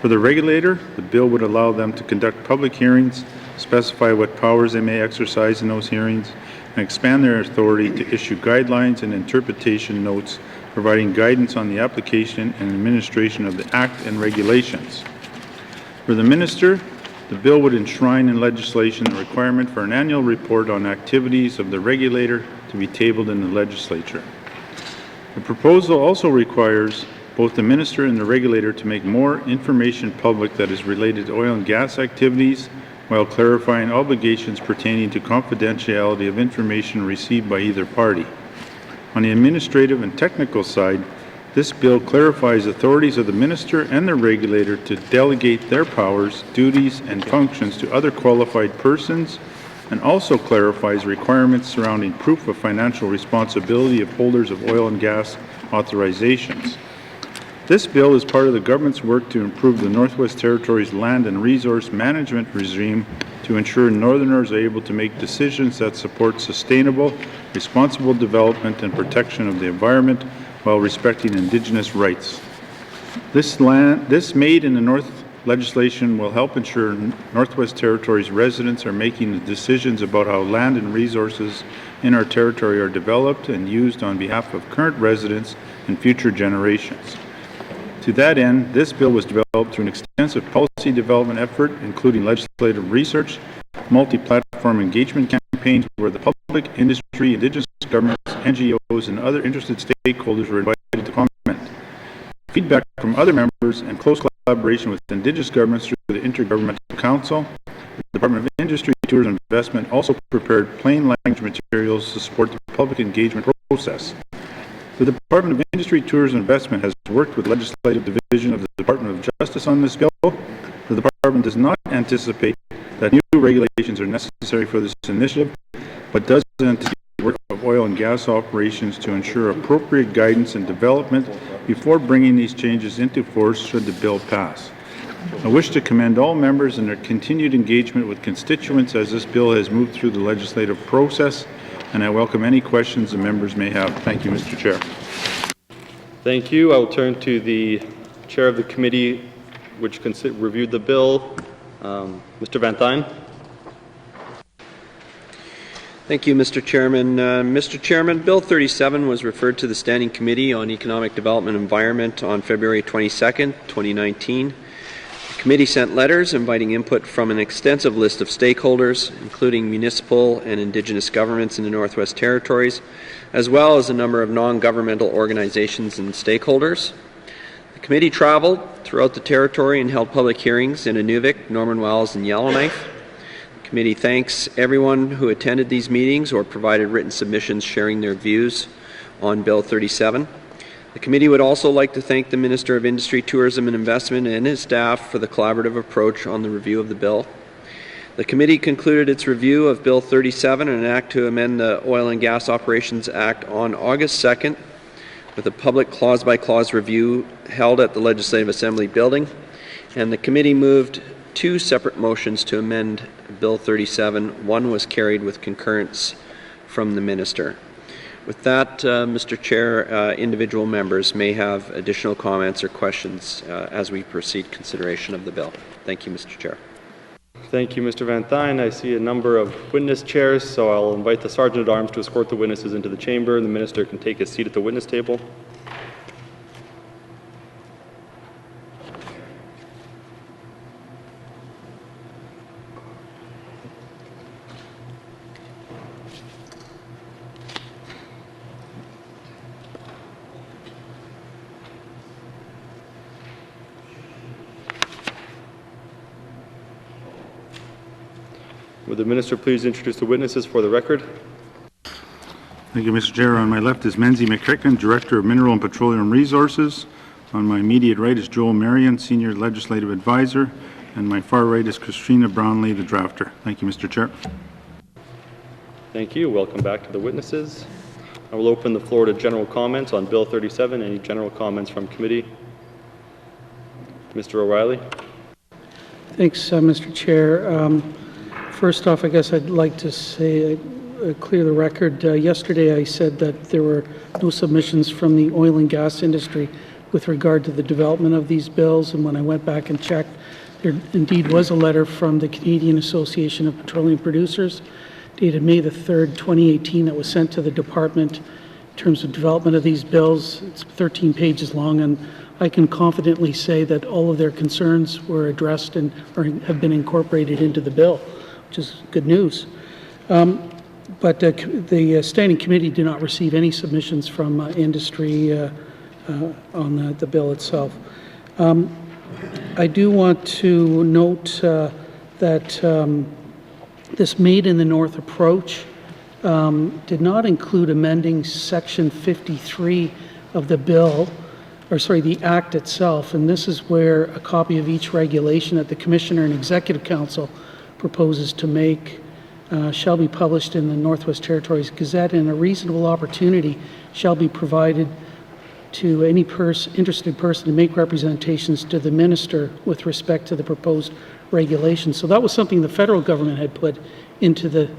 For the regulator, the bill would allow them to conduct public hearings, specify what powers they may exercise in those hearings, and expand their authority to issue guidelines and interpretation notes providing guidance on the application and administration of the Act and regulations. For the minister, the bill would enshrine in legislation the requirement for an annual report on activities of the regulator to be tabled in the legislature. The proposal also requires both the minister and the regulator to make more information public that is related to oil and gas activities, while clarifying obligations pertaining to confidentiality of information received by either party. On the administrative and technical side, this bill clarifies authorities of the minister and the regulator to delegate their powers, duties, and functions to other qualified persons, and also clarifies requirements surrounding proof of financial responsibility of holders of oil and gas authorizations. This bill is part of the government's work to improve the Northwest Territories land and resource management regime to ensure Northerners are able to make decisions that support sustainable, responsible development and protection of the environment while respecting Indigenous rights. This Made in the North legislation will help ensure Northwest Territories residents are making the decisions about how land and resources in our territory are developed and used on behalf of current residents and future generations. To that end, this bill was developed through an extensive policy development effort, including legislative research, multi-platform engagement campaigns where the public, industry, Indigenous governments, NGOs, and other interested stakeholders were invited to comment. Feedback from other members and close collaboration with Indigenous governments through the Intergovernmental Council. The Department of Industry, Tourism and Investment also prepared plain language materials to support the public engagement process. The Department of Industry, Tourism and Investment has worked with the Legislative Division of the Department of Justice on this bill. The Department does not anticipate that new regulations are necessary for this initiative, but does anticipate the work of oil and gas operations to ensure appropriate guidance and development before bringing these changes into force should the bill pass. I wish to commend all members and their continued engagement with constituents as this bill has moved through the legislative process, and I welcome any questions the members may have. Thank you, Mr. Chair. Thank you. I will turn to the chair of the committee which reviewed the bill, Mr. Van Thyn. Thank you, Mr. Chairman. Mr. Chairman, Bill 37 was referred to the Standing Committee on Economic Development and Environment on February 22nd, 2019. The committee sent letters inviting input from an extensive list of stakeholders, including municipal and Indigenous governments in the Northwest Territories, as well as a number of non-governmental organizations and stakeholders. The committee traveled throughout the territory and held public hearings in Inuvik, Norman Wells, and Yellowknife. The committee thanks everyone who attended these meetings or provided written submissions sharing their views on Bill 37. The committee would also like to thank the Minister of Industry, Tourism and Investment and his staff for the collaborative approach on the review of the bill. The committee concluded its review of Bill 37, an act to amend the Oil and Gas Operations Act, on August 2nd, with a public clause-by-clause review held at the Legislative Assembly building, and the committee moved two separate motions to amend Bill 37. One was carried with concurrence from the Minister. With that, Mr. Chair, individual members may have additional comments or questions as we proceed consideration of the bill. Thank you, Mr. Chair. Thank you, Mr. Van Thyn. I see a number of witness chairs, so I'll invite the Sergeant at Arms to escort the witnesses into the chamber, and the Minister can take his seat at the witness table. Would the Minister please introduce the witnesses for the record? Thank you, Mr. Chair. On my left is Menzie McCricken, Director of Mineral and Petroleum Resources. On my immediate right is Joel Marion, Senior Legislative Advisor. And my far right is Christina Brownlee, the drafter. Thank you, Mr. Chair. Thank you. Welcome back to the witnesses. I will open the floor to general comments on Bill 37. Any general comments from committee? Mr. O'Reilly. Thanks, Mr. Chair. First off, I guess I'd like to say, clear the record. Yesterday I said that there were no submissions from the oil and gas industry with regard to the development of these bills, and when I went back and checked, there indeed was a letter from the Canadian Association of Petroleum Producers dated May the 3rd, 2018, that was sent to the department in terms of development of these bills. It's 13 pages long, and I can confidently say that all of their concerns were addressed and have been incorporated into the bill, which is good news. But the Standing Committee did not receive any submissions from industry on the bill itself. I do want to note that this Made in the North approach did not include amending Section 53 of the bill, or sorry, the Act itself, and this is where a copy of each regulation that the Commissioner and Executive Council proposes to make shall be published in the Northwest Territories Gazette, and a reasonable opportunity shall be provided to any interested person to make representations to the Minister with respect to the proposed regulations. So that was something the federal government had put into the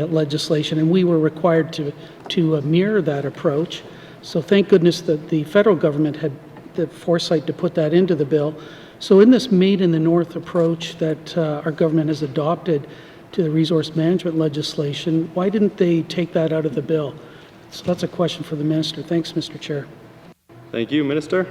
legislation, and we were required to mirror that approach. So thank goodness that the federal government had the foresight to put that into the bill. So in this Made in the North approach that our government has adopted to the resource management legislation, why didn't they take that out of the bill? So that's a question for the Minister. Thanks, Mr. Chair. Thank you, Minister.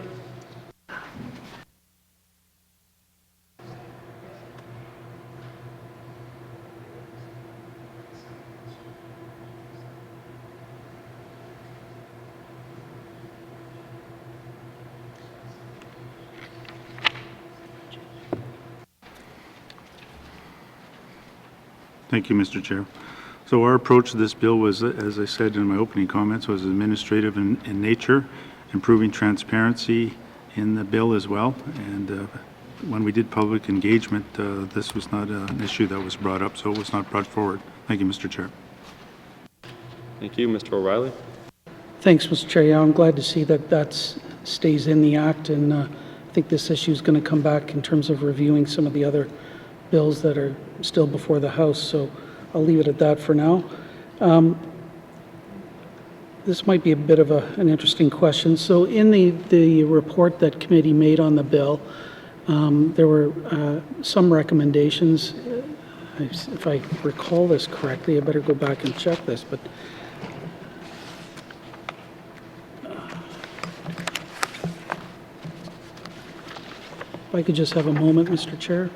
Thank you, Mr. Chair. So our approach to this bill was, as I said in my opening comments, was administrative in nature, improving transparency in the bill as well. And when we did public engagement, this was not an issue that was brought up, so it was not brought forward. Thank you, Mr. Chair. Thank you, Mr. O'Reilly. Thanks, Mr. Chair. Yeah, I'm glad to see that that stays in the Act, and I think this issue is going to come back in terms of reviewing some of the other bills that are still before the House, so I'll leave it at that for now. This might be a bit of an interesting question. So in the report that committee made on the bill, there were some recommendations. If I recall this correctly, I better go back and check this, but if I could just have a moment, Mr. Chair.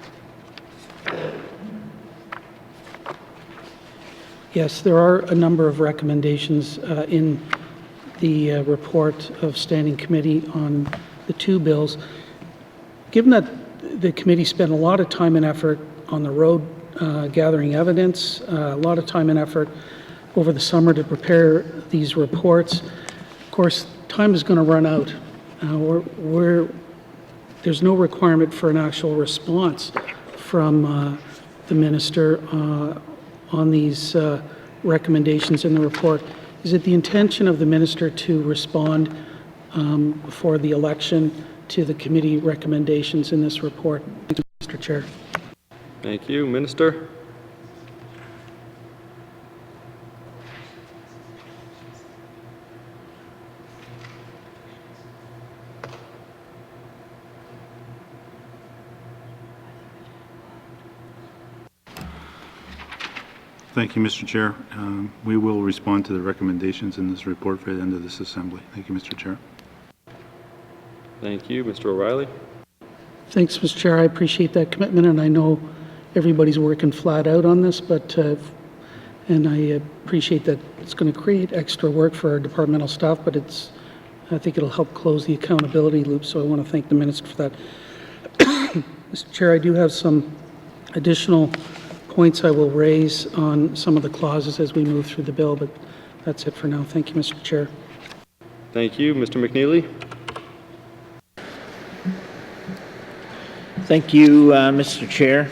Yes, there are a number of recommendations in the report of Standing Committee on the two bills. Given that the committee spent a lot of time and effort on the road gathering evidence, a lot of time and effort over the summer to prepare these reports, of course, time is going to run out. There's no requirement for an actual response from the Minister on these recommendations in the report. Is it the intention of the Minister to respond before the election to the committee recommendations in this report? Thank you, Mr. Chair. Thank you, Minister. Thank you, Mr. Chair. We will respond to the recommendations in this report by the end of this Assembly. Thank you, Mr. Chair. Thank you, Mr. O'Reilly. Thanks, Mr. Chair. I appreciate that commitment, and I know everybody's working flat out on this, but and I appreciate that it's going to create extra work for our departmental staff, but I think it'll help close the accountability loop, so I want to thank the Minister for that. Mr. Chair, I do have some additional points I will raise on some of the clauses as we move through the bill, but that's it for now. Thank you, Mr. Chair. Thank you. Mr. McNeely? Thank you, Mr. Chair.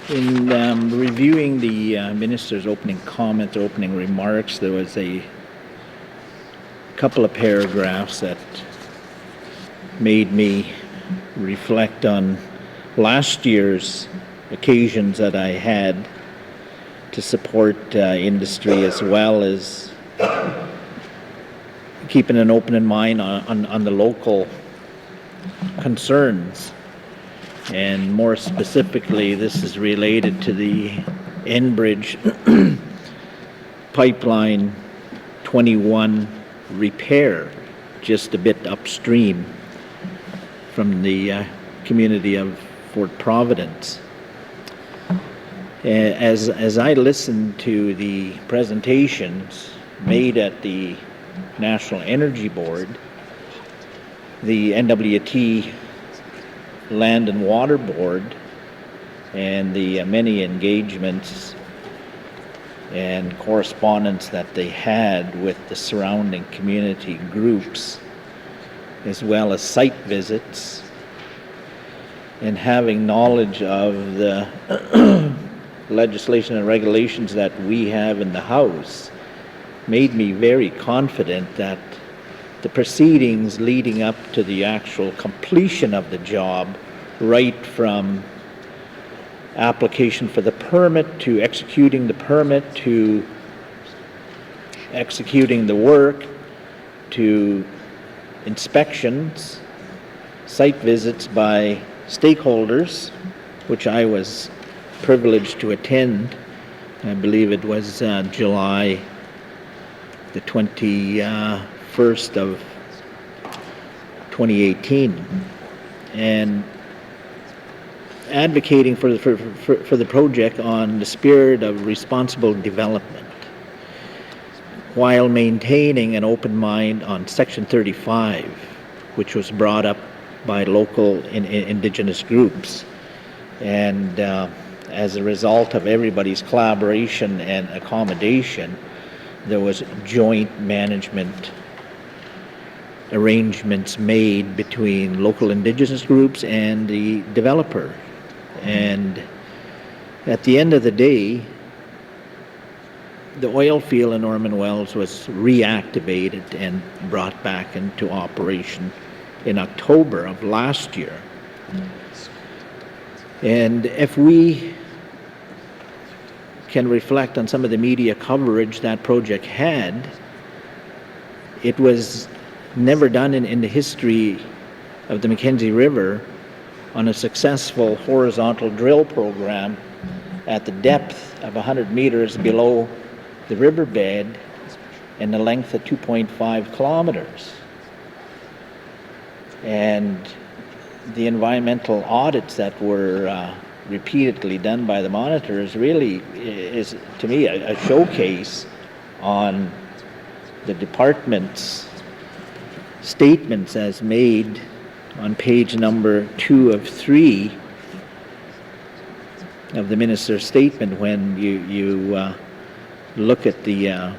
In reviewing the minister's opening comment, opening remarks, there was a couple of paragraphs that made me reflect on last year's occasions that I had to support industry, as well as keeping an open mind on the local concerns. And more specifically, this is related to the Enbridge Pipeline 21 repair, just a bit upstream from the community of Fort Providence. As I listened to the presentations made at the National Energy Board, the N.W.T. Land and Water Board, and the many engagements and correspondence that they had with the surrounding community groups, as well as site visits, and having knowledge of the legislation and regulations that we have in the House, made me very confident that the proceedings leading up to the actual completion of the job, right from application for the permit to executing the permit to executing the work to inspections, site visits by stakeholders, which I was privileged to attend. I believe it was July the 21st of 2018, and advocating for the project on the spirit of responsible development, while maintaining an open mind on Section 35, which was brought up by local Indigenous groups. And as a result of everybody's collaboration and accommodation, there was joint management arrangements made between local Indigenous groups and the developer. And at the end of the day, the oil field in Norman Wells was reactivated and brought back into operation in October of last year. And if we can reflect on some of the media coverage that project had, it was never done in the history of the Mackenzie River on a successful horizontal drill program at the depth of 100 meters below the riverbed and the length of 2.5 kilometers. And the environmental audits that were repeatedly done by the monitors really is, to me, a showcase on the department's statements as made on page number 2 of 3 of the minister's statement. When you look at the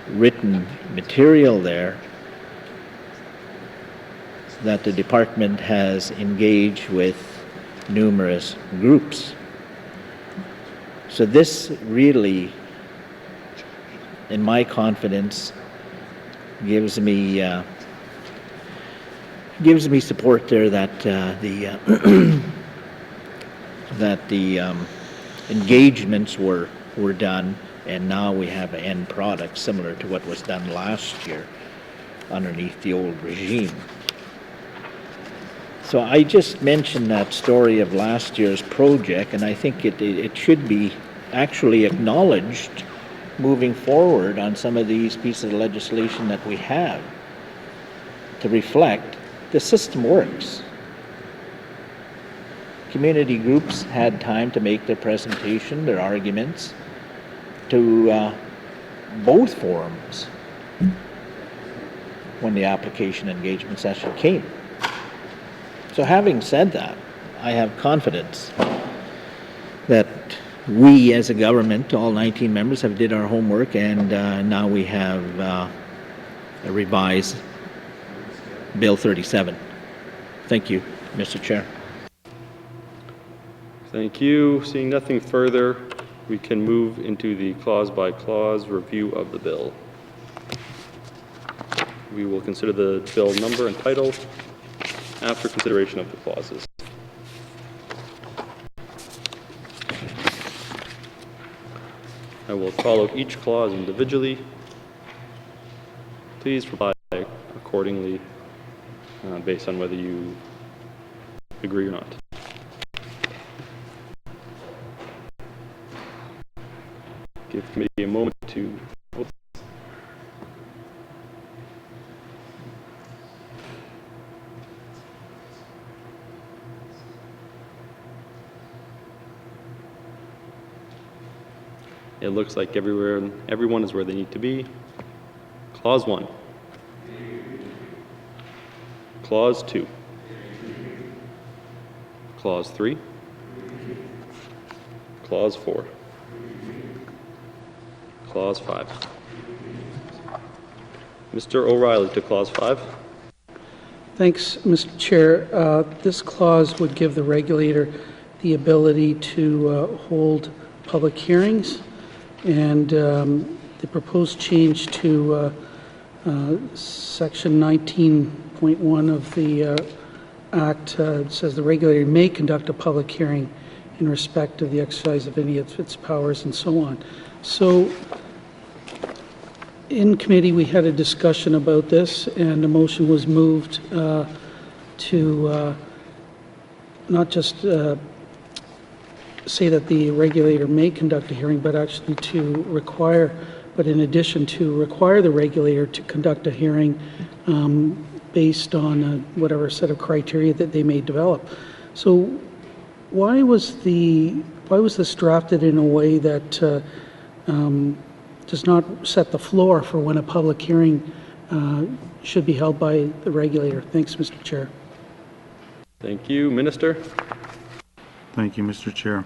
written material there, that the department has engaged with numerous groups. So this really, in my confidence, gives me support there that the engagements were done, and now we have an end product similar to what was done last year underneath the old regime. So I just mentioned that story of last year's project, and I think it should be actually acknowledged moving forward on some of these pieces of legislation that we have, to reflect the system works. Community groups had time to make their presentation, their arguments, to both forums when the application engagement session came. So having said that, I have confidence that we as a government, all 19 members, have did our homework, and now we have a revised Bill 37. Thank you, Mr. Chair. Thank you. Seeing nothing further, we can move into the clause-by-clause review of the bill. We will consider the bill number and title after consideration of the clauses. I will call out each clause individually. Please reply accordingly based on whether you agree or not. Give the committee a moment to vote. It looks like everyone is where they need to be. Clause 1. Clause 2. Clause 3. Clause 4. Clause 5. Mr. O'Reilly to Clause 5. Thanks, Mr. Chair. This clause would give the regulator the ability to hold public hearings, and the proposed change to Section 19.1 of the Act says the regulator may conduct a public hearing in respect of the exercise of any of its powers and so on. So in committee we had a discussion about this, and a motion was moved to not just say that the regulator may conduct a hearing, but actually to require, but in addition to require the regulator to conduct a hearing based on whatever set of criteria that they may develop. So why was this drafted in a way that does not set the floor for when a public hearing should be held by the regulator? Thanks, Mr. Chair. Thank you. Minister. Thank you, Mr. Chair.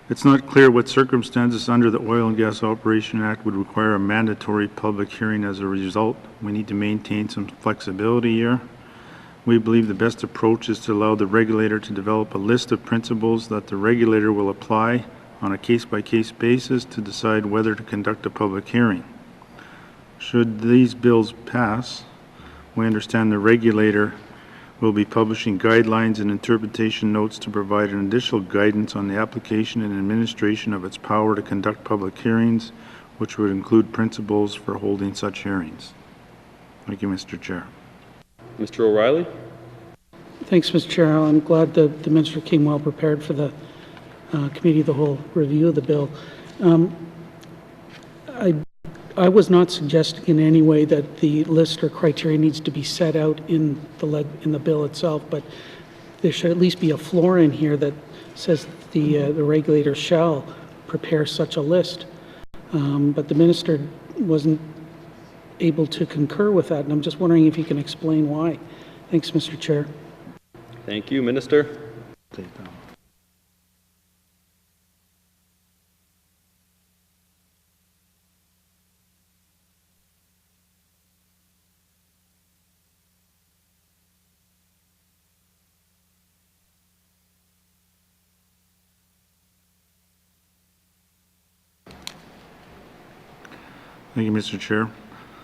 It's not clear what circumstances under the Oil and Gas Operation Act would require a mandatory public hearing. As a result, we need to maintain some flexibility here. We believe the best approach is to allow the regulator to develop a list of principles that the regulator will apply on a case-by-case basis to decide whether to conduct a public hearing. Should these bills pass, we understand the regulator will be publishing guidelines and interpretation notes to provide an additional guidance on the application and administration of its power to conduct public hearings, which would include principles for holding such hearings. Thank you, Mr. Chair. Mr. O'Reilly. Thanks, Mr. Chair. I'm glad the minister came well prepared for the committee of the whole review of the bill. I was not suggesting in any way that the list or criteria needs to be set out in the bill itself, but there should at least be a floor in here that says the regulator shall prepare such a list. But the minister wasn't able to concur with that, and I'm just wondering if you can explain why. Thanks, Mr. Chair. Thank you, Minister. Thank you, Mr. Chair.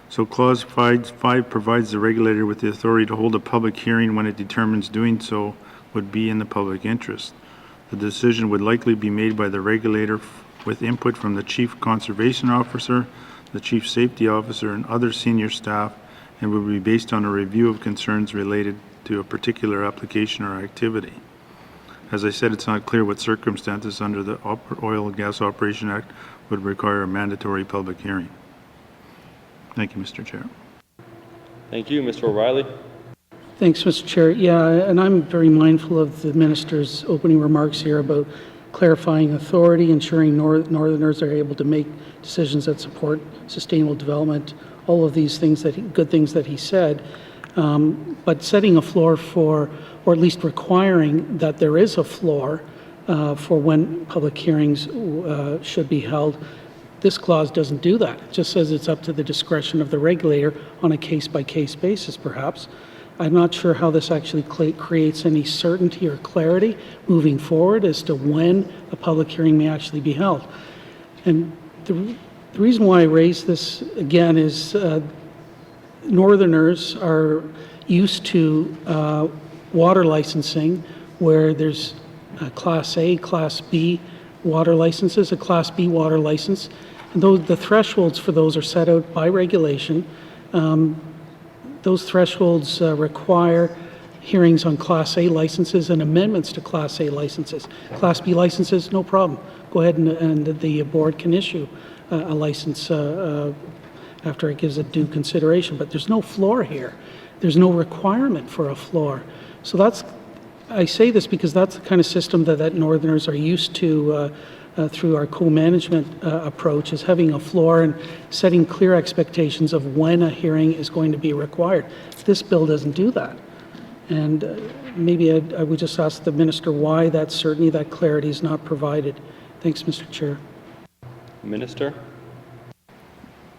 So Clause 5 provides the regulator with the authority to hold a public hearing when it determines doing so would be in the public interest. The decision would likely be made by the regulator with input from the Chief Conservation Officer, the Chief Safety Officer, and other senior staff, and would be based on a review of concerns related to a particular application or activity. As I said, it's not clear what circumstances under the Oil and Gas Operation Act would require a mandatory public hearing. Thank you, Mr. Chair. Thank you, Mr. O'Reilly. Thanks, Mr. Chair. Yeah, and I'm very mindful of the minister's opening remarks here about clarifying authority, ensuring Northerners are able to make decisions that support sustainable development, all of these things, good things that he said. But setting a floor for, or at least requiring that there is a floor for when public hearings should be held, this clause doesn't do that. It just says it's up to the discretion of the regulator on a case-by-case basis, perhaps. I'm not sure how this actually creates any certainty or clarity moving forward as to when a public hearing may actually be held. And the reason why I raise this again is Northerners are used to water licensing where there's Class A, Class B water licenses, a Class B water license. And the thresholds for those are set out by regulation. Those thresholds require hearings on Class A licenses and amendments to Class A licenses. Class B licenses, no problem. Go ahead and the board can issue a license after it gives it due consideration. But there's no floor here. There's no requirement for a floor. So I say this because that's the kind of system that Northerners are used to through our co-management approach, is having a floor and setting clear expectations of when a hearing is going to be required. This bill doesn't do that. And maybe I would just ask the Minister why that certainty, that clarity is not provided. Thanks, Mr. Chair. Minister?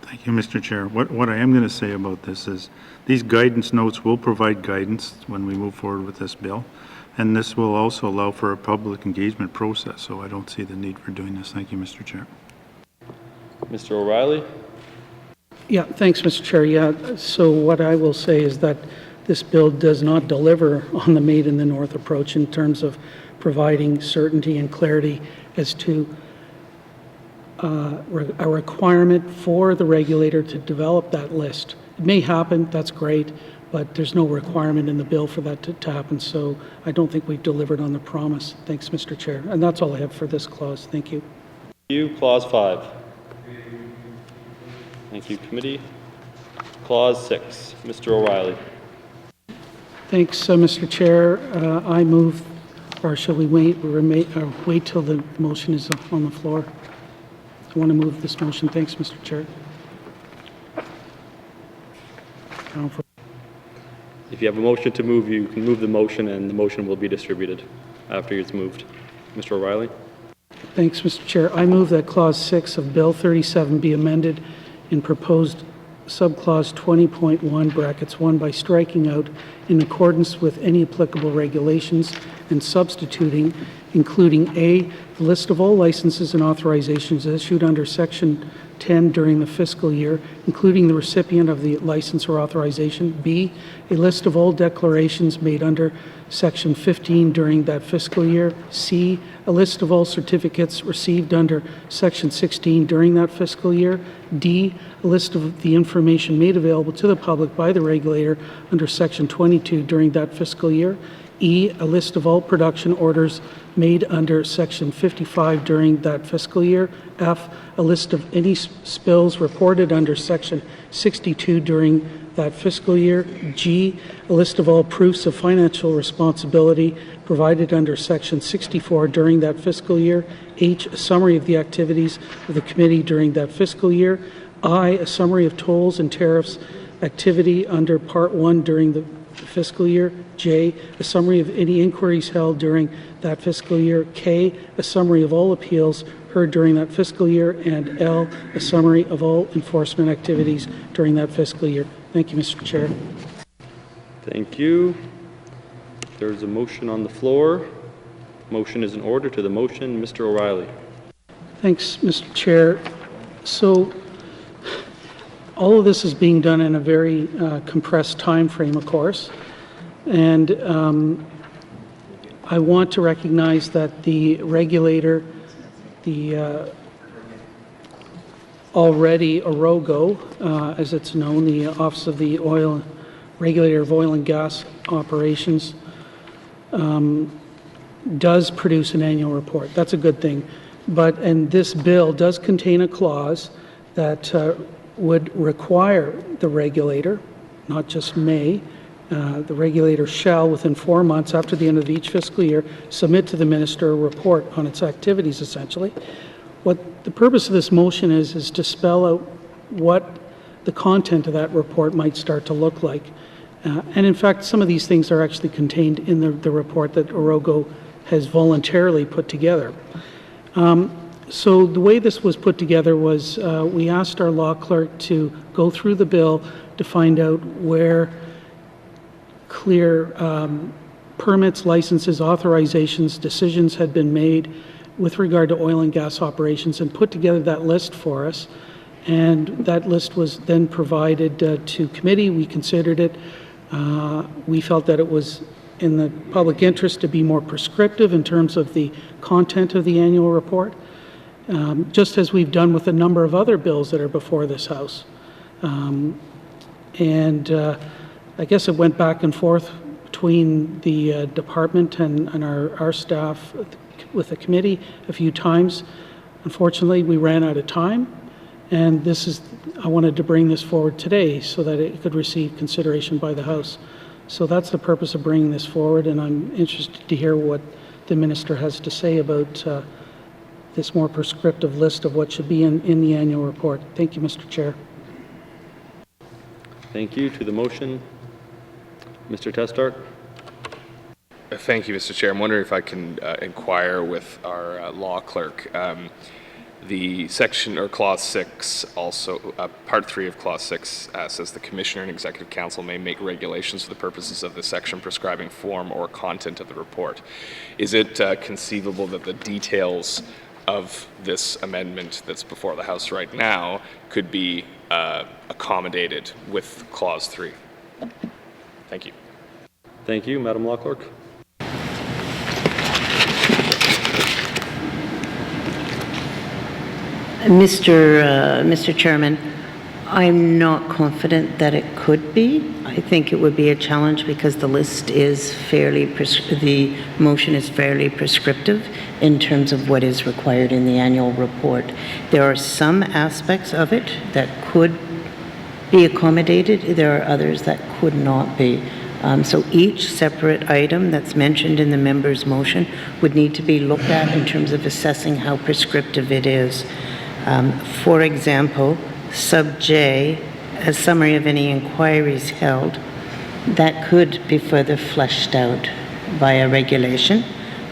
Thank you, Mr. Chair. What I am going to say about this is these guidance notes will provide guidance when we move forward with this bill. And this will also allow for a public engagement process, so I don't see the need for doing this. Thank you, Mr. Chair. Mr. O'Reilly? Yeah, thanks, Mr. Chair. Yeah, so what I will say is that this bill does not deliver on the Made in the North approach in terms of providing certainty and clarity as to a requirement for the regulator to develop that list. It may happen, that's great, but there's no requirement in the bill for that to happen, so I don't think we've delivered on the promise. Thanks, Mr. Chair. And that's all I have for this clause. Thank you. Thank you. Clause 5. Thank you, committee. Clause 6. Mr. O'Reilly. Thanks, Mr. Chair. I move, or shall we wait till the motion is on the floor? I want to move this motion. Thanks, Mr. Chair. If you have a motion to move, you can move the motion and the motion will be distributed after it's moved. Mr. O'Reilly? Thanks, Mr. Chair. I move that Clause 6 of Bill 37 be amended in proposed subclause 20.1 brackets 1 by striking out in accordance with any applicable regulations and substituting, including A, the list of all licenses and authorizations issued under Section 10 during the fiscal year, including the recipient of the license or authorization. B, a list of all declarations made under Section 15 during that fiscal year. C, a list of all certificates received under Section 16 during that fiscal year. D, a list of the information made available to the public by the regulator under Section 22 during that fiscal year. E, a list of all production orders made under Section 55 during that fiscal year. F, a list of any spills reported under Section 62 during that fiscal year. G, a list of all proofs of financial responsibility provided under Section 64 during that fiscal year. H, a summary of the activities of the committee during that fiscal year. I, a summary of tolls and tariffs activity under Part 1 during the fiscal year. J, a summary of any inquiries held during that fiscal year. K, a summary of all appeals heard during that fiscal year. And L, a summary of all enforcement activities during that fiscal year. Thank you, Mr. Chair. Thank you. There's a motion on the floor. Motion is in order. To the motion, Mr. O'Reilly. Thanks, Mr. Chair. So all of this is being done in a very compressed time frame, of course. And I want to recognize that the regulator, the already OROGO, as it's known, the Office of the Regulator of Oil and Gas Operations, does produce an annual report. That's a good thing. And this bill does contain a clause that would require the regulator, not just may, the regulator shall, within 4 months after the end of each fiscal year, submit to the minister a report on its activities, essentially. What the purpose of this motion is to spell out what the content of that report might start to look like. And in fact, some of these things are actually contained in the report that Orogo has voluntarily put together. So the way this was put together was we asked our law clerk to go through the bill to find out where clear permits, licenses, authorizations, decisions had been made with regard to oil and gas operations, and put together that list for us. And that list was then provided to committee. We considered it. We felt that it was in the public interest to be more prescriptive in terms of the content of the annual report, just as we've done with a number of other bills that are before this House. I guess it went back and forth between the department and our staff with the committee a few times. Unfortunately, we ran out of time, and I wanted to bring this forward today so that it could receive consideration by the House. So that's the purpose of bringing this forward, and I'm interested to hear what the minister has to say about this more prescriptive list of what should be in the annual report. Thank you, Mr. Chair. Thank you. To the motion, Mr. Testart. Thank you, Mr. Chair. I'm wondering if I can inquire with our law clerk. The section or clause 6 also, part 3 of clause 6 says the Commissioner and Executive Council may make regulations for the purposes of this section prescribing form or content of the report. Is it conceivable that the details of this amendment that's before the House right now could be accommodated with clause 3? Thank you. Thank you, Madam Law Clerk. Mr. Chairman, I'm not confident that it could be. I think it would be a challenge because the list is the motion is fairly prescriptive in terms of what is required in the annual report. There are some aspects of it that could be accommodated. There are others that could not be. So each separate item that's mentioned in the member's motion would need to be looked at in terms of assessing how prescriptive it is. For example, sub J, a summary of any inquiries held, that could be further fleshed out via regulation,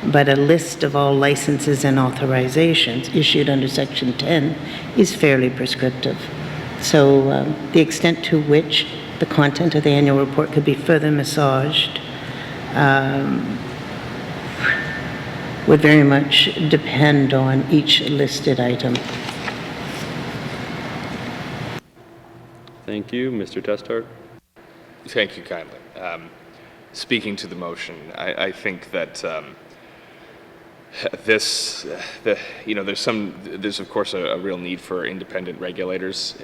but a list of all licenses and authorizations issued under Section 10 is fairly prescriptive. So the extent to which the content of the annual report could be further massaged would very much depend on each listed item. Thank you. Mr. Testart. Thank you kindly. Speaking to the motion, I think that there's of course a real need for independent regulators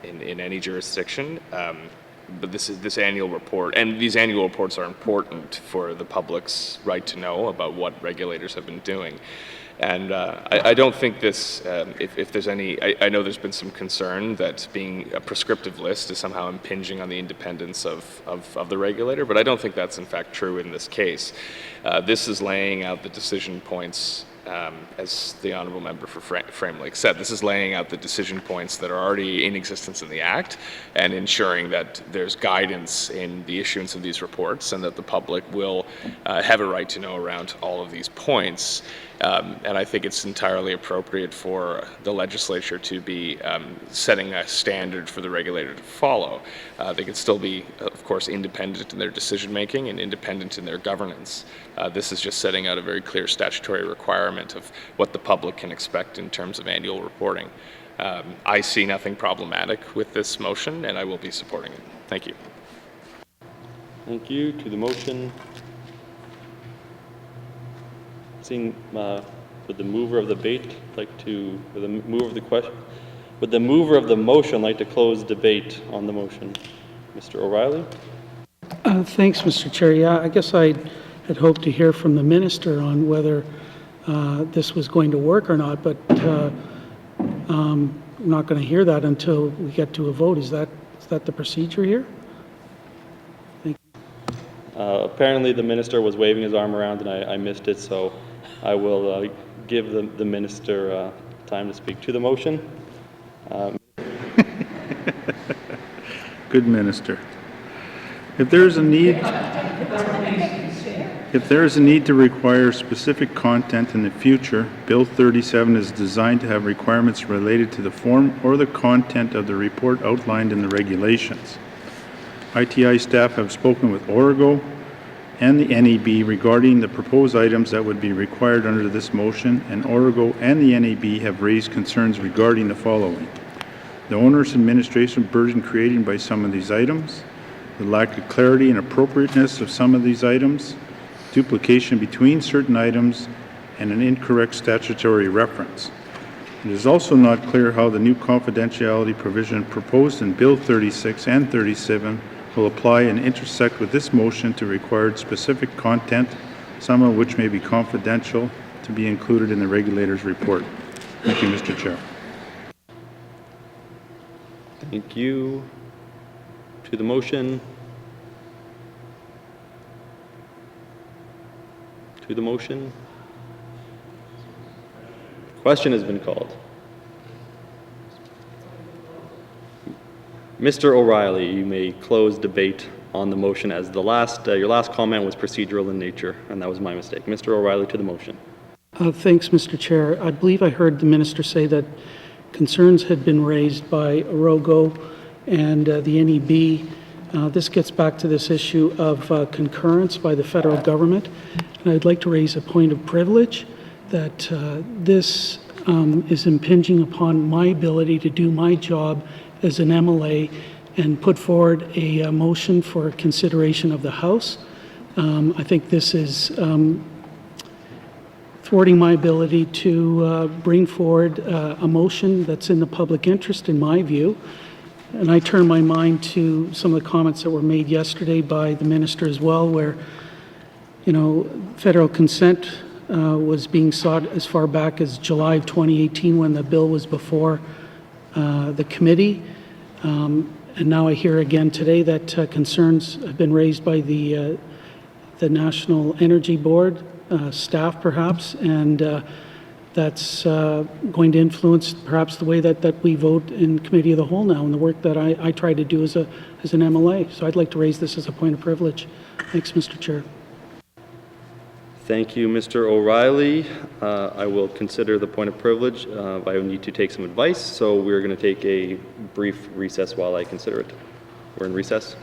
in any jurisdiction. But this annual report, and these annual reports are important for the public's right to know about what regulators have been doing. And I don't think this, if there's any, I know there's been some concern that being a prescriptive list is somehow impinging on the independence of the regulator, but I don't think that's in fact true in this case. This is laying out the decision points, as the Honourable Member for Frame Lake said, this is laying out the decision points that are already in existence in the Act and ensuring that there's guidance in the issuance of these reports and that the public will have a right to know around all of these points. And I think it's entirely appropriate for the legislature to be setting a standard for the regulator to follow. They can still be, of course, independent in their decision-making and independent in their governance. This is just setting out a very clear statutory requirement of what the public can expect in terms of annual reporting. I see nothing problematic with this motion, and I will be supporting it. Thank you. Thank you. To the motion. Seeing, would the mover of the debate like to, would the mover of the question, would the mover of the motion like to close debate on the motion? Mr. O'Reilly? Thanks, Mr. Chair. Yeah, I guess I had hoped to hear from the minister on whether this was going to work or not, but I'm not going to hear that until we get to a vote. Is that the procedure here? Thank you. Apparently the minister was waving his arm around and I missed it, so I will give the minister time to speak to the motion. Good minister. If there is a need to require specific content in the future, Bill 37 is designed to have requirements related to the form or the content of the report outlined in the regulations. ITI staff have spoken with Origo and the NEB regarding the proposed items that would be required under this motion, and Origo and the NEB have raised concerns regarding the following: the onerous administration burden created by some of these items, the lack of clarity and appropriateness of some of these items, duplication between certain items, and an incorrect statutory reference. It is also not clear how the new confidentiality provision proposed in Bill 36 and 37 will apply and intersect with this motion to required specific content, some of which may be confidential, to be included in the regulator's report. Thank you, Mr. Chair. Thank you. To the motion. To the motion. Question has been called. Mr. O'Reilly, you may close debate on the motion, as the your last comment was procedural in nature, and that was my mistake. Mr. O'Reilly, to the motion. Thanks, Mr. Chair. I believe I heard the minister say that concerns had been raised by Orogo and the NEB. This gets back to this issue of concurrence by the federal government, and I'd like to raise a point of privilege that this is impinging upon my ability to do my job as an MLA and put forward a motion for consideration of the House. I think this is thwarting my ability to bring forward a motion that's in the public interest, in my view. And I turn my mind to some of the comments that were made yesterday by the minister as well, where, federal consent was being sought as far back as July of 2018 when the bill was before the committee. And now I hear again today that concerns have been raised by the National Energy Board, staff perhaps, and that's going to influence perhaps the way that we vote in Committee of the Whole now, and the work that I try to do as an MLA. So I'd like to raise this as a point of privilege. Thanks, Mr. Chair. Thank you, Mr. O'Reilly. I will consider the point of privilege. I need to take some advice, so we're going to take a brief recess while I consider it. We're in recess.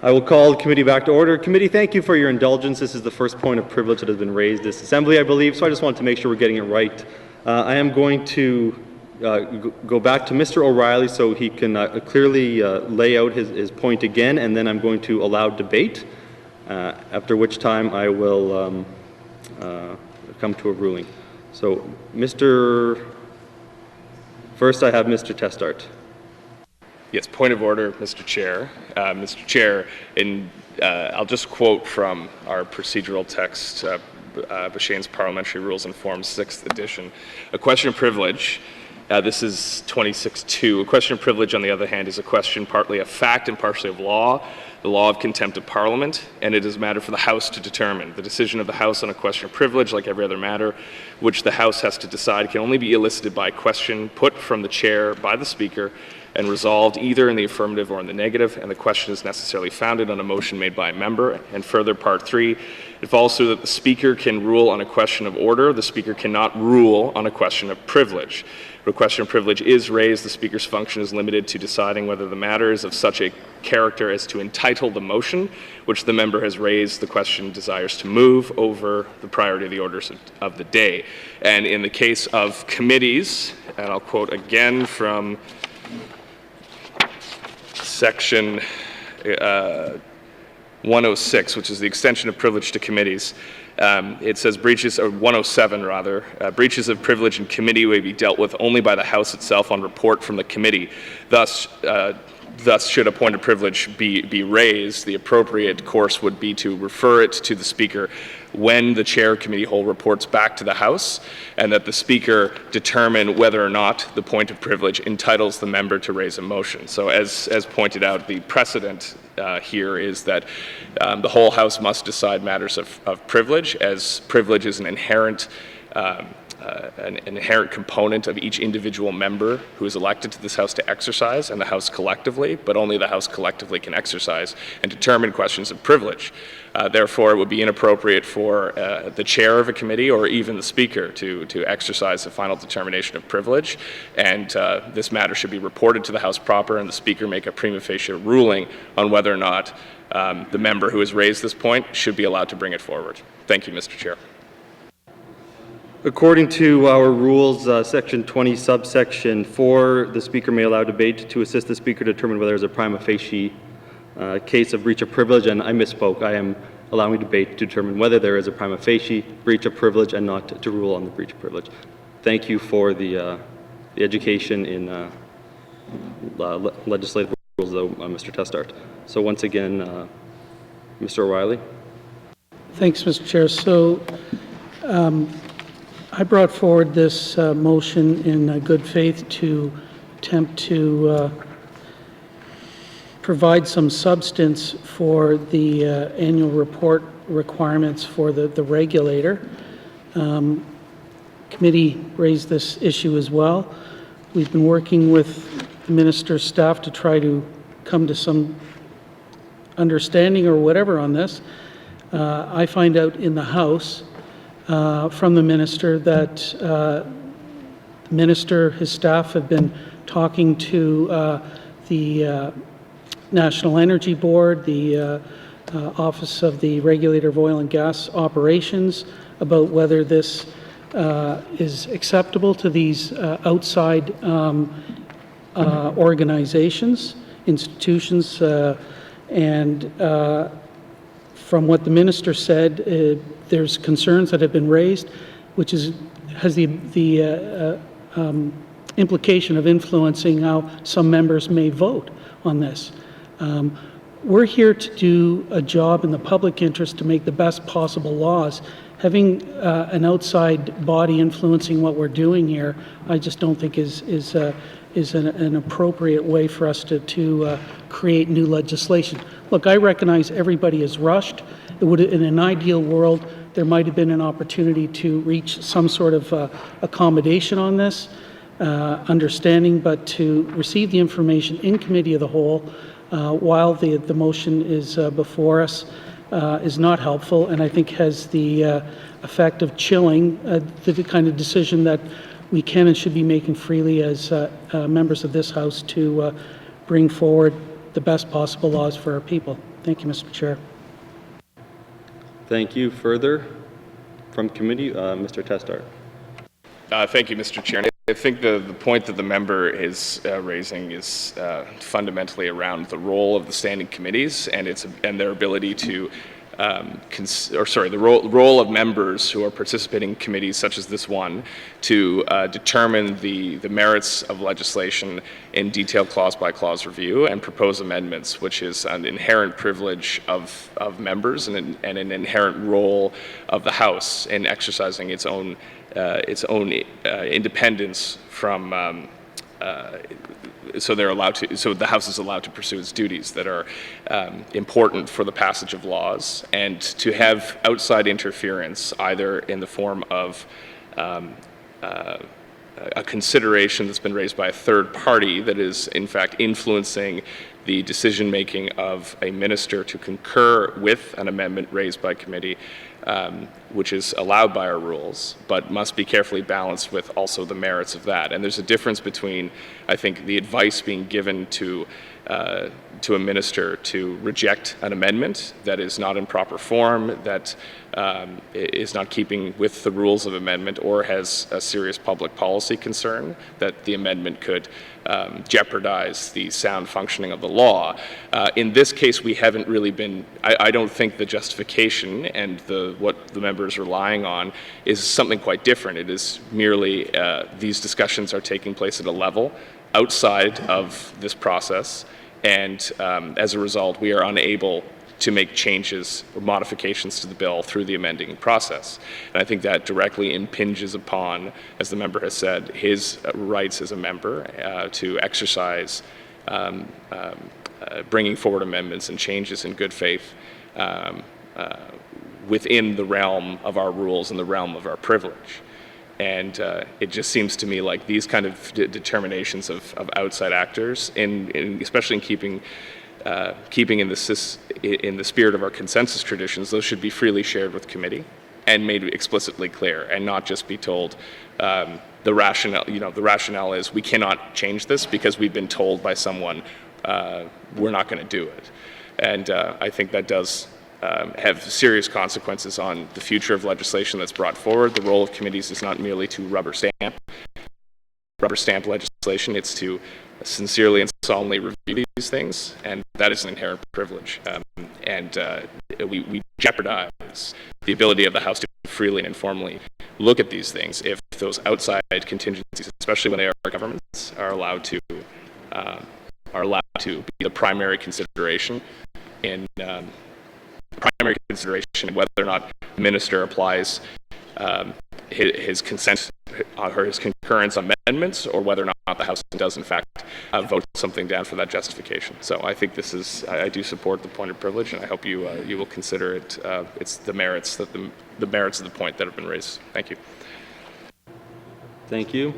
I will call the committee back to order. Committee, thank you for your indulgence. This is the first point of privilege that has been raised this assembly, I believe, so I just want to make sure we're getting it right. I am going to go back to Mr. O'Reilly so he can clearly lay out his point again, and then I'm going to allow debate, after which time I will come to a ruling. So, first I have Mr. Testart. Yes, point of order, Mr. Chair. Mr. Chair, I'll just quote from our procedural text, Bashane's Parliamentary Rules and Forms, 6th edition. A question of privilege, this is 26.2. A question of privilege, on the other hand, is a question partly of fact and partially of law, the law of contempt of Parliament, and it is a matter for the House to determine. The decision of the House on a question of privilege, like every other matter which the House has to decide, can only be elicited by a question put from the chair by the Speaker and resolved either in the affirmative or in the negative, and the question is necessarily founded on a motion made by a member. And further, Part 3, it follows through that the Speaker can rule on a question of order. The Speaker cannot rule on a question of privilege. When a question of privilege is raised, the Speaker's function is limited to deciding whether the matter is of such a character as to entitle the motion which the member has raised the question desires to move over the priority of the orders of the day. And in the case of committees, and I'll quote again from Section 106, which is the extension of privilege to committees. It says breaches, or 107 rather, breaches of privilege in committee may be dealt with only by the House itself on report from the committee. Thus, should a point of privilege be raised, the appropriate course would be to refer it to the Speaker when the chair of committee whole reports back to the House, and that the Speaker determine whether or not the point of privilege entitles the member to raise a motion. So as pointed out, the precedent here is that the whole House must decide matters of privilege, as privilege is an inherent component of each individual member who is elected to this House to exercise, and the House collectively, but only the House collectively can exercise and determine questions of privilege. Therefore, it would be inappropriate for the chair of a committee or even the Speaker to exercise the final determination of privilege, and this matter should be reported to the House proper, and the Speaker make a prima facie ruling on whether or not the member who has raised this point should be allowed to bring it forward. Thank you, Mr. Chair. According to our rules, Section 20, subsection 4, the Speaker may allow debate to assist the Speaker to determine whether there is a prima facie case of breach of privilege, and I misspoke. I am allowing debate to determine whether there is a prima facie breach of privilege and not to rule on the breach of privilege. Thank you for the education in legislative rules, though, Mr. Testart. So once again, Mr. O'Reilly. Thanks, Mr. Chair. So I brought forward this motion in good faith to attempt to provide some substance for the annual report requirements for the regulator. Committee raised this issue as well. We've been working with the minister's staff to try to come to some understanding or whatever on this. I find out in the House from the minister that the minister, his staff have been talking to the National Energy Board, the Office of the Regulator of Oil and Gas Operations, about whether this is acceptable to these outside organizations, institutions, and from what the minister said, there's concerns that have been raised, which has the implication of influencing how some members may vote on this. We're here to do a job in the public interest to make the best possible laws. Having an outside body influencing what we're doing here, I just don't think is an appropriate way for us to create new legislation. Look, I recognize everybody is rushed. It would, in an ideal world, there might have been an opportunity to reach some sort of accommodation on this, understanding, but to receive the information in committee of the whole while the motion is before us is not helpful, and I think has the effect of chilling the kind of decision that we can and should be making freely as members of this House to bring forward the best possible laws for our people. Thank you, Mr. Chair. Thank you. Further from committee, Mr. Testart. Thank you, Mr. Chair. I think the point that the member is raising is fundamentally around the role of the standing committees and their ability to the role of members who are participating in committees such as this one to determine the merits of legislation in detailed clause-by-clause review and propose amendments, which is an inherent privilege of members and an inherent role of the House in exercising its own independence from so the House is allowed to pursue its duties that are important for the passage of laws, and to have outside interference either in the form of a consideration that's been raised by a third party that is in fact influencing the decision-making of a minister to concur with an amendment raised by committee, which is allowed by our rules, but must be carefully balanced with also the merits of that. And there's a difference between, I think, the advice being given to a minister to reject an amendment that is not in proper form, that is not keeping with the rules of amendment, or has a serious public policy concern that the amendment could jeopardize the sound functioning of the law. In this case, we haven't really been, I don't think the justification and what the member is relying on is something quite different. It is merely these discussions are taking place at a level outside of this process, and as a result, we are unable to make changes or modifications to the bill through the amending process. And I think that directly impinges upon, as the member has said, his rights as a member to exercise bringing forward amendments and changes in good faith within the realm of our rules and the realm of our privilege. And it just seems to me like these kind of determinations of outside actors, especially in keeping in the spirit of our consensus traditions, those should be freely shared with committee and made explicitly clear, and not just be told the rationale. The rationale is we cannot change this because we've been told by someone we're not going to do it. And I think that does have serious consequences on the future of legislation that's brought forward. The role of committees is not merely to rubber stamp legislation, it's to sincerely and solemnly review these things, and that is an inherent privilege. We jeopardize the ability of the House to freely and informally look at these things if those outside contingencies, especially when they are governments, are allowed to be the primary consideration in whether or not the minister applies his consent or his concurrence on amendments, or whether or not the House does in fact vote something down for that justification. So I think this is, I do support the point of privilege, and I hope you will consider it. It's the merits of the point that have been raised. Thank you. Thank you.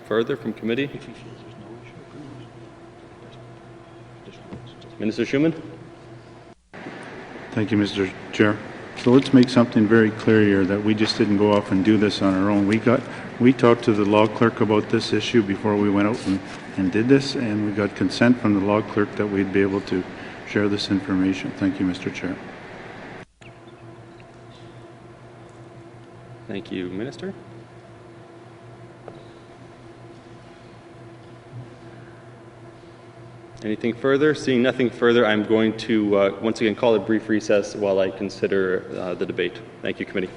Further from committee, Minister Schuman. Thank you, Mr. Chair. So let's make something very clear here, that we just didn't go off and do this on our own. We talked to the law clerk about this issue before we went out and did this, and we got consent from the law clerk that we'd be able to share this information. Thank you, Mr. Chair. Thank you, Minister. Anything further? Seeing nothing further, I'm going to once again call a brief recess while I consider the debate. Thank you, committee.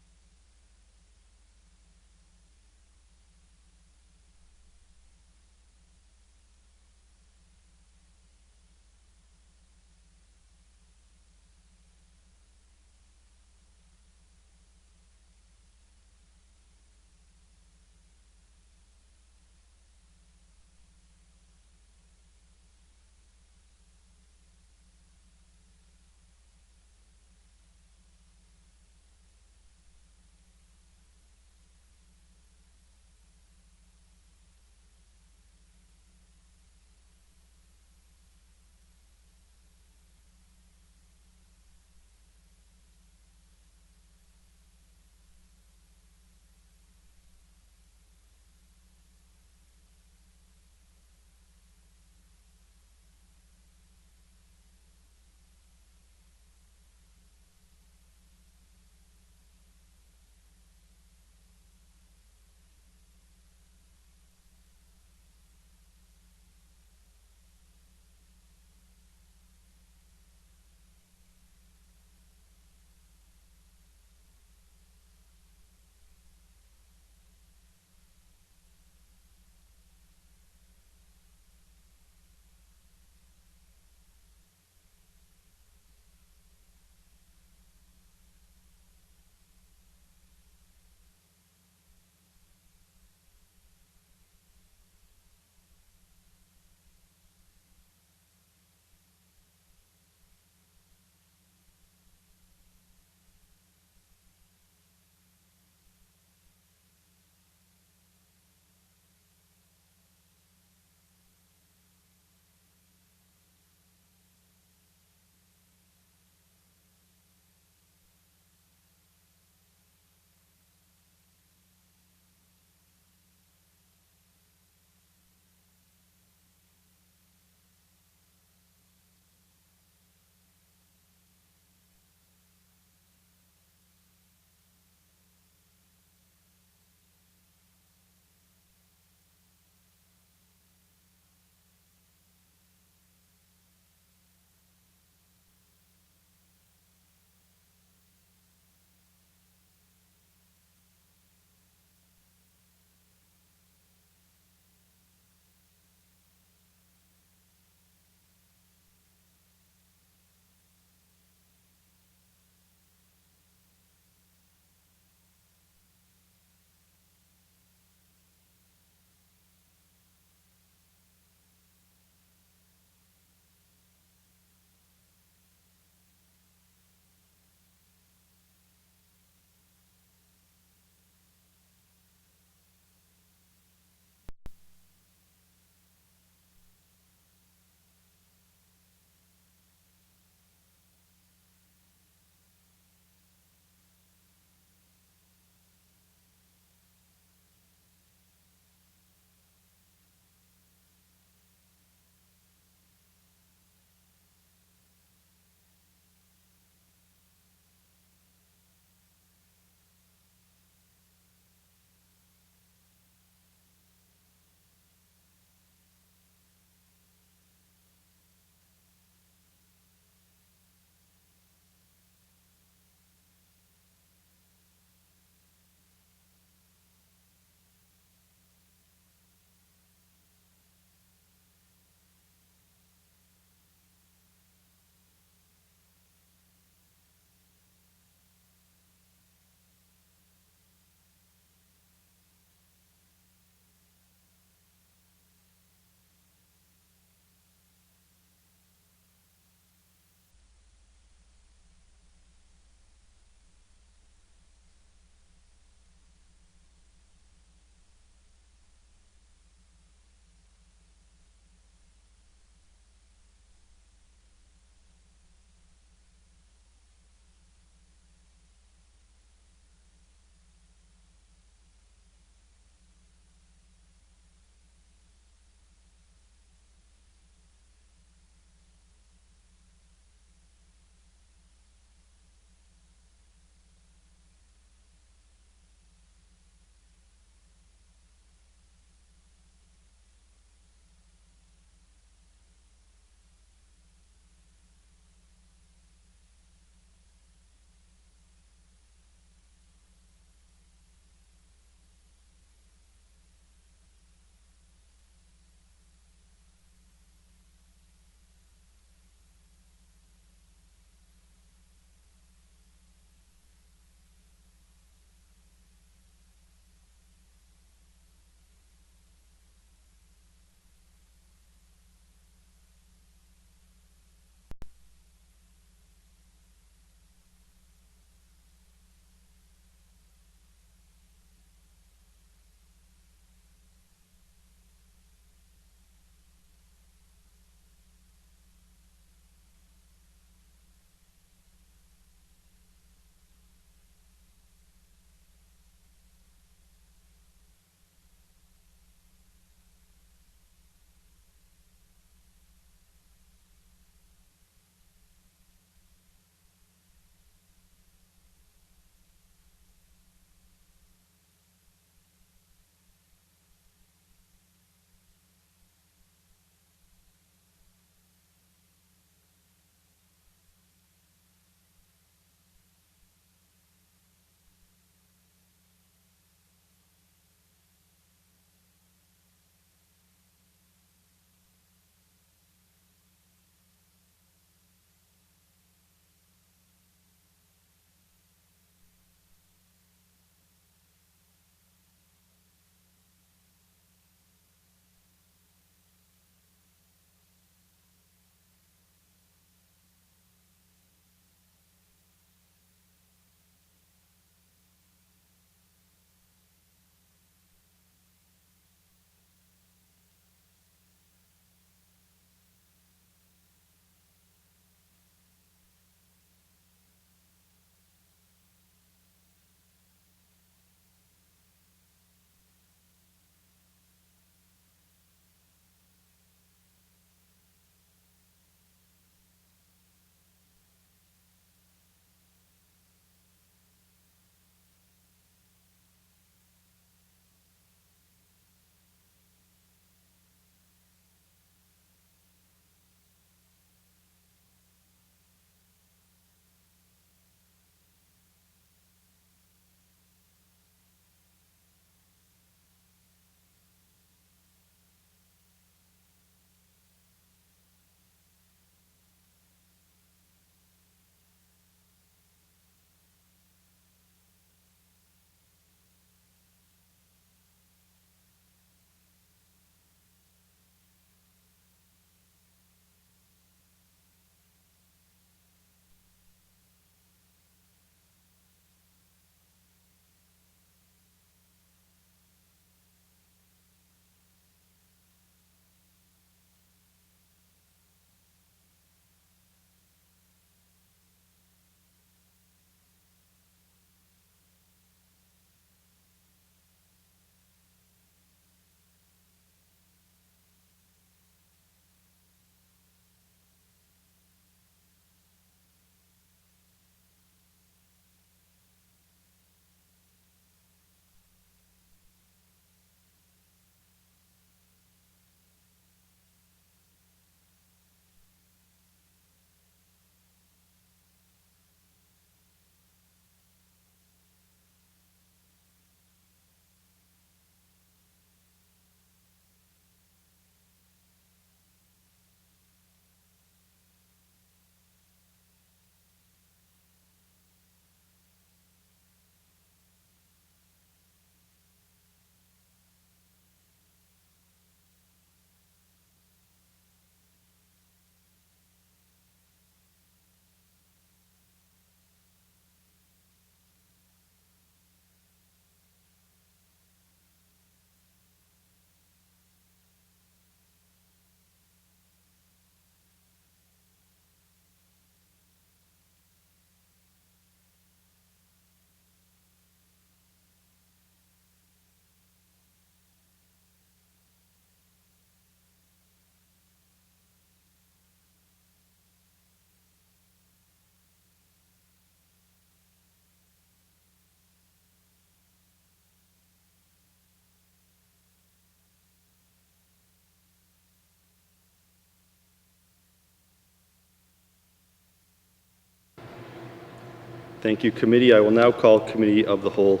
Thank you, committee. I will now call Committee of the Whole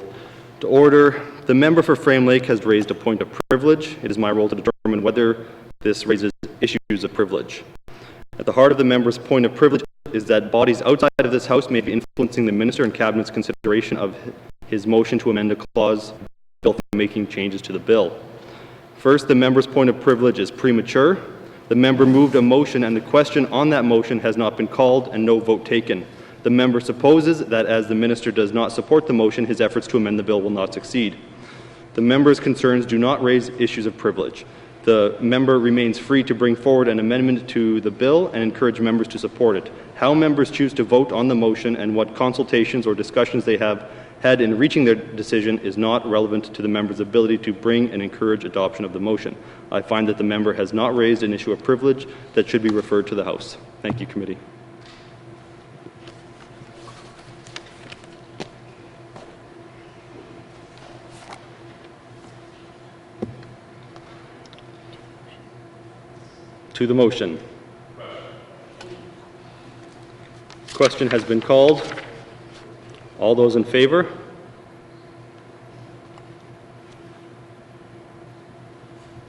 to order. The member for Frame Lake has raised a point of privilege. It is my role to determine whether this raises issues of privilege. At the heart of the member's point of privilege is that bodies outside of this House may be influencing the Minister and Cabinet's consideration of his motion to amend a clause bill making changes to the bill. First, the member's point of privilege is premature. The member moved a motion and the question on that motion has not been called and no vote taken. The member supposes that as the Minister does not support the motion, his efforts to amend the bill will not succeed. The member's concerns do not raise issues of privilege. The member remains free to bring forward an amendment to the bill and encourage members to support it. How members choose to vote on the motion and what consultations or discussions they have had in reaching their decision is not relevant to the member's ability to bring and encourage adoption of the motion. I find that the member has not raised an issue of privilege that should be referred to the House. Thank you, committee. To the motion. Question has been called. All those in favor?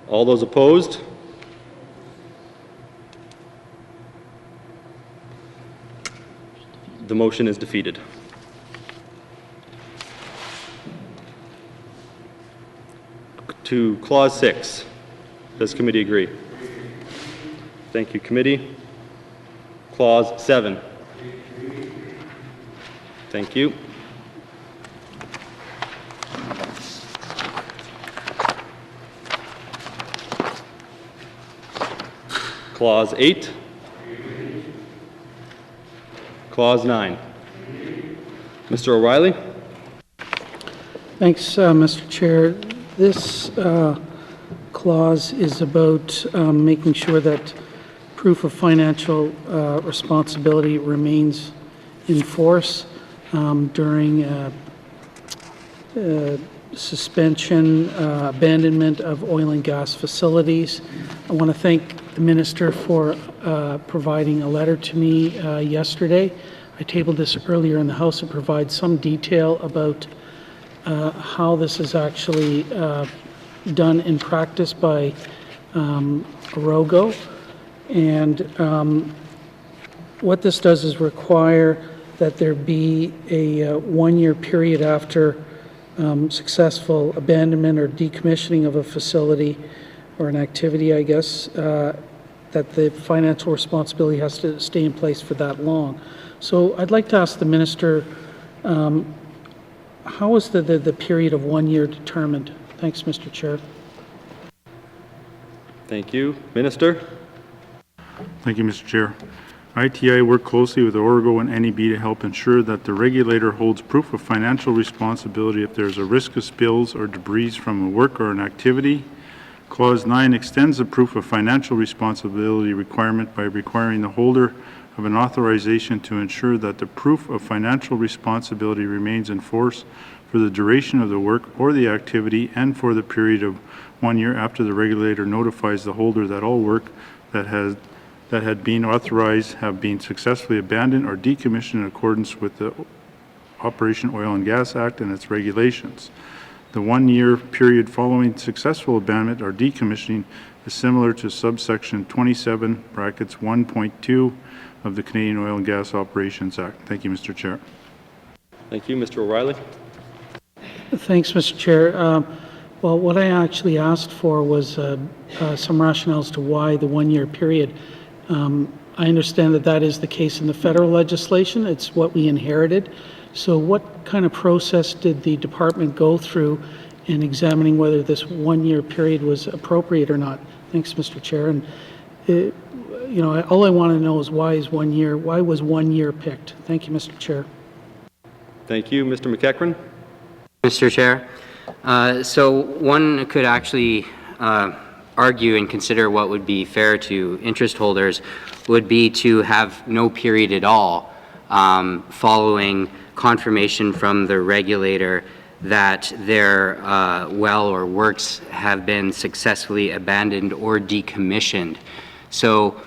All those opposed? The motion is defeated. To Clause 6. Does committee agree? Thank you, committee. Clause 7. Thank you. Clause 8. Clause 9. Mr. O'Reilly. Thanks, Mr. Chair. This clause is about making sure that proof of financial responsibility remains in force during suspension, abandonment of oil and gas facilities. I want to thank the Minister for providing a letter to me yesterday. I tabled this earlier in the House and provide some detail about how this is actually done in practice by Orogo. And what this does is require that there be a one-year period after successful abandonment or decommissioning of a facility or an activity, I guess, that the financial responsibility has to stay in place for that long. So I'd like to ask the Minister, how is the period of 1 year determined? Thanks, Mr. Chair. Thank you. Minister. Thank you, Mr. Chair. ITI work closely with Orogo and NEB to help ensure that the regulator holds proof of financial responsibility if there is a risk of spills or debris from a work or an activity. Clause 9 extends the proof of financial responsibility requirement by requiring the holder of an authorization to ensure that the proof of financial responsibility remains in force for the duration of the work or the activity and for the period of 1 year after the regulator notifies the holder that all work that had been authorized have been successfully abandoned or decommissioned in accordance with the Operation Oil and Gas Act and its regulations. The 1 year period following successful abandonment or decommissioning is similar to subsection 27 brackets 1.2 of the Canadian Oil and Gas Operations Act. Thank you, Mr. Chair. Thank you. Mr. O'Reilly. Thanks, Mr. Chair. Well, what I actually asked for was some rationale as to why the 1 year period. I understand that that is the case in the federal legislation. It's what we inherited. So what kind of process did the department go through in examining whether this 1 year period was appropriate or not? Thanks, Mr. Chair. And all I want to know is why was 1 year picked? Thank you, Mr. Chair. Thank you. Mr. McEachran. Mr. Chair. So one could actually argue and consider what would be fair to interest holders would be to have no period at all following confirmation from the regulator that their well or works have been successfully abandoned or decommissioned. So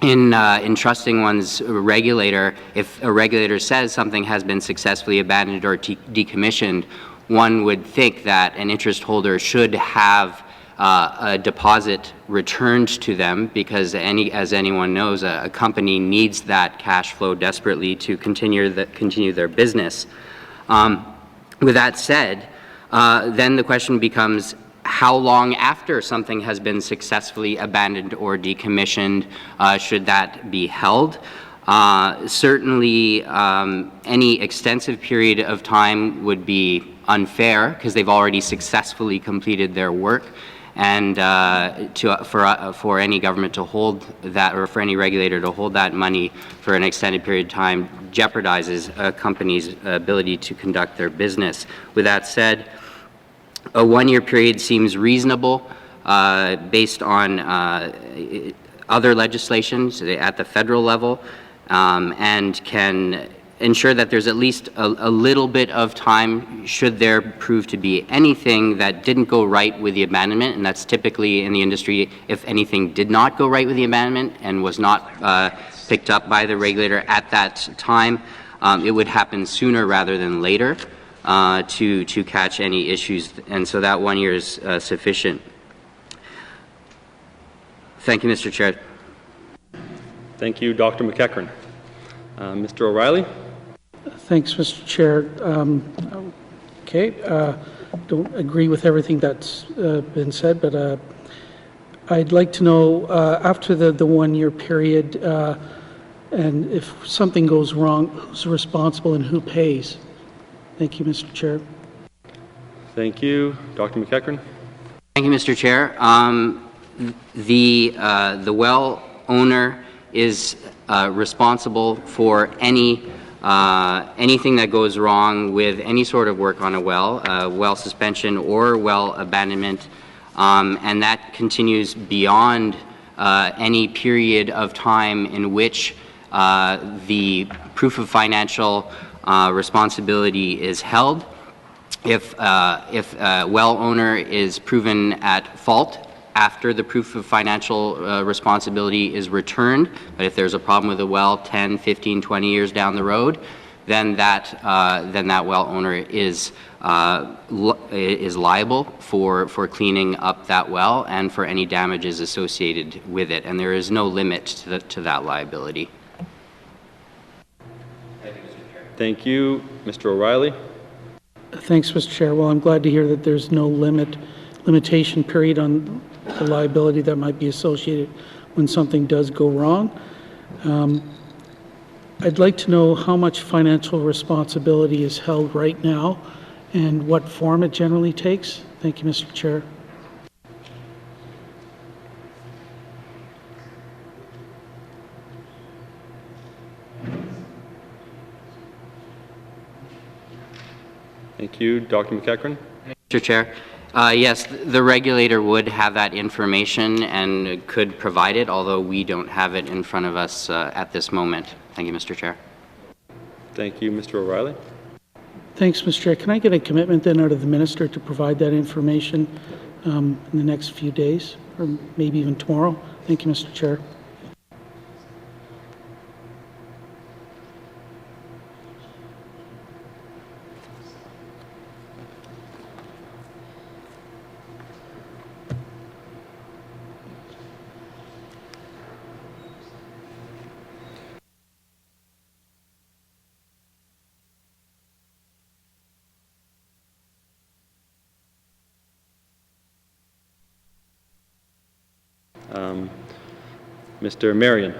in entrusting one's regulator, if a regulator says something has been successfully abandoned or decommissioned, one would think that an interest holder should have a deposit returned to them, because as anyone knows, a company needs that cash flow desperately to continue their business. With that said, then the question becomes, how long after something has been successfully abandoned or decommissioned should that be held? Certainly, any extensive period of time would be unfair, because they've already successfully completed their work, and for any government to hold that, or for any regulator to hold that money for an extended period of time, jeopardizes a company's ability to conduct their business. With that said, a one-year period seems reasonable based on other legislations at the federal level, and can ensure that there's at least a little bit of time should there prove to be anything that didn't go right with the abandonment, and that's typically in the industry if anything did not go right with the abandonment and was not picked up by the regulator at that time, it would happen sooner rather than later to catch any issues, and so that 1 year is sufficient. Thank you, Mr. Chair. Thank you, Dr. McEachran. Mr. O'Reilly? Thanks, Mr. Chair. Don't agree with everything that's been said, but I'd like to know, after the 1 year period, and if something goes wrong, who's responsible and who pays? Thank you, Mr. Chair. Thank you. Dr. McEachran? Thank you, Mr. Chair. The well owner is responsible for anything that goes wrong with any sort of work on a well suspension or well abandonment, and that continues beyond any period of time in which the proof of financial responsibility is held. If a well owner is proven at fault after the proof of financial responsibility is returned, but if there's a problem with the well 10, 15, 20 years down the road, then that well owner is liable for cleaning up that well and for any damages associated with it, and there is no limit to that liability. Thank you. Mr. O'Reilly? Thanks, Mr. Chair. Well, I'm glad to hear that there's no limitation period on the liability that might be associated when something does go wrong. I'd like to know how much financial responsibility is held right now and what form it generally takes. Thank you, Mr. Chair. Thank you. Dr. McEachran? Mr. Chair. Yes, the regulator would have that information and could provide it, although we don't have it in front of us at this moment. Thank you, Mr. Chair. Thank you. Mr. O'Reilly? Thanks, Mr. Chair. Can I get a commitment then out of the Minister to provide that information in the next few days, or maybe even tomorrow? Thank you, Mr. Chair. Mr. Marion?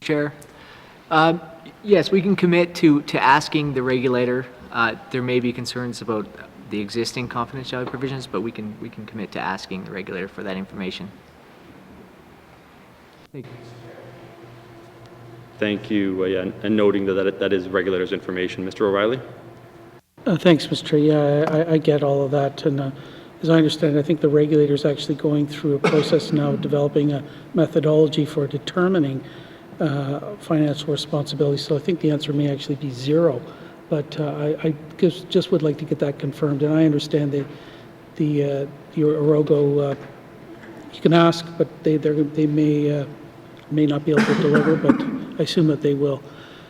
Chair. Yes, we can commit to asking the regulator. There may be concerns about the existing confidentiality provisions, but we can commit to asking the regulator for that information. Thank you. Thank you. And noting that is regulator's information. Mr. O'Reilly? Thanks, Mr. Chair. Yeah, I get all of that. And as I understand it, I think the regulator is actually going through a process now, developing a methodology for determining financial responsibility. So I think the answer may actually be zero. But I just would like to get that confirmed. And I understand your Orogo, you can ask, but they may may not be able to deliver, but I assume that they will.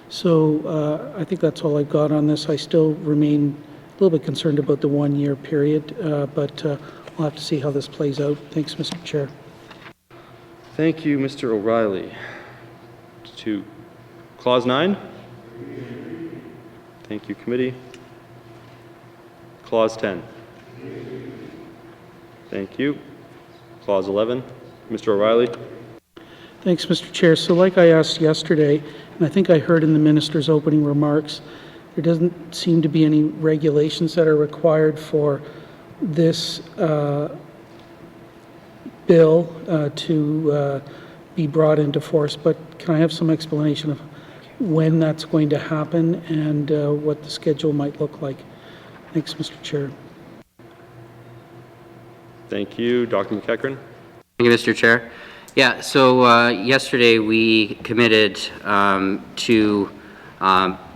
So I think that's all I've got on this. I still remain a little bit concerned about the 1 year period, but we'll have to see how this plays out. Thanks, Mr. Chair. Thank you, Mr. O'Reilly. To Clause 9. Thank you, Committee. Clause 10. Thank you. Clause 11. Mr. O'Reilly. Thanks, Mr. Chair. So like I asked yesterday, and I think I heard in the Minister's opening remarks, there doesn't seem to be any regulations that are required for this bill to be brought into force, but can I have some explanation of when that's going to happen and what the schedule might look like? Thanks, Mr. Chair. Thank you. Dr. McEachran. Thank you, Mr. Chair. Yeah, so yesterday we committed to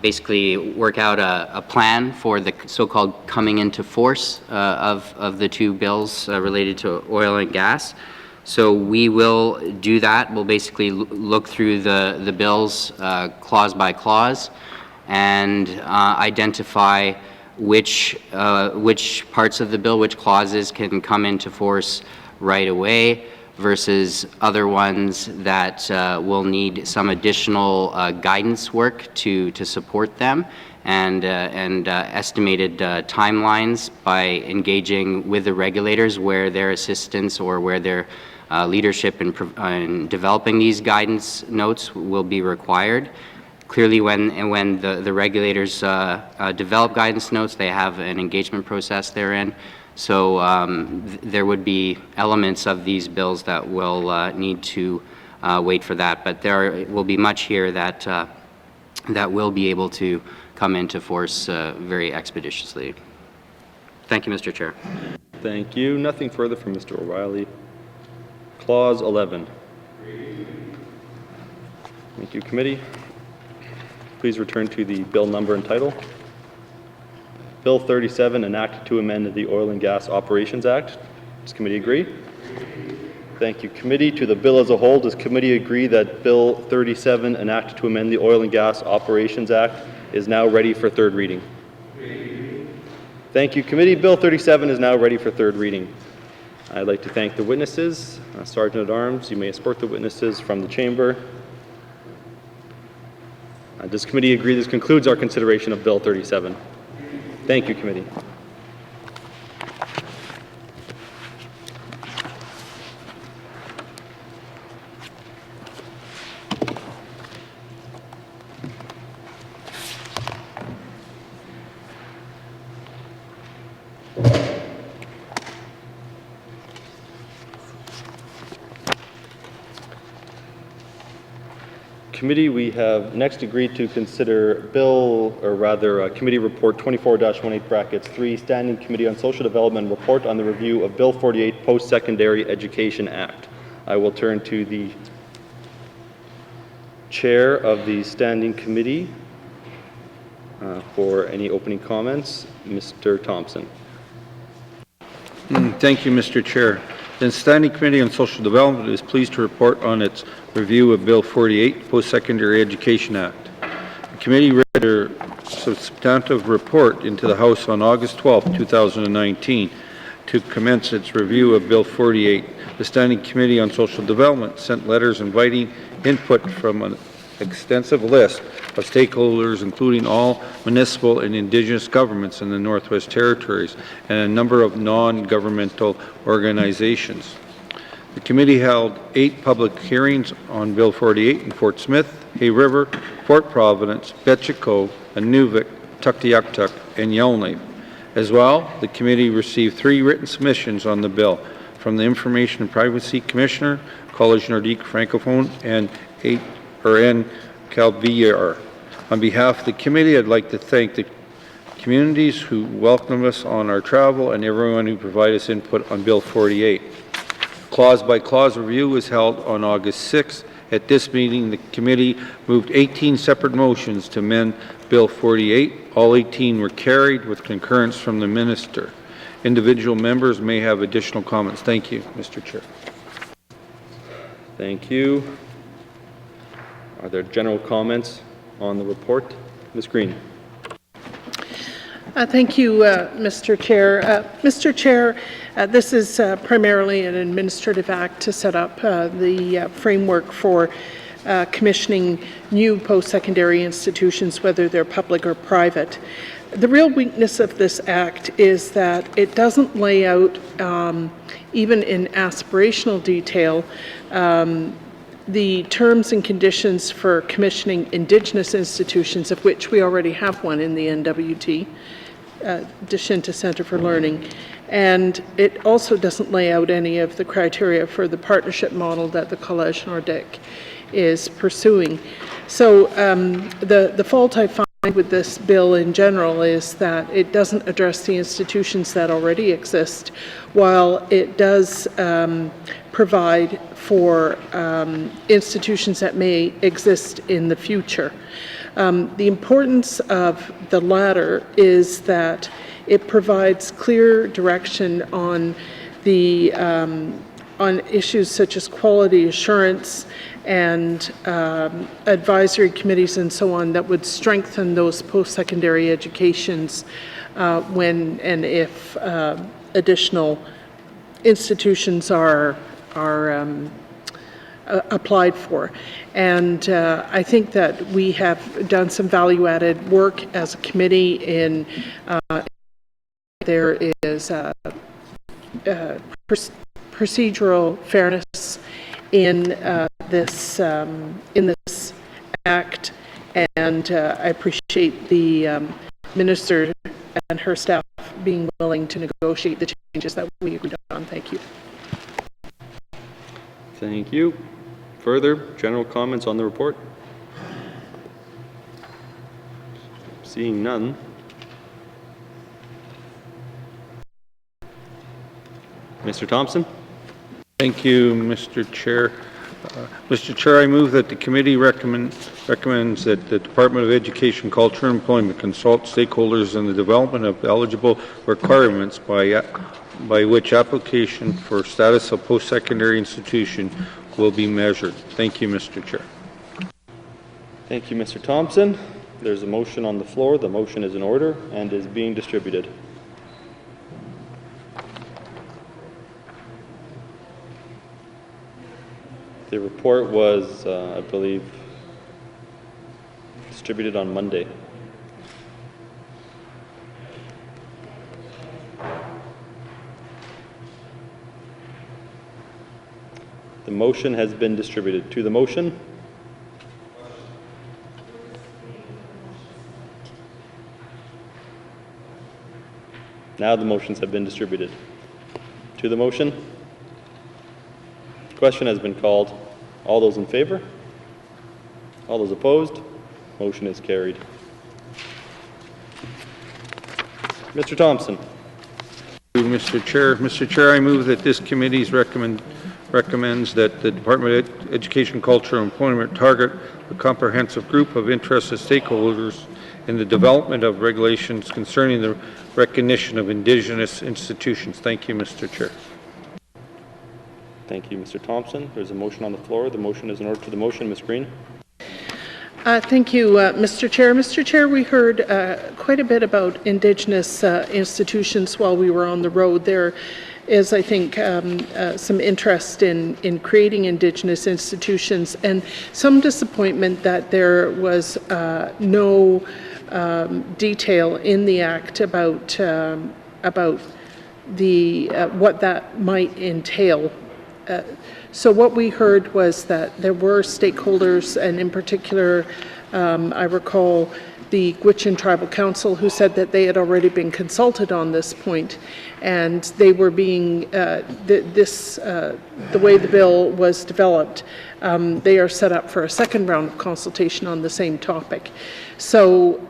basically work out a plan for the so-called coming into force of the two bills related to oil and gas. So we will do that. We'll basically look through the bills clause by clause and identify which parts of the bill, which clauses can come into force right away versus other ones that will need some additional guidance work to support them, and estimated timelines by engaging with the regulators where their assistance or where their leadership in developing these guidance notes will be required. Clearly, when the regulators develop guidance notes, they have an engagement process therein. So there would be elements of these bills that will need to wait for that, but there will be much here that that will be able to come into force very expeditiously. Thank you, Mr. Chair. Thank you. Nothing further from Mr. O'Reilly. Clause 11. Thank you, Committee. Please return to the bill number and title. Bill 37, an act to amend the Oil and Gas Operations Act. Does Committee agree? Thank you, Committee. To the bill as a whole, does Committee agree that Bill 37, an act to amend the Oil and Gas Operations Act, is now ready for third reading? Thank you, Committee. Bill 37 is now ready for third reading. I'd like to thank the witnesses. Sergeant at Arms, you may escort the witnesses from the chamber. Does Committee agree this concludes our consideration of Bill 37? Thank you, Committee. Committee, we have next agreed to consider Committee Report 24-18(3), Standing Committee on Social Development Report on the Review of Bill 48, Post-Secondary Education Act. I will turn to the Chair of the Standing Committee for any opening comments, Mr. Thompson. Thank you, Mr. Chair. The Standing Committee on Social Development is pleased to report on its review of Bill 48, Post-Secondary Education Act. The committee read their substantive report into the House on August 12, 2019 to commence its review of Bill 48. The Standing Committee on Social Development sent letters inviting input from an extensive list of stakeholders, including all municipal and Indigenous governments in the Northwest Territories and a number of non-governmental organizations. The committee held 8 public hearings on Bill 48 in Fort Smith, Hay River, Fort Providence, Betchiko, Inuvik, Tuktoyaktuk, and Yellowknife. As well, the committee received 3 written submissions on the bill from the Information and Privacy Commissioner, College Nordique Francophone, and N. Calvillier. On behalf of the committee, I'd like to thank the communities who welcomed us on our travel and everyone who provided us input on Bill 48. Clause-by-clause review was held on August 6. At this meeting, the committee moved 18 separate motions to amend Bill 48. All 18 were carried with concurrence from the Minister. Individual members may have additional comments. Thank you, Mr. Chair. Thank you. Are there general comments on the report? Ms. Green. Thank you, Mr. Chair. Mr. Chair, this is primarily an administrative act to set up the framework for commissioning new post-secondary institutions, whether they're public or private. The real weakness of this act is that it doesn't lay out, even in aspirational detail, the terms and conditions for commissioning Indigenous institutions, of which we already have one in the N.W.T, Deshinta Centre for Learning. And it also doesn't lay out any of the criteria for the partnership model that the Collège Nordique is pursuing. So the fault I find with this bill in general is that it doesn't address the institutions that already exist, while it does provide for institutions that may exist in the future. The importance of the latter is that it provides clear direction on the on issues such as quality assurance and advisory committees and so on that would strengthen those post-secondary educations when and if additional institutions are applied for. And I think that we have done some value-added work as a committee in there is procedural fairness in this act, and I appreciate the minister and her staff being willing to negotiate the changes that we agreed on. Thank you. Thank you. Further general comments on the report? Seeing none. Mr. Thompson. Thank you, Mr. Chair. Mr. Chair, I move that the committee recommends that the Department of Education, Culture and Employment consult stakeholders in the development of eligible requirements by which application for status of post-secondary institution will be measured. Thank you, Mr. Chair. Thank you, Mr. Thompson. There's a motion on the floor. The motion is in order and is being distributed. The report was, I believe, distributed on Monday. The motion has been distributed. To the motion? Now the motions have been distributed. To the motion? Question has been called. All those in favor? All those opposed? Motion is carried. Mr. Thompson. Mr. Chair. Mr. Chair, I move that this committee recommends that the Department of Education, Culture and Employment target a comprehensive group of interested stakeholders in the development of regulations concerning the recognition of Indigenous institutions. Thank you, Mr. Chair. Thank you, Mr. Thompson. There's a motion on the floor. The motion is in order. To the motion, Ms. Green. Thank you, Mr. Chair. Mr. Chair, we heard quite a bit about Indigenous institutions while we were on the road. There is, I think, some interest in creating Indigenous institutions, and some disappointment that there was no detail in the Act about the what that might entail. So what we heard was that there were stakeholders, and in particular, I recall the Gwich'in Tribal Council, who said that they had already been consulted on this point, and they were being, the way the bill was developed, they are set up for a second round of consultation on the same topic. So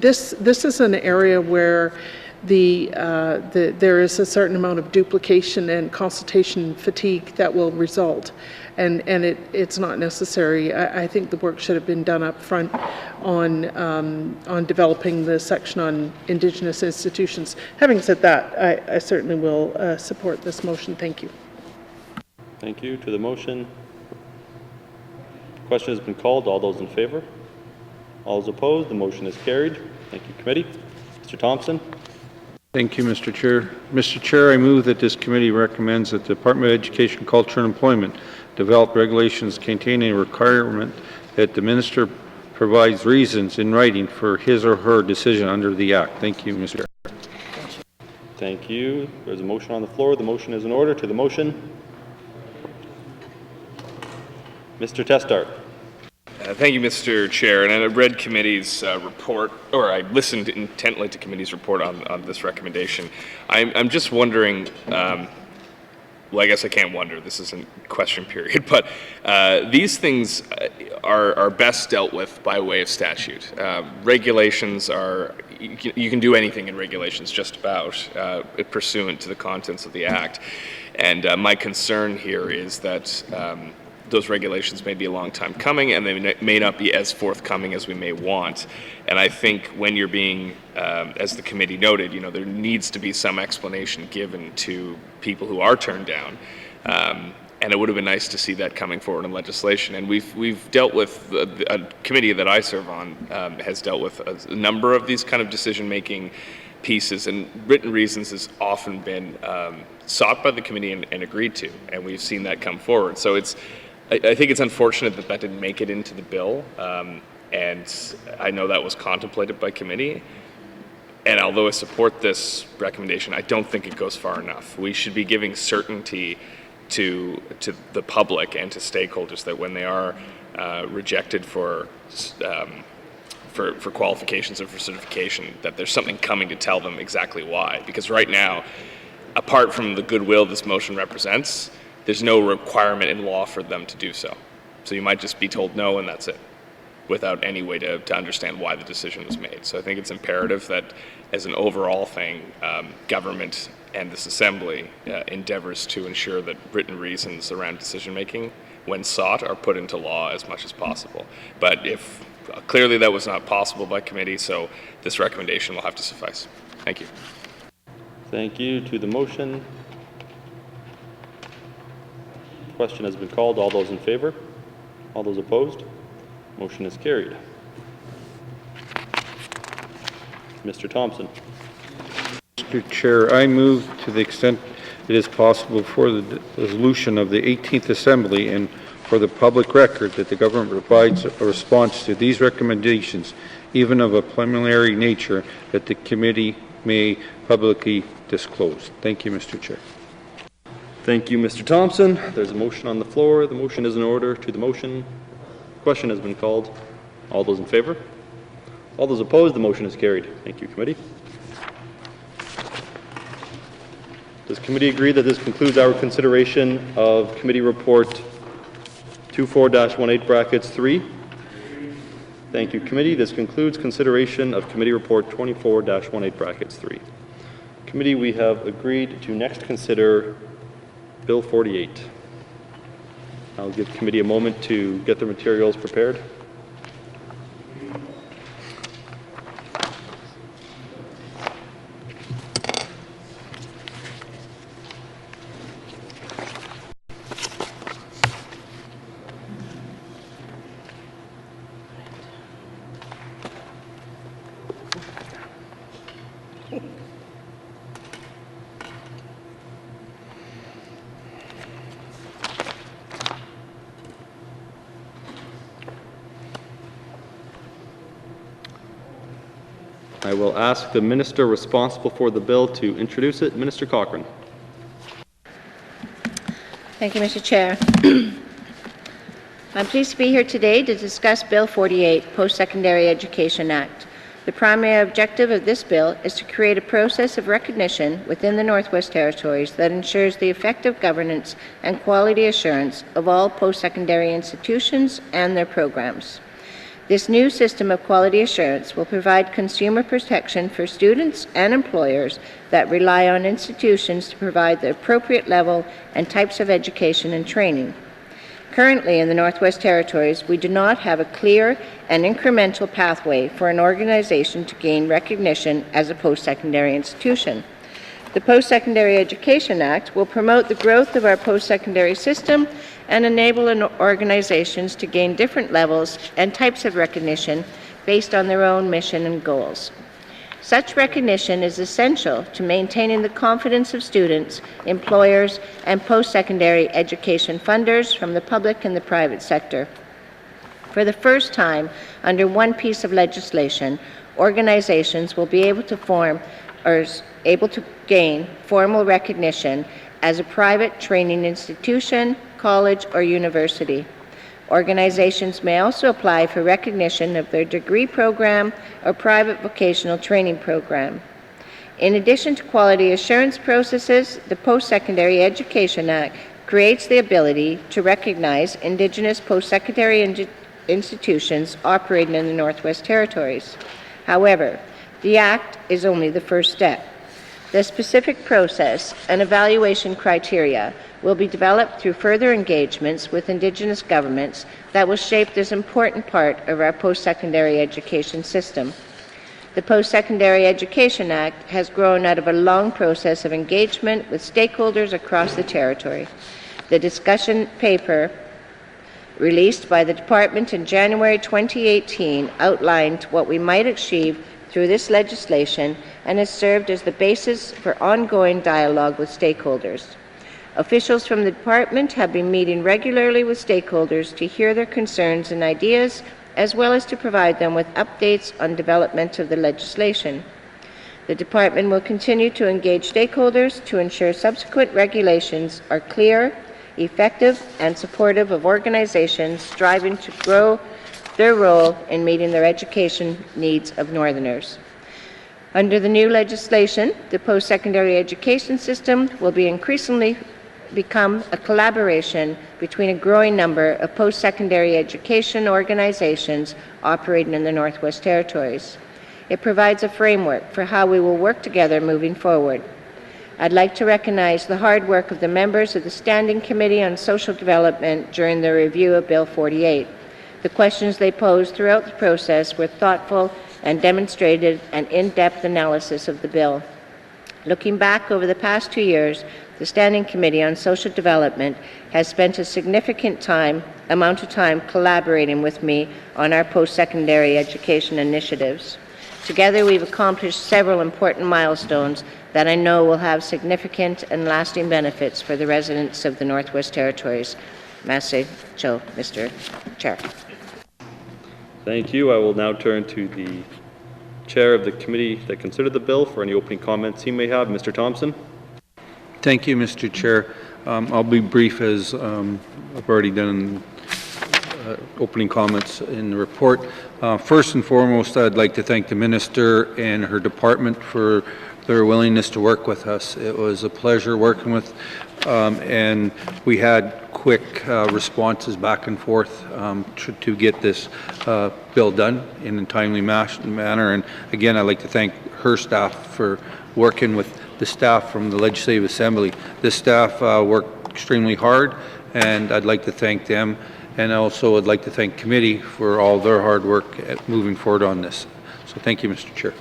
this is an area where there is a certain amount of duplication and consultation fatigue that will result, and it's not necessary. I think the work should have been done up front on developing the section on Indigenous institutions. Having said that, I certainly will support this motion. Thank you. Thank you. To the motion. Question has been called. All those in favor? All those opposed? The motion is carried. Thank you, committee. Mr. Thompson. Thank you, Mr. Chair. Mr. Chair, I move that this committee recommends that the Department of Education, Culture and Employment develop regulations containing a requirement that the minister provides reasons in writing for his or her decision under the Act. Thank you, Mr. Chair. Thank you. There's a motion on the floor. The motion is in order. To the motion. Mr. Testart. Thank you, Mr. Chair. And I read committee's report, or I listened intently to committee's report on this recommendation. I'm just wondering, well, I guess I can't wonder, this isn't question period, but these things are best dealt with by way of statute. Regulations are, you can do anything in regulations just about pursuant to the contents of the Act. And my concern here is that those regulations may be a long time coming, and they may not be as forthcoming as we may want. And I think when you're being, as the committee noted, there needs to be some explanation given to people who are turned down. And it would have been nice to see that coming forward in legislation. And we've dealt with, a committee that I serve on has dealt with a number of these kind of decision-making pieces, and written reasons has often been sought by the committee and agreed to, and we've seen that come forward. So I think it's unfortunate that that didn't make it into the bill, and I know that was contemplated by committee. And although I support this recommendation, I don't think it goes far enough. We should be giving certainty to the public and to stakeholders that when they are rejected for qualifications or for certification, that there's something coming to tell them exactly why. Because right now, apart from the goodwill this motion represents, there's no requirement in law for them to do so. So you might just be told no and that's it, without any way to understand why the decision was made. So I think it's imperative that as an overall thing, government and this assembly endeavors to ensure that written reasons around decision making, when sought, are put into law as much as possible. But if clearly that was not possible by committee, so this recommendation will have to suffice. Thank you. Thank you. To the motion. Question has been called. All those in favor? All those opposed? Motion is carried. Mr. Thompson. Mr. Chair, I move to the extent it is possible for the resolution of the 18th Assembly and for the public record that the government provides a response to these recommendations, even of a preliminary nature, that the committee may publicly disclose. Thank you, Mr. Chair. Thank you, Mr. Thompson. There's a motion on the floor. The motion is in order. To the motion. Question has been called. All those in favor? All those opposed? The motion is carried. Thank you, committee. Does committee agree that this concludes our consideration of committee report 24-18(3)? Thank you, committee. This concludes consideration of committee report 24-18(3). Committee, we have agreed to next consider Bill 48. I'll give committee a moment to get their materials prepared. I will ask the minister responsible for the bill to introduce it. Minister Cochrane. Thank you, Mr. Chair. I'm pleased to be here today to discuss Bill 48, Post-Secondary Education Act. The primary objective of this bill is to create a process of recognition within the Northwest Territories that ensures the effective governance and quality assurance of all post-secondary institutions and their programs. This new system of quality assurance will provide consumer protection for students and employers that rely on institutions to provide the appropriate level and types of education and training. Currently, in the Northwest Territories, we do not have a clear and incremental pathway for an organization to gain recognition as a post-secondary institution. The Post-Secondary Education Act will promote the growth of our post-secondary system and enable organizations to gain different levels and types of recognition based on their own mission and goals. Such recognition is essential to maintaining the confidence of students, employers, and post-secondary education funders from the public and the private sector. For the first time, under one piece of legislation, organizations will be able to gain formal recognition as a private training institution, college, or university. Organizations may also apply for recognition of their degree program or private vocational training program. In addition to quality assurance processes, the Post-Secondary Education Act creates the ability to recognize Indigenous post-secondary institutions operating in the Northwest Territories. However, the Act is only the first step. The specific process and evaluation criteria will be developed through further engagements with Indigenous governments that will shape this important part of our post-secondary education system. The Post-Secondary Education Act has grown out of a long process of engagement with stakeholders across the territory. The discussion paper released by the Department in January 2018 outlined what we might achieve through this legislation and has served as the basis for ongoing dialogue with stakeholders. Officials from the Department have been meeting regularly with stakeholders to hear their concerns and ideas, as well as to provide them with updates on development of the legislation. The Department will continue to engage stakeholders to ensure subsequent regulations are clear, effective, and supportive of organizations striving to grow their role in meeting their education needs of Northerners. Under the new legislation, the post-secondary education system will increasingly become a collaboration between a growing number of post-secondary education organizations operating in the Northwest Territories. It provides a framework for how we will work together moving forward. I'd like to recognize the hard work of the members of the Standing Committee on Social Development during the review of Bill 48. The questions they posed throughout the process were thoughtful and demonstrated an in-depth analysis of the bill. Looking back over the past 2 years, the Standing Committee on Social Development has spent a significant amount of time collaborating with me on our post-secondary education initiatives. Together, we've accomplished several important milestones that I know will have significant and lasting benefits for the residents of the Northwest Territories. Merci, Joe, Mr. Chair. Thank you. I will now turn to the chair of the committee that considered the bill for any opening comments he may have. Mr. Thompson. Thank you, Mr. Chair. I'll be brief as I've already done opening comments in the report. First and foremost, I'd like to thank the Minister and her department for their willingness to work with us. It was a pleasure working with, and we had quick responses back and forth to get this bill done in a timely manner. And again, I'd like to thank her staff for working with the staff from the Legislative Assembly. This staff worked extremely hard, and I'd like to thank them. And also I'd like to thank committee for all their hard work at moving forward on this. So thank you, Mr. Chair.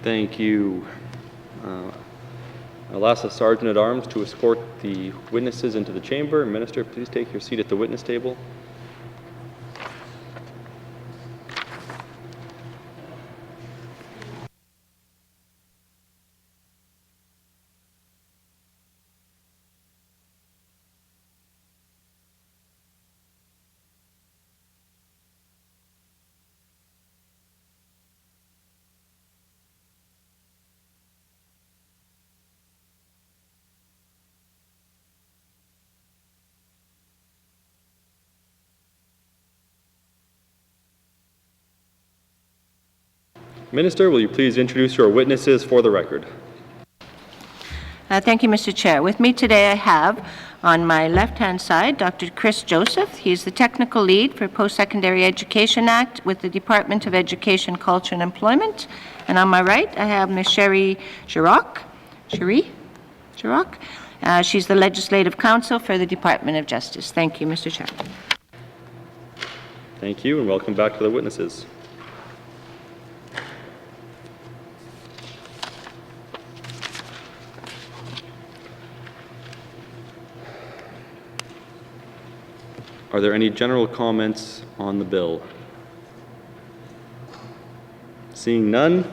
Thank you. I'll ask the Sergeant at Arms to escort the witnesses into the chamber. Minister, please take your seat at the witness table. Minister, will you please introduce your witnesses for the record? Thank you, Mr. Chair. With me today I have on my left-hand side Dr. Chris Joseph. He's the Technical Lead for Post-Secondary Education Act with the Department of Education, Culture and Employment. And on my right I have Ms. Cherie Giroux. She's the Legislative Counsel for the Department of Justice. Thank you, Mr. Chair. Thank you, and welcome back to the witnesses. Are there any general comments on the bill? Seeing none,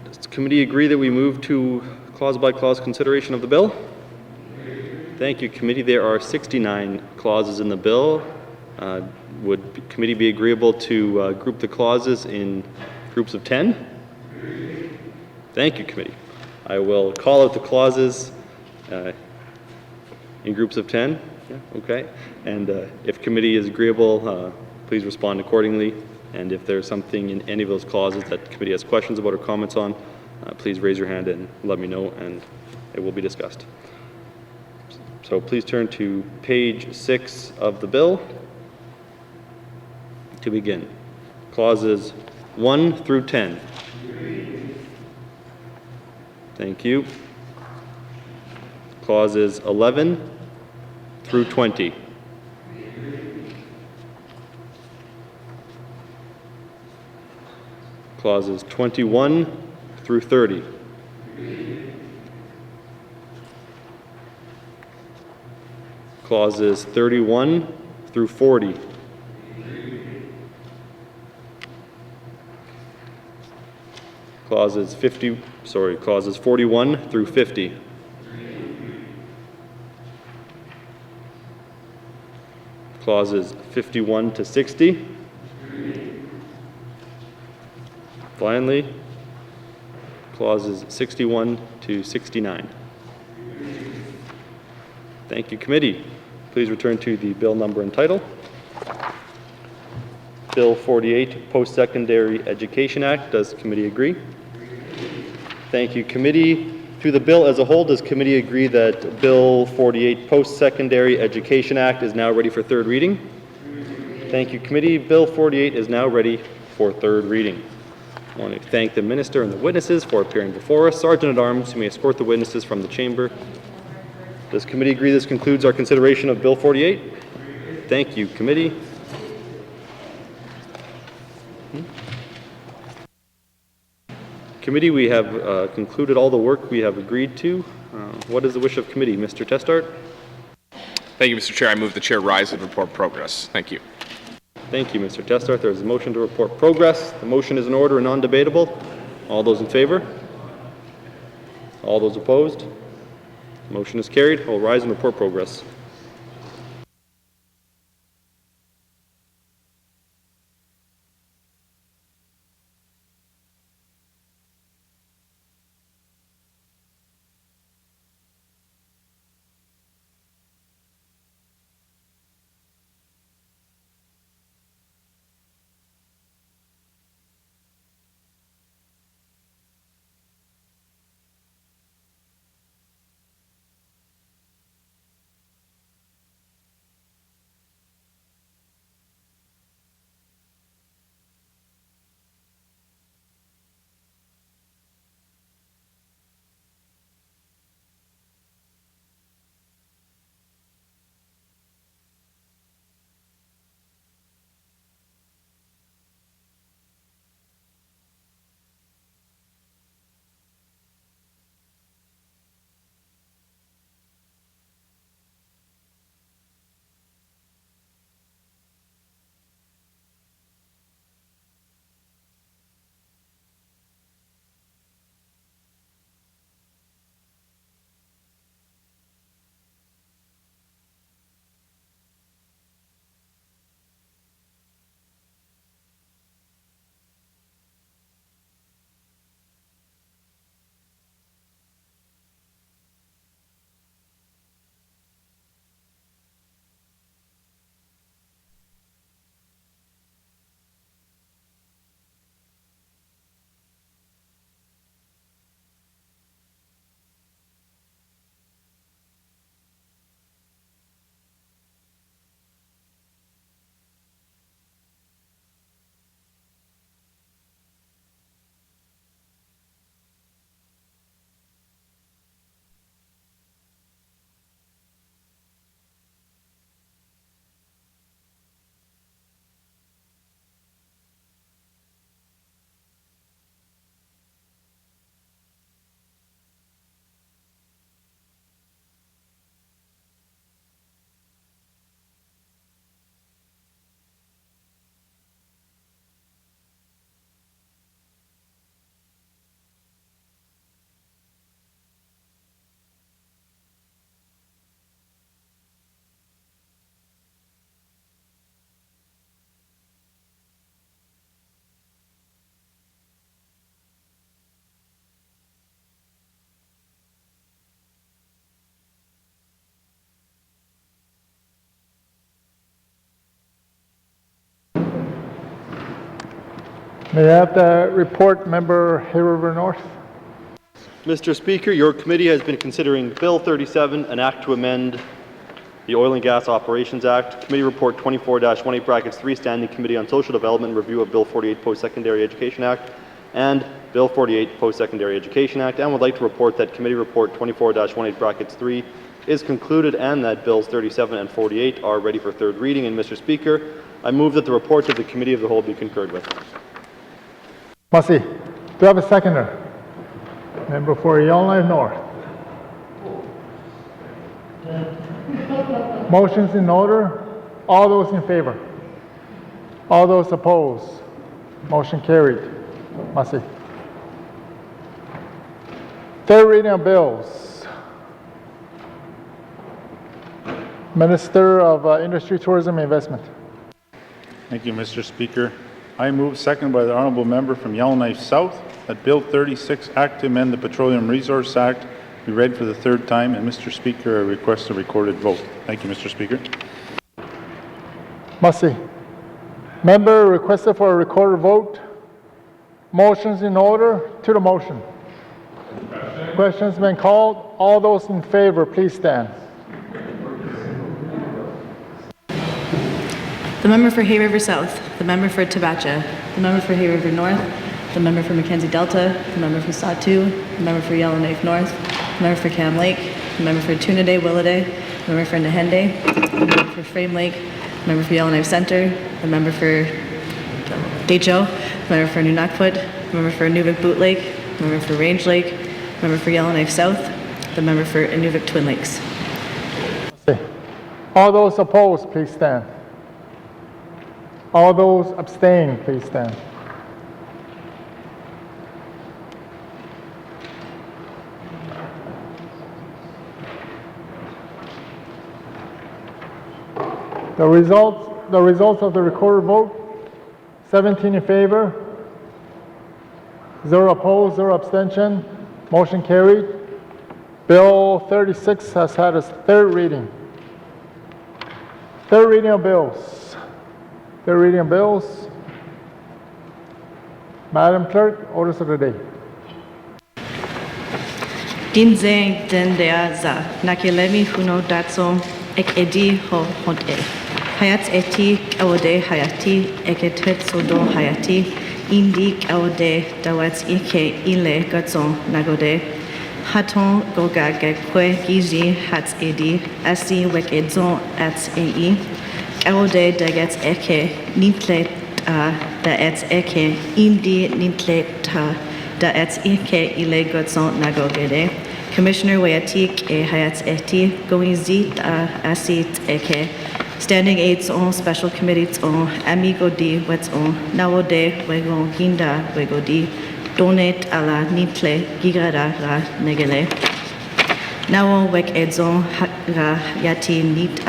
does the committee agree that we move to clause-by-clause consideration of the bill? Thank you, committee. There are 69 clauses in the bill. Would the committee be agreeable to group the clauses in groups of 10? Thank you, committee. I will call out the clauses in groups of 10. Yeah, okay. And if committee is agreeable, please respond accordingly. And if there's something in any of those clauses that the committee has questions about or comments on, please raise your hand and let me know, and it will be discussed. So please turn to page 6 of the bill to begin. Clauses 1 through 10. Thank you. Clauses 11 through 20. Clauses 21 through 30. Clauses 31 through 40. Clauses 41 through 50. Clauses 51 to 60. Finally, clauses 61 to 69. Thank you, committee. Please return to the bill number and title. Bill 48, Post-Secondary Education Act. Does committee agree? Thank you, committee. To the bill as a whole, does committee agree that Bill 48, Post-Secondary Education Act is now ready for third reading? Thank you, committee. Bill 48 is now ready for third reading. I want to thank the minister and the witnesses for appearing before us. Sergeant-at-Arms, you may escort the witnesses from the chamber. Does committee agree this concludes our consideration of Bill 48? Thank you, committee. Committee, we have concluded all the work we have agreed to. What is the wish of committee? Mr. Testart? Thank you, Mr. Chair. I move the chair rise and report progress. Thank you. Thank you, Mr. Testart. There is a motion to report progress. The motion is in order and non-debatable. All those in favor? All those opposed? The motion is carried. I will rise and report progress. May I have the report, Member Hay River North? Mr. Speaker, your committee has been considering Bill 37, an act to amend the Oil and Gas Operations Act, Committee Report 24-18 brackets 3, Standing Committee on Social Development, Review of Bill 48 Post-Secondary Education Act, and Bill 48 Post-Secondary Education Act, and would like to report that Committee Report 24-18 brackets 3 is concluded and that Bills 37 and 48 are ready for third reading. And Mr. Speaker, I move that the reports of the Committee of the Whole be concurred with. Massey, do I have a seconder? Member for Yellowknife North. Motion's in order. All those in favor? All those opposed? Motion carried. Massey. Third reading of bills. Minister of Industry, Tourism, and Investment. Thank you, Mr. Speaker. I move, second by the Honourable Member from Yellowknife South, that Bill 36, Act to amend the Petroleum Resource Act, be read for the third time, and Mr. Speaker, I request a recorded vote. Thank you, Mr. Speaker. Massey. Member requested for a recorded vote. Motion's in order. To the motion. Question's been called. All those in favor, please stand. The member for Hay River South, the member for Tabacha, the member for Hay River North, the member for Mackenzie Delta, the member for Satu, the member for Yellowknife North, the member for Cam Lake, the member for Tunaday Willaday, the member for Nahende, the member for Frame Lake, the member for Yellowknife Center, the member for Decho, the member for Nunakput, the member for Inuvik Boot Lake, the member for Range Lake, the member for Yellowknife South, the member for Inuvik Twin Lakes. All those opposed, please stand. All those abstain, please stand. The results of the recorded vote, 17 in favor, 0 opposed, 0 abstention, motion carried. Bill 36 has had its third reading. Third reading of bills. Third reading of bills. Madam Clerk, orders of the day. Dinze dendea za nakelemi huno datso ek edi ho honte. Hayat eti awode hayati eketet sodo hayati indi awode dawats ike ile gatson nagode. Haton goga gekwe gizi hats edi asi wek edzon ats ei. Awode dagets eke nimple da ets eke indi nimple da ets ike ile gatson nagogede. Commissioner Wayatik e Hayats Eti going zit asit eke. Standing aids on special committees on amigo di wets on nawode wego ginda wego di donate ala niple gigrada ra negele. Nawo wek edzon ra yati nit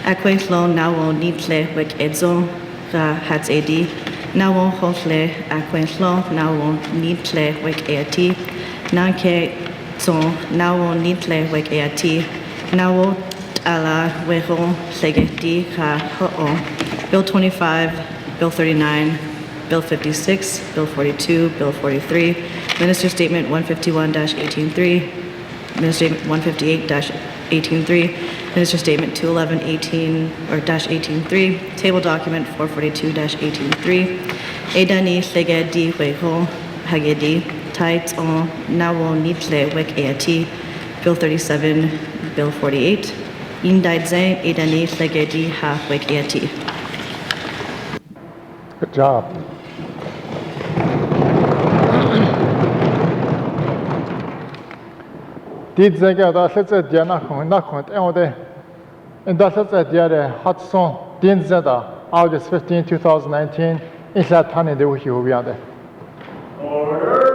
aqueflon nawo nitle wek edzon ra hats edi. Nawo hofle aqueflon nawo nitle wek eti. Nanke son nawo nitle wek eti. Nawo ala weho segeti ha ho'o. Bill 25, Bill 39, Bill 56, Bill 42, Bill 43, Minister Statement 151-18.3, Minister Statement 158-18.3, Minister Statement 211-18 or -18.3, Table Document 442-18.3, Edani segedi weho hagedi tight on nawo nitle wek eti. Bill 37, Bill 48. Indaidze edani segedi ha wek eti. Good job. Did zega da let's diana khon ode and da let's diare Hudson din zeda August 15, 2019 in la tane de wi hu biade. Order.